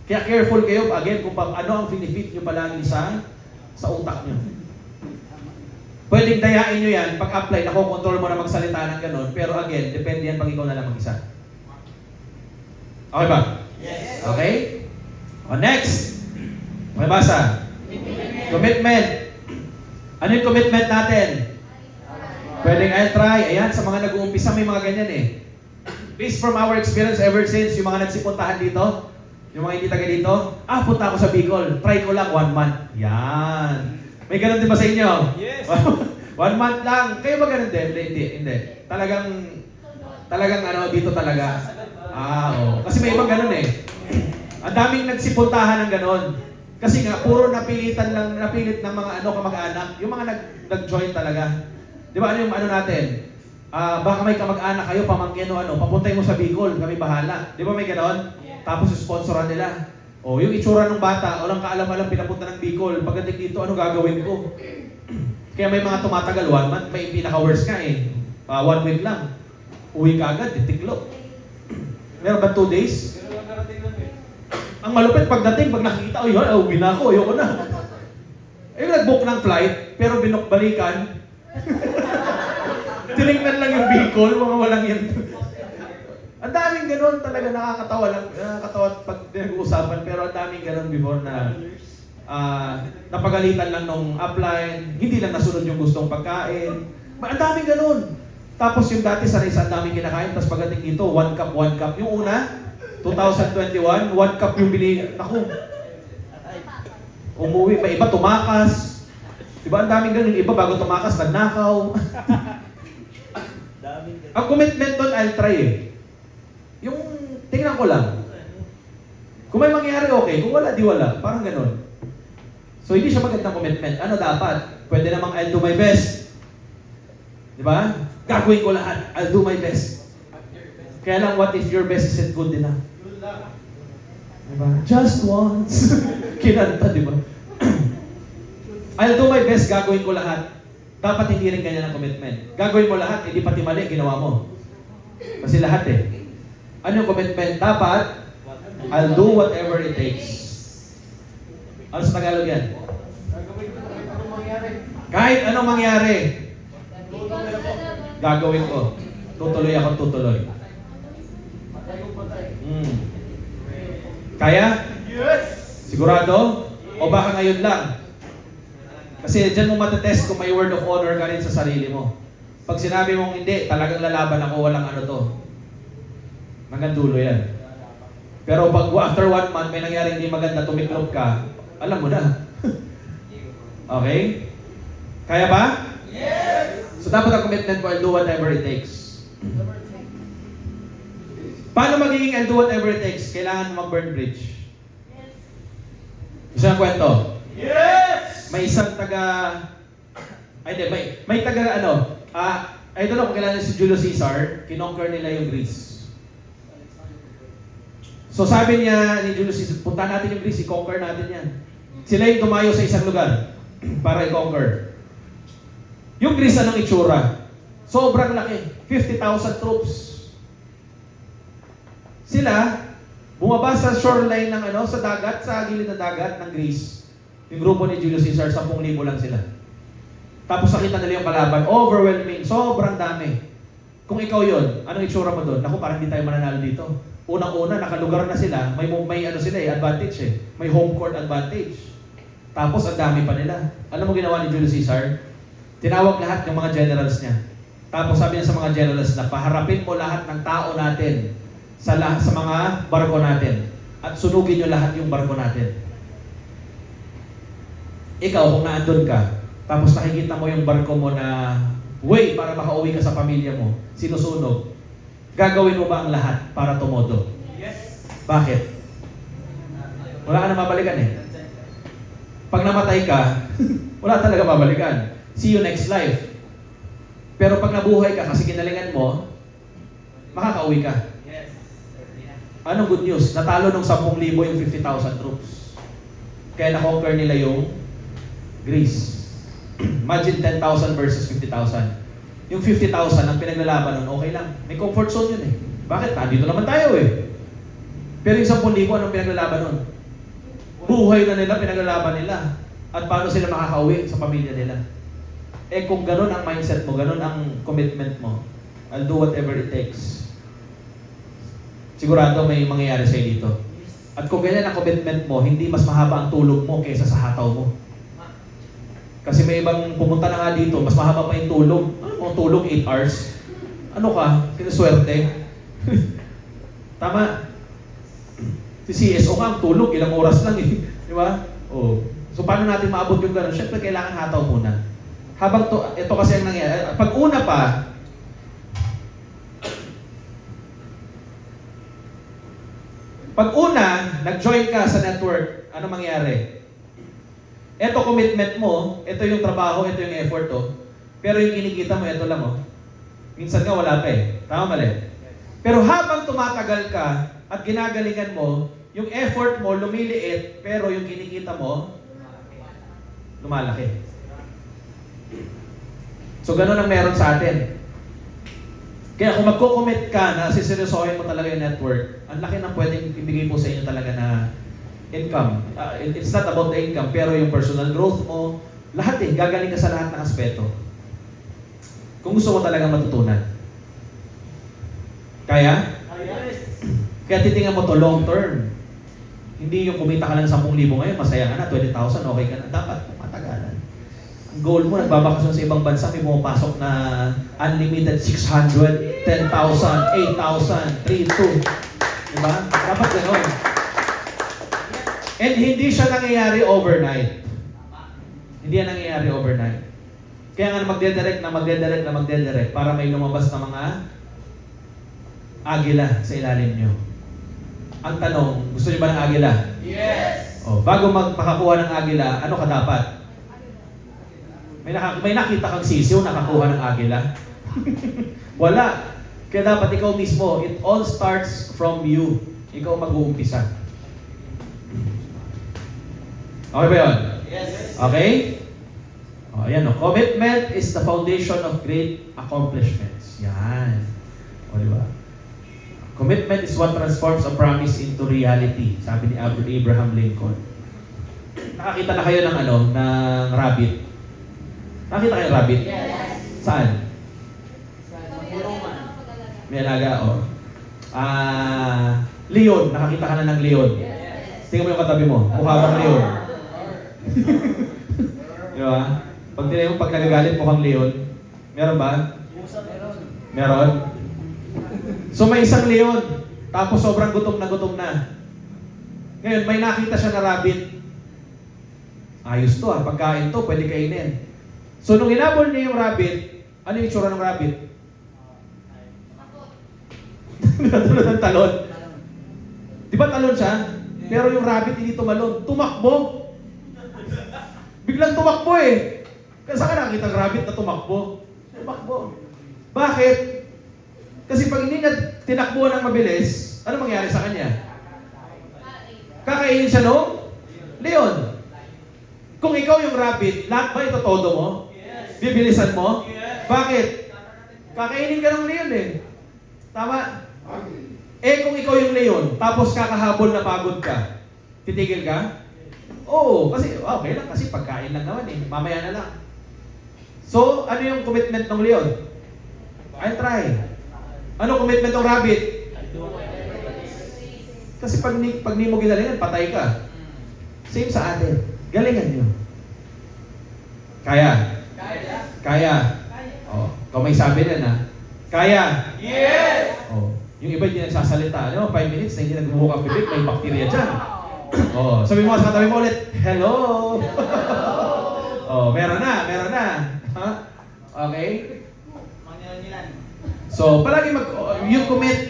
Kaya careful kayo, again, kung ano ang finifit nyo palagi sa utak nyo. Pwedeng dayain nyo yan, pag-apply, nakokontrol mo na magsalita ng ganon, pero again, depende yan pag ikaw na lang mag-isa. Okay ba? Yes! Okay? O next, may basa. Commitment. Ano yung commitment natin? Pwedeng I'll try. Ayan, sa mga nag-uumpisa may mga ganyan eh. Based from our experience ever since, yung mga nagsipuntahan dito, yung mga hindi taga dito, punta ako sa Bicol. Try ko lang 1 month. Yan. May ganun din ba sa inyo? Yes. 1 month lang. Kayo ba ganun din? Hindi. Talagang dito talaga. Kasi may ibang ganun eh. Ang daming nagsipuntahan ng ganun. Kasi nga, puro napilit ng mga kamag-anak. Yung mga nag-join talaga. Di ba ano yung ano natin? Baka may kamag-anak kayo, pamangkin o papuntay mo sa Bicol, kami bahala. Di ba may ganon? Tapos sponsoran nila. Yung itsura ng bata, walang kaalam-alam, pinapunta ng Bicol. Pagdating dito, ano gagawin ko? Kaya may mga tumatagal, 1 month, may pinaka-worst ka eh. 1 week lang. Uwi ka agad, titiklo. Meron ba 2 days? Ang malupit pagdating, pag nakikita, uwi na ako, ayoko na. Nag-book ng flight, pero binukbalikan. Tinignan lang yung Bicol, mga walang yan. Ang daming ganun talaga, nakakatawa pag nag-uusapan, pero ang daming ganun before na napagalitan lang nung upline, hindi lang nasunod yung gustong pagkain. Ang daming ganun. Tapos yung dati sa ang daming kinakain, tapos pagdating dito, 1 cup. Yung una, 2021, 1 cup yung binili. Naku, umuwi, may iba tumakas. Diba ang daming ganun, yung iba bago tumakas, nagnakaw. Ang commitment doon, I'll try eh. Yung tingnan ko lang. Kung may mangyari, okay. Kung wala, di wala. Parang ganun. So, hindi siya magandang commitment. Ano dapat? Pwede namang I'll do my best. Di ba? Gagawin ko lahat. I'll do my best. Kaya lang, what if your best isn't good enough? Diba? Just once. Kinanta, di ba? I'll do my best, gagawin ko lahat. Dapat hindi rin ganyan ang commitment. Gagawin mo lahat, hindi pati mali, ginawa mo. Kasi lahat eh. Ano yung commitment? Dapat, I'll do whatever it takes. Ano sa Tagalog yan? Kahit anong mangyari, gagawin ko. Tutuloy ako, tutuloy. Kaya? Yes! Sigurado? O baka ngayon lang? Kasi dyan mo matetest kung may word of honor ka rin sa sarili mo. Pag sinabi mong hindi, talagang lalaban ako, walang ano to. Hanggang dulo yan. Pero pag after 1 month may nangyari hindi maganda, tumiklop ka, alam mo na. Okay? Kaya ba? Yes! So dapat ang commitment ko, I'll do whatever it takes. Paano magiging I'll do whatever it takes? Kailangan mo mag-burn bridge. Gusto ng kwento? Yes! May isang may taga I don't know kung kailan si Julius Caesar, kinonquer nila yung Greece. So sabi niya ni Julius Caesar, punta natin yung Greece, i-conquer natin yan. Sila yung tumayo sa isang lugar para i-conquer. Yung Greece anong itsura? Sobrang laki, 50,000 troops. Sila, bumaba sa shoreline ng sa dagat, sa gilid ng dagat ng Greece. Yung grupo ni Julius Caesar, 10,000 lang sila. Tapos nakita nila yung kalaban, overwhelming, sobrang dami. Kung ikaw yun, anong itsura mo doon? Naku, parang hindi tayo mananalo dito. Unang-una, nakalugar na sila, may advantage eh. May home court advantage. Tapos ang dami pa nila. Alam mo ginawa ni Julius Caesar? Tinawag lahat ng mga generals niya. Tapos sabi niya sa mga generals na paharapin mo lahat ng tao natin sa mga barko natin. At sunugin niyo lahat yung barko natin. Ikaw, kung naandun ka, tapos nakikita mo yung barko mo na way para makauwi ka sa pamilya mo, sinusunog, gagawin mo ba ang lahat para tumodo? Yes! Bakit? Wala ka na mabalikan eh. Pag namatay ka, wala talaga mabalikan. See you next life. Pero pag nabuhay ka kasi kinalingan mo, makakauwi ka. Yes! Anong good news? Natalo ng 10,000 yung 50,000 troops. Kaya na-conquer nila yung Greece. Imagine 10,000 versus 50,000. Yung 50,000 ang pinaglalaban nun, okay lang. May comfort zone yun eh. Bakit? Dito naman tayo eh. Pero yung 10,000, anong pinaglalaban nun? Buhay na nila, pinaglalaban nila. At paano sila makakauwi sa pamilya nila? Eh kung ganun ang mindset mo, ganun ang commitment mo, I'll do whatever it takes. Sigurado may mangyayari sa'yo dito. At kung ganyan ang commitment mo, hindi mas mahaba ang tulog mo kaysa sa hataw mo. Kasi may ibang pumunta na nga dito, mas mahaba pa yung tulog. Ano mo tulog? 8 hours? Ano ka? Sinuswerte? Tama. Si CSO nga, ang tulog, ilang oras lang eh. Di ba? Oh. So paano natin maabot yung gano'n? Siyempre, kailangan hataw muna. Habang ito kasi ang nangyayari. Pag una pa, Pag una, nag-join ka sa network, ano mangyari? Ito commitment mo, ito yung trabaho, ito yung effort to. Pero yung kinikita mo, ito lang oh. Minsan nga wala pa eh. Tama mali? Pero habang tumatagal ka at ginagalingan mo, yung effort mo lumiliit, pero yung kinikita mo, lumalaki. So ganun ang meron sa atin. Kaya kung magko-commit ka na siseryosohin mo talaga yung network, ang laki ng pwedeng ibigay po sa inyo talaga na income. It's not about the income, pero yung personal growth mo, lahat eh, gagaling ka sa lahat ng aspeto. Kung gusto mo talagang matutunan. Kaya? Yes. Kaya titingnan mo to long term. Hindi yung kumita ka lang 10,000 ngayon, masaya ka na, 20,000, okay ka na. Dapat matagalan. Ang goal mo, nagbabakasyon sa ibang bansa, may pumapasok na unlimited 600, 10,000, 8,000, 3,200. Diba? Dapat gano'n. And hindi siya nangyayari overnight. Hindi yan nangyayari overnight. Kaya nga magdedirect para may lumabas na mga agila sa ilalim nyo. Ang tanong, gusto niyo ba ng agila? Yes. Bago magpakakuha ng agila, ano ka dapat? May nakita kang sisiw nakakuha ng agila? Wala. Kaya dapat ikaw mismo, it all starts from you. Ikaw mag-uumpisa. Okay ba yun? Yes. Okay? Ayan o. Commitment is the foundation of great accomplishments. Yan. O, diba? Commitment is what transforms a promise into reality. Sabi ni Abraham Lincoln. Nakakita na kayo ng ng rabbit? Nakita kayo ng rabbit? Yes. Saan? Roman. May alaga, leon. Nakakita ka na ng leon. Yes. Tingnan mo yung katabi mo. Mukha bang leon? Di ba? Pag tinignan mo, pag nagagalit, mukhang leon. Meron ba? Meron? So may isang leon, tapos sobrang gutom na. Ngayon, may nakita siya na rabbit. Ayos to pagkain to, pwede kainin. So nung hinabol niya yung rabbit, ano yung itsura ng rabbit? Natulad ng talon. Di ba talon siya? Pero yung rabbit hindi tumalon, tumakbo. Biglang tumakbo eh. Kasi saan ka nakakita ng rabbit na tumakbo? Tumakbo. Bakit? Kasi pag hindi na tinakbuhan ng mabilis, ano mangyari sa kanya? Kakainin siya nung leon. Kung ikaw yung rabbit, lahat ba ito todo mo? Yes. Bibilisan mo? Yes. Bakit? Kakainin ka ng leon eh. Tama? Kung ikaw yung leon, tapos kakahabol na pagod ka, titigil ka? Oo, kasi okay lang, kasi pagkain lang naman eh. Mamaya na lang. So, ano yung commitment ng leon? I'll try. Ano commitment ng rabbit? Kasi pag di mo ginalingan, patay ka. Same sa atin. Galingan nyo. Kaya? Kaya. Kung may sabi na na, kaya? Yes. Yung iba hindi nagsasalita. Ano, 5 minutes na hindi nagbubuka ang bibig, may bacteria dyan. Sabi mo sa katabi mo ulit, hello! Meron na. Ha? Okay? So, palagi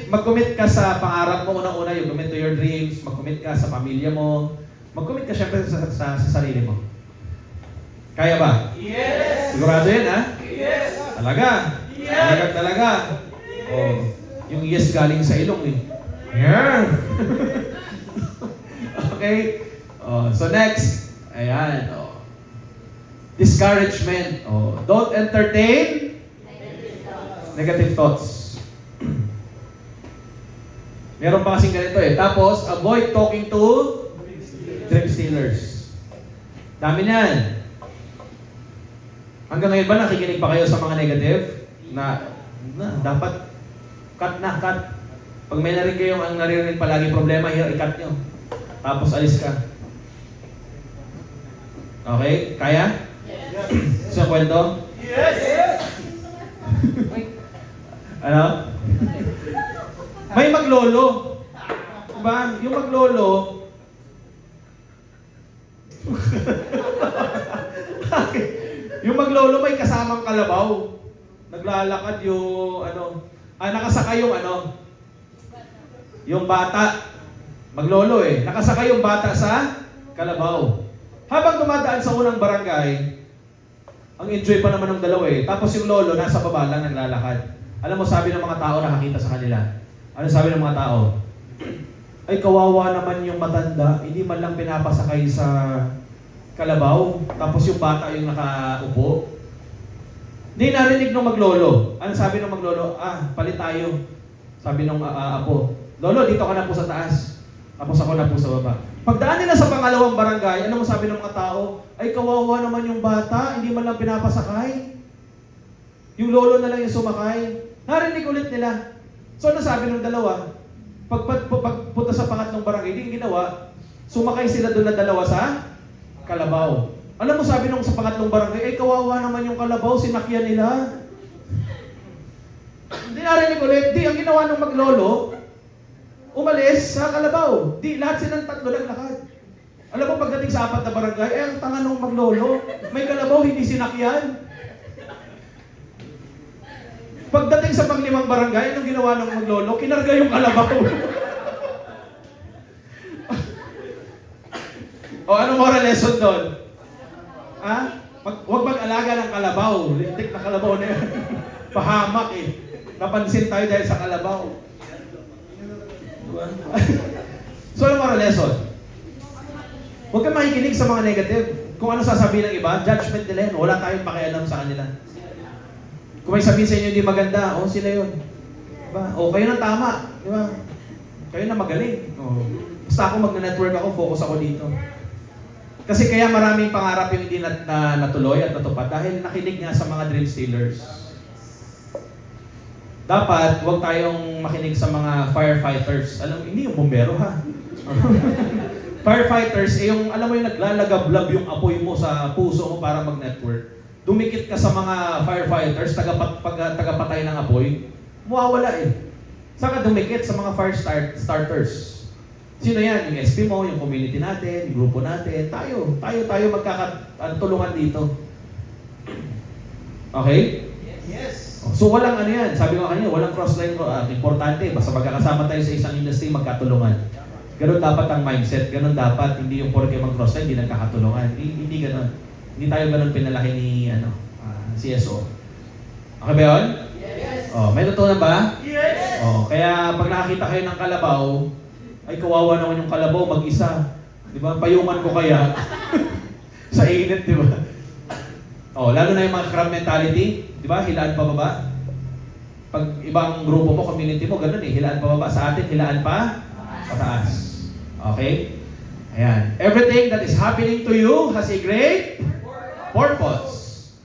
mag-commit ka sa pangarap mo unang-una, you commit to your dreams, mag-commit ka sa pamilya mo, mag-commit ka syempre sa sarili mo. Kaya ba? Yes. Sigurado yan, ha? Yes. Talaga? Yes. Talaga? Yung yes galing sa ilong eh. Yeah. Okay? So next, ayan. Discouragement. Don't entertain negative thoughts. Meron pa kasing ganito eh. Tapos, avoid talking to dream stealers. Dami niyan. Hanggang ngayon ba nakikinig pa kayo sa mga negative? Na dapat cut. Pag may narinig kayong ang naririnig palagi problema, i-cut nyo. Tapos alis ka. Okay? Kaya? Yes. Gusto yung kwento? Yes. Ano? May maglolo. Diba? Yung maglolo, yung maglolo may kasamang kalabaw. Naglalakad yung nakasakay yung yung bata. Maglolo eh. Nakasakay yung bata sa kalabaw. Habang dumadaan sa unang barangay, ang enjoy pa naman ng dalawa eh. Tapos yung lolo nasa baba lang naglalakad. Alam mo, sabi ng mga tao nakakita sa kanila. Ano sabi ng mga tao? Ay, kawawa naman yung matanda. Hindi man lang pinapasakay sa kalabaw. Tapos yung bata yung nakaupo. Hindi narinig nung maglolo. Ano sabi ng maglolo? Palit tayo. Sabi nung apo. Lolo, dito ka na po sa taas. Tapos ako na po sa baba. Pagdaan nila sa pangalawang barangay, ano mo sabi ng mga tao? Ay, kawawa naman yung bata. Hindi man lang pinapasakay. Yung lolo na lang yung sumakay. Narinig ulit nila. So, ano sabi ng dalawa? Pagpunta sa pangatlong barangay, hindi ginawa, sumakay sila doon na dalawa sa kalabaw. Alam mo, sabi nung sa pangatlong barangay, ay kawawa naman yung kalabaw, sinakyan nila. Hindi narinig ulit. Di, ang ginawa ng maglolo, umalis sa kalabaw. Di, lahat silang tatlo naglakad. Alam mo, pagdating sa apat na barangay, ang tanga ng maglolo, may kalabaw, hindi sinakyan. Pagdating sa panglimang barangay, anong ginawa ng maglolo? Kinarga yung kalabaw. O, anong moral lesson doon? Huwag mag-alaga ng kalabaw. Lintik na kalabaw na yan. Pahamak eh. Napansin tayo dahil sa kalabaw. So, anong moral lesson? Huwag kang makikinig sa mga negative. Kung ano sasabihin ng iba, judgment nila yan. Wala tayong pakialam sa kanila. Kung may sabihin sa inyo hindi maganda, sila yun. Diba? Kayo na tama. Diba? Kayo na magaling. Basta ako mag-network ako, focus ako dito. Kasi kaya maraming pangarap yung hindi natuloy at natupad dahil nakinig nga sa mga dream stealers. Dapat, huwag tayong makinig sa mga firefighters. Hindi yung bombero ha. Firefighters, yung alam mo yung naglalagablab yung apoy mo sa puso mo para mag-network. Dumikit ka sa mga firefighters, tagapatay ng apoy, mawawala eh. Saka dumikit sa mga fire starters. Sino yan? Yung SP mo, yung community natin, yung grupo natin, tayo magkakatulungan dito. Okay? Yes. So walang ano yan, sabi ko kanina, walang crossline ko, importante, basta magkakasama tayo sa isang industry, magkatulungan. Ganun dapat ang mindset, ganun dapat, hindi yung porke mag-crossline, hindi nagkakatulungan. Hindi ganun. Hindi tayo ganun pinalaki ni CSO. Okay ba yun? Yes. May natutunan ba? Yes. Kaya pag nakakita kayo ng kalabaw, ay kawawa naman yung kalabaw mag-isa. Di ba? Payungan ko kaya. Sa init, di ba? Lalo na yung mga crab mentality. Di ba? Hilaan pa baba. Pag ibang grupo mo, community mo, ganun eh. Hilaan pa baba. Sa atin, hilaan pa pataas. Okay? Ayan. Everything that is happening to you has a great purpose.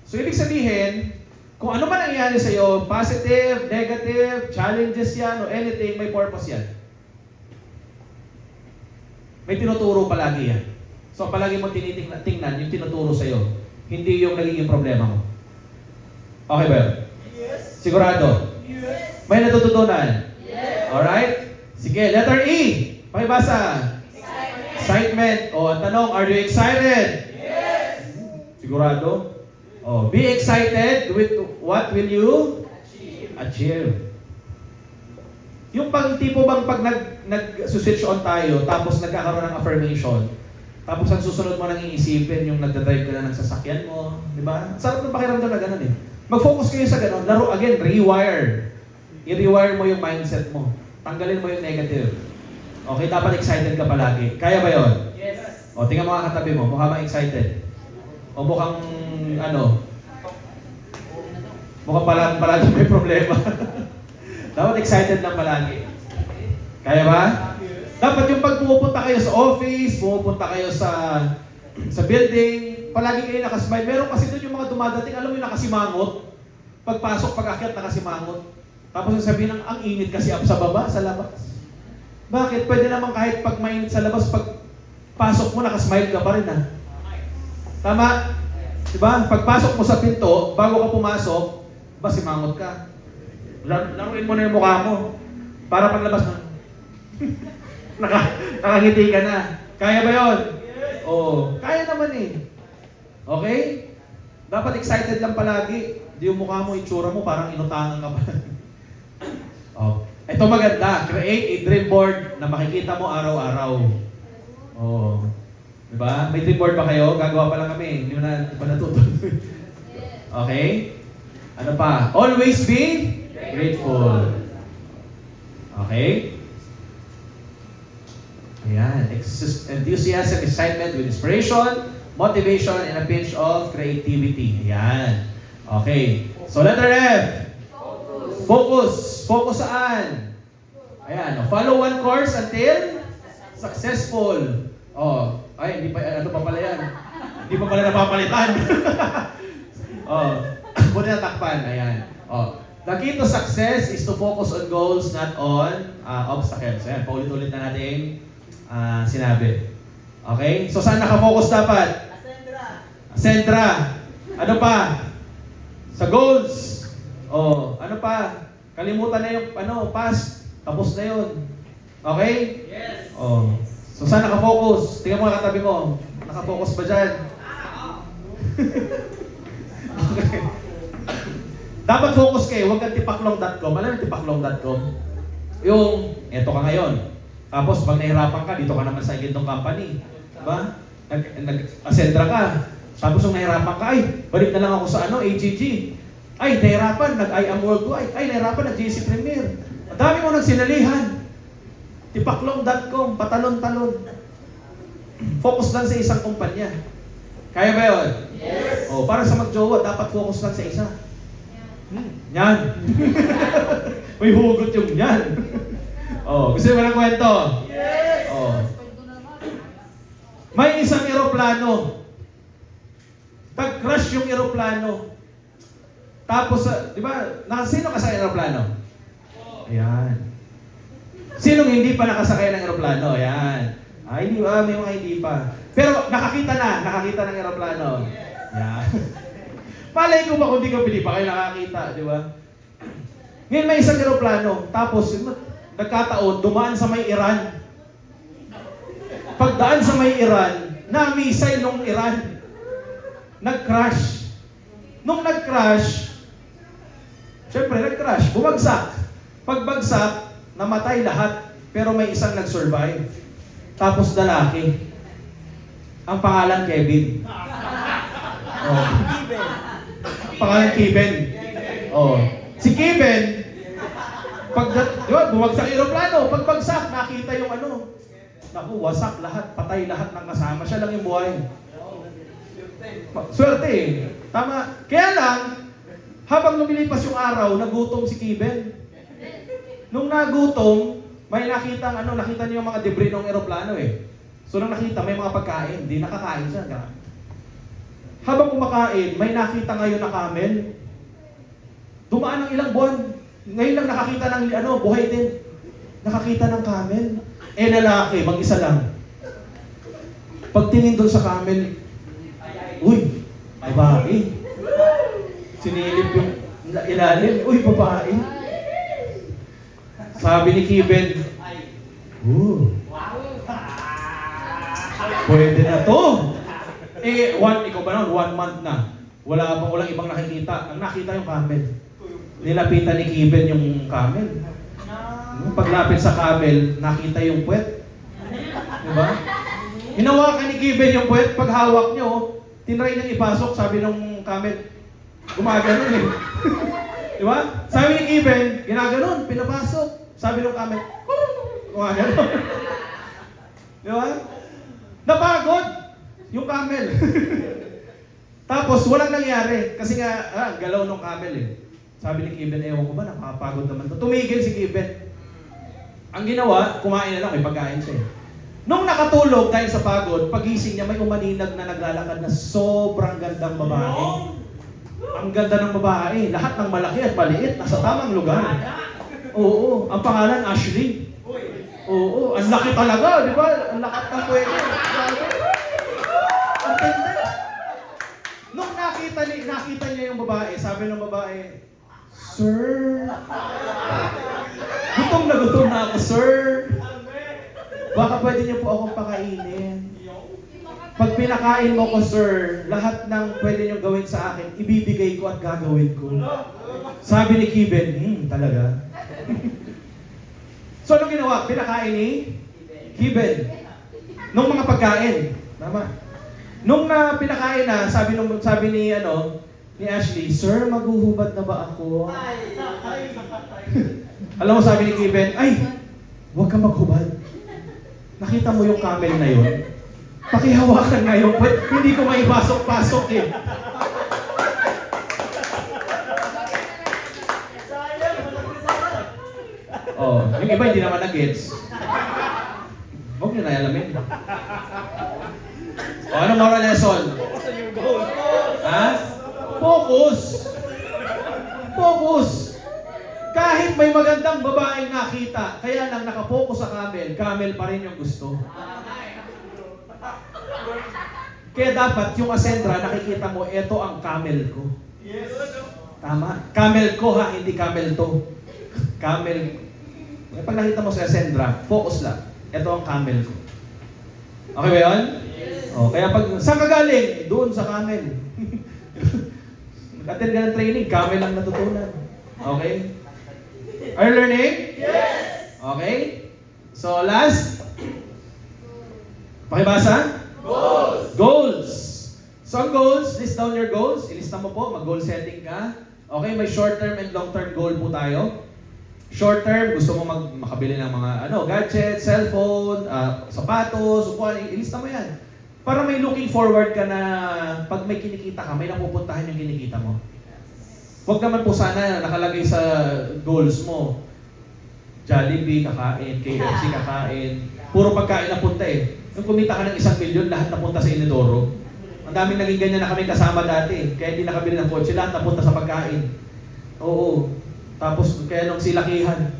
So, ibig sabihin, kung ano man nangyayari sa iyo, positive, negative, challenges yan, o anything, may purpose yan. May tinuturo palagi yan. So, palagi mo tingnan yung tinuturo sa iyo. Hindi yung nagiging problema mo. Okay ba yun? Yes. Sigurado? Yes. May natututunan? Yes. Alright? Sige, letter E. Pakibasa. Excitement. Ang tanong, are you excited? Yes. Sigurado? Be excited with what will you achieve. Yung tipo bang pag nag-switch on tayo, tapos nagkakaroon ng affirmation, tapos ang susunod mo nang iisipin yung nagdadrive ka na ng sasakyan mo, di ba? Sarap ng pakiramdam na ganun eh. Mag-focus kayo sa ganun. Laro again, rewire. I-rewire mo yung mindset mo. Tanggalin mo yung negative. Okay, dapat excited ka palagi. Kaya ba yun? Yes. Tingnan mo nga katabi mo. Mukha bang excited? Mukhang mukhang palagi may problema. Dapat excited lang palagi. Kaya ba? Dapat yung pag pumupunta kayo sa office, pumupunta kayo sa building, palagi kayo nakasmile. Meron kasi doon yung mga dumadating, alam mo yung nakasimangot. Pagpasok, pag-akyat, nakasimangot. Tapos sabihin ng, ang init kasi up sa baba, sa labas. Bakit? Pwede naman kahit pag mainit sa labas, pag pasok mo, nakasmile ka pa rin ha. Tama? Diba? Pagpasok mo sa pinto, bago ka pumasok, simangot ka. Laruin mo na yung mukha mo. Para paglabas mo, nakangiti ka na. Kaya ba yun? Yes. Kaya naman eh. Okay? Dapat excited lang palagi. Di yung mukha mo, itsura mo, parang inutangan ka pa. Ito maganda, create a dream board na makikita mo araw-araw. Oh. Diba? May dream board ba kayo? Gagawa pa lang kami. Hindi ba natutuloy? Okay? Ano pa? Always be grateful. Okay? Ayan. Enthusiasm, excitement with inspiration, motivation, and a pinch of creativity. Ayan. Okay. So letter F. Focus. Focus saan? Ayan. Follow one course until successful. Oh. Ay, hindi pa, ano pa pala yan? Hindi pa pala napapalitan. Oh. Buti na takpan. Ayan. Oh. The key to success is to focus on goals, not on obstacles. Ayan. Paulit-ulit na natin sinabi. Okay? So, saan nakafocus dapat? Sentra. Ano pa? Sa goals. Oh, ano pa? Kalimutan na yung past. Tapos na yun. Okay? Yes. Oh. So, saan nakafocus? Tingnan mo katabi mo. Nakafocus ba dyan? Okay. Dapat focus kayo. Huwag kang tipaklong.com. Alam mo tipaklong.com? Yung, eto ka ngayon. Tapos, pag nahirapan ka, dito ka naman sa gintong company. Diba? Nag-asentra ka. Tapos, nung nahirapan ka, ay, balik na lang ako sa AGG. Ay, nahirapan, nag-I am worldwide. Ay, nahirapan, nag-JC Premier. Ang dami mo nagsinalihan. Tipaklong.com, patalon-talon. Focus lang sa isang kumpanya. Kaya ba yun? Yes. Oh, para sa magjowa, dapat focus lang sa isa. Yan. May hugot yung yan. Oh, gusto mo ng kwento? Yes. Oh. May isang eroplano. Nag-crash yung eroplano. Tapos, di ba, sino ka sa eroplano? Ayan. Sinong hindi pa nakasakay ng eroplano? Ayan. Ay, hindi ba? May mga hindi pa. Pero nakakita ng eroplano. Ayan. Palay ko ba kung di ka pili pa kayo nakakita, di ba? Ngayon may isang eroplano. Tapos, nagkataon, dumaan sa may Iran. Pagdaan sa may Iran, na-missile nung Iran. Nag-crash. Nung nag-crash, syempre nag-crash, bumagsak. Pagbagsak, namatay lahat, pero may isang nag-survive. Tapos lalaki. Ang pangalan Kevin. Oh. Ang pangalan Kevin. Oh. Si Kevin, bumagsak yung aeroplano. Pagbagsak, nakita yung naku, wasak lahat, patay lahat ng kasama. Siya lang yung buhay. Swerte eh. Tama. Kaya lang, habang lumilipas yung araw, nagutom si Kevin. Nung nagutom, may nakita niyo yung mga debris ng eroplano eh. So nung nakita, may mga pagkain, di nakakain siya. Habang kumakain, may nakita ngayon na camel. Dumaan ng ilang buwan. Ngayon lang nakakita ng buhay din. Nakakita ng camel. Eh lalaki, mag-isa lang. Pagtingin doon sa camel, uy, babae. Sinilip yung ilalim, uy, babae. Sabi ni Kevin, pwede na to. Ikaw ba nun, 1 month na. Walang ibang nakikita. Ang nakita yung camel. Nilapitan ni Kevin yung camel. Paglapit sa camel, nakita yung puwet. Diba? Hinawakan ni Kevin yung puwet. Pag hawak nyo, tinry niyang ipasok, sabi ng camel, gumaganon eh. Diba? Sabi ni Kevin, ginaganon, pinapasok. Sabi ng camel, gumaganon. Diba? Napagod yung camel. Tapos walang nangyari. Kasi nga, galaw ng camel eh. Sabi ni Kevin, ewan ko ba, nakapagod naman to. Tumigil si Kevin. Ang ginawa, kumain na lang, may pagkain siya eh. Nung nakatulog dahil sa pagod, pagising niya may umaninag na naglalakad na sobrang gandang babae. Ang ganda ng babae. Lahat ng malaki at maliit, nasa tamang lugar. Oo, ang pangalan Ashley. Oo, ang laki talaga, di ba? Ang lakat ng pwede. Ang ganda. Nung nakita niya yung babae, sabi ng babae, Sir, gutom na ako, sir. Baka pwede niyo po akong pakainin. Pag pinakain mo ko, sir, lahat ng pwede niyong gawin sa akin, ibibigay ko at gagawin ko. Sabi ni Kevin, talaga. So, anong ginawa? Pinakain ni Given. Nung mga pagkain. Tama. Nung pinakain na, sabi ni Ashley, Sir, maghuhubad na ba ako? Alam mo, sabi ni Given, ay, huwag kang maghubad. Nakita mo yung camel na yun? Pakihawakan nga yung puwet. Hindi ko maipasok-pasok eh. Oh, yung iba hindi naman na-gets. Huwag nyo na alamin. O, anong moral lesson? Ha? Focus! Focus! Kahit may magandang babaeng nakita, kaya lang nakapokus sa camel pa rin yung gusto. Kaya dapat yung Ascendra, nakikita mo, eto ang camel ko. Yes. Tama? Camel ko ha, hindi camel to. Camel. Pag nakita mo sa Ascendra, focus lang. Ito ang camel ko. Okay ba yun? Yes. O, kaya pag, saan ka galing? Doon sa camel. Attend ka ng training, camel ang natutunan. Okay? Are you learning? Yes. Okay? So, last. Pakibasa? Goals. Goals. So, ang goals, list down your goals. Ilista mo po, mag-goal setting ka. Okay, may short-term and long-term goal po tayo. Short-term, gusto mo makabili ng mga gadgets, cellphone, sapatos, upuan, ilista mo yan. Para may looking forward ka na pag may kinikita ka, may napupuntahan yung kinikita mo. Huwag naman po sana nakalagay sa goals mo. Jollibee, kakain, KFC, kakain. Puro pagkain na punta eh. Nung kumita ka ng 1 milyon, lahat napunta sa Inidoro. Ang daming naging ganyan na kami kasama dati. Kaya hindi nakabili ng kotse, lahat napunta sa pagkain. Oo. Tapos kaya nung silakihan.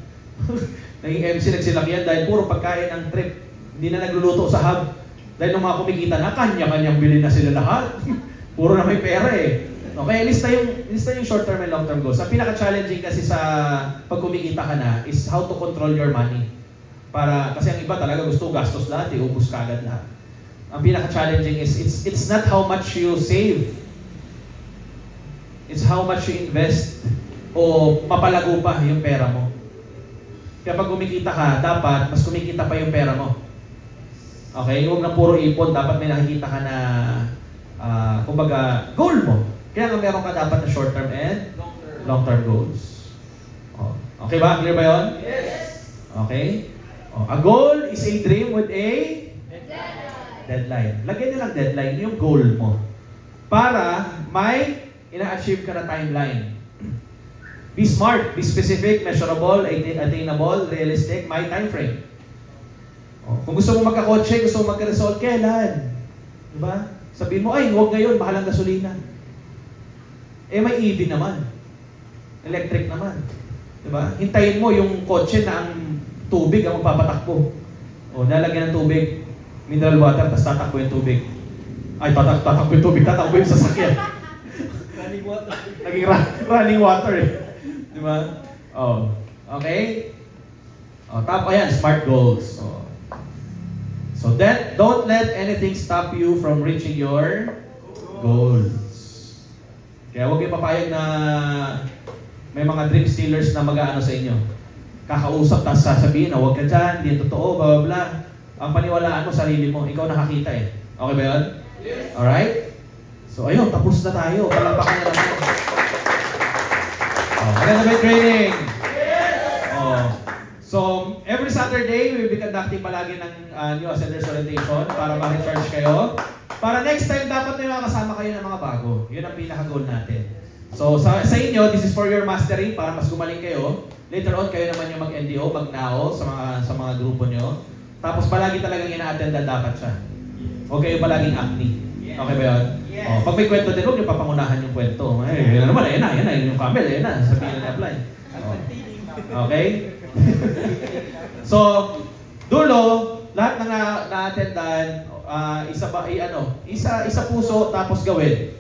Naging MC nagsilakihan dahil puro pagkain ang trip. Hindi na nagluluto sa hub. Dahil nung mga kumikita na, kanya-kanyang bili na sila lahat. Puro na may pera eh. Okay, lista yung short-term and long-term goals. Ang pinaka-challenging kasi sa pag kumikita ka na is how to control your money. Kasi ang iba talaga gusto gastos lahat, ubus kagad lahat. Ang pinaka-challenging is it's not how much you save. It's how much you invest o mapalago pa yung pera mo. Kaya pag kumikita ka, dapat mas kumikita pa yung pera mo. Okay? Huwag na puro ipon, dapat may nakikita ka na kumbaga, goal mo. Kaya nga meron ka dapat na short-term and long-term goals. Oh. Okay ba? Clear ba yun? Yes. Okay? Oh. A goal is a dream with a deadline. Lagyan niyo lang deadline yung goal mo. Para may ina-achieve ka na timeline. Be smart, be specific, measurable, attainable, realistic, may time frame. Oh. Kung gusto mo magka-kotse, gusto mo magka-result, kailan? Diba? Sabihin mo, ay, huwag ngayon, mahal ang gasolina. Eh, may EV naman. Electric naman. Diba? Hintayin mo yung kotse na ang tubig ang magpapatakbo. O, lalagyan ng tubig, mineral water, tapos tatakbo yung tubig. Ay, tatakbo yung tubig, tatakbo yung sasakyan. Running water. Naging running water eh. Diba? Oh, okay? Oh, ayan, smart goals. Oh. So that, don't let anything stop you from reaching your goals. Kaya huwag kayo papayag na may mga dream stealers na mag-aano sa inyo. Kakausap, tapos sasabihin na huwag ka dyan, hindi totoo, blah, blah, blah. Ang paniwalaan mo, sarili mo, ikaw nakakita eh. Okay ba yun? Yes. Alright? So ayun, tapos na tayo. Palakpakan na lang ito. Oh, maganda ba yung training? Yes. Oh. So, every Saturday, we'll be conducting palagi ng New Ascenders Orientation para ma-recharge kayo. Para next time, dapat may makasama kayo ng mga bago. Yun ang pinaka-goal natin. So, sa inyo, this is for your mastery para mas gumaling kayo. Later on, kayo naman yung mag-NDO, mag-NAO sa mga grupo nyo. Tapos palagi talagang ina-attend dapat siya. Huwag kayo palaging acne. Okay ba yun? Yes. Oh, pag may kwento din, huwag nyo papangunahan yung kwento. Eh, yun naman, ayun na, yung camel, ayun na, sabihin na apply. Oh. Okay? So, dulo, lahat na na-attendan, isa puso, tapos gawin.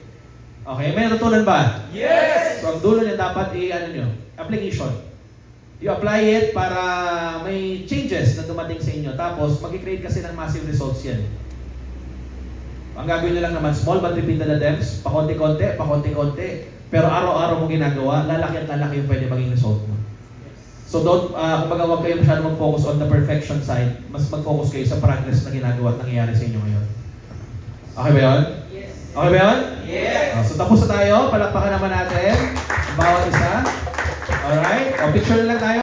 Okay, may natutunan ba? Yes. So, ang dulo niya dapat application. You apply it para may changes na dumating sa inyo. Tapos, mag-create kasi ng massive results yan. Ang gagawin nyo lang naman, small but repeated attempts, pakonti-konti. Pero araw-araw mo ginagawa, lalaki at lalaki yung pwede maging result mo. So don't, kumbaga huwag kayo masyado mag-focus on the perfection side. Mas mag-focus kayo sa progress na ginagawa at nangyayari sa inyo ngayon. Okay ba yun? Yes. Okay ba yun? Yes. So tapos na tayo. Palakpakan naman natin ang bawat isa. Alright? O picture na lang tayo.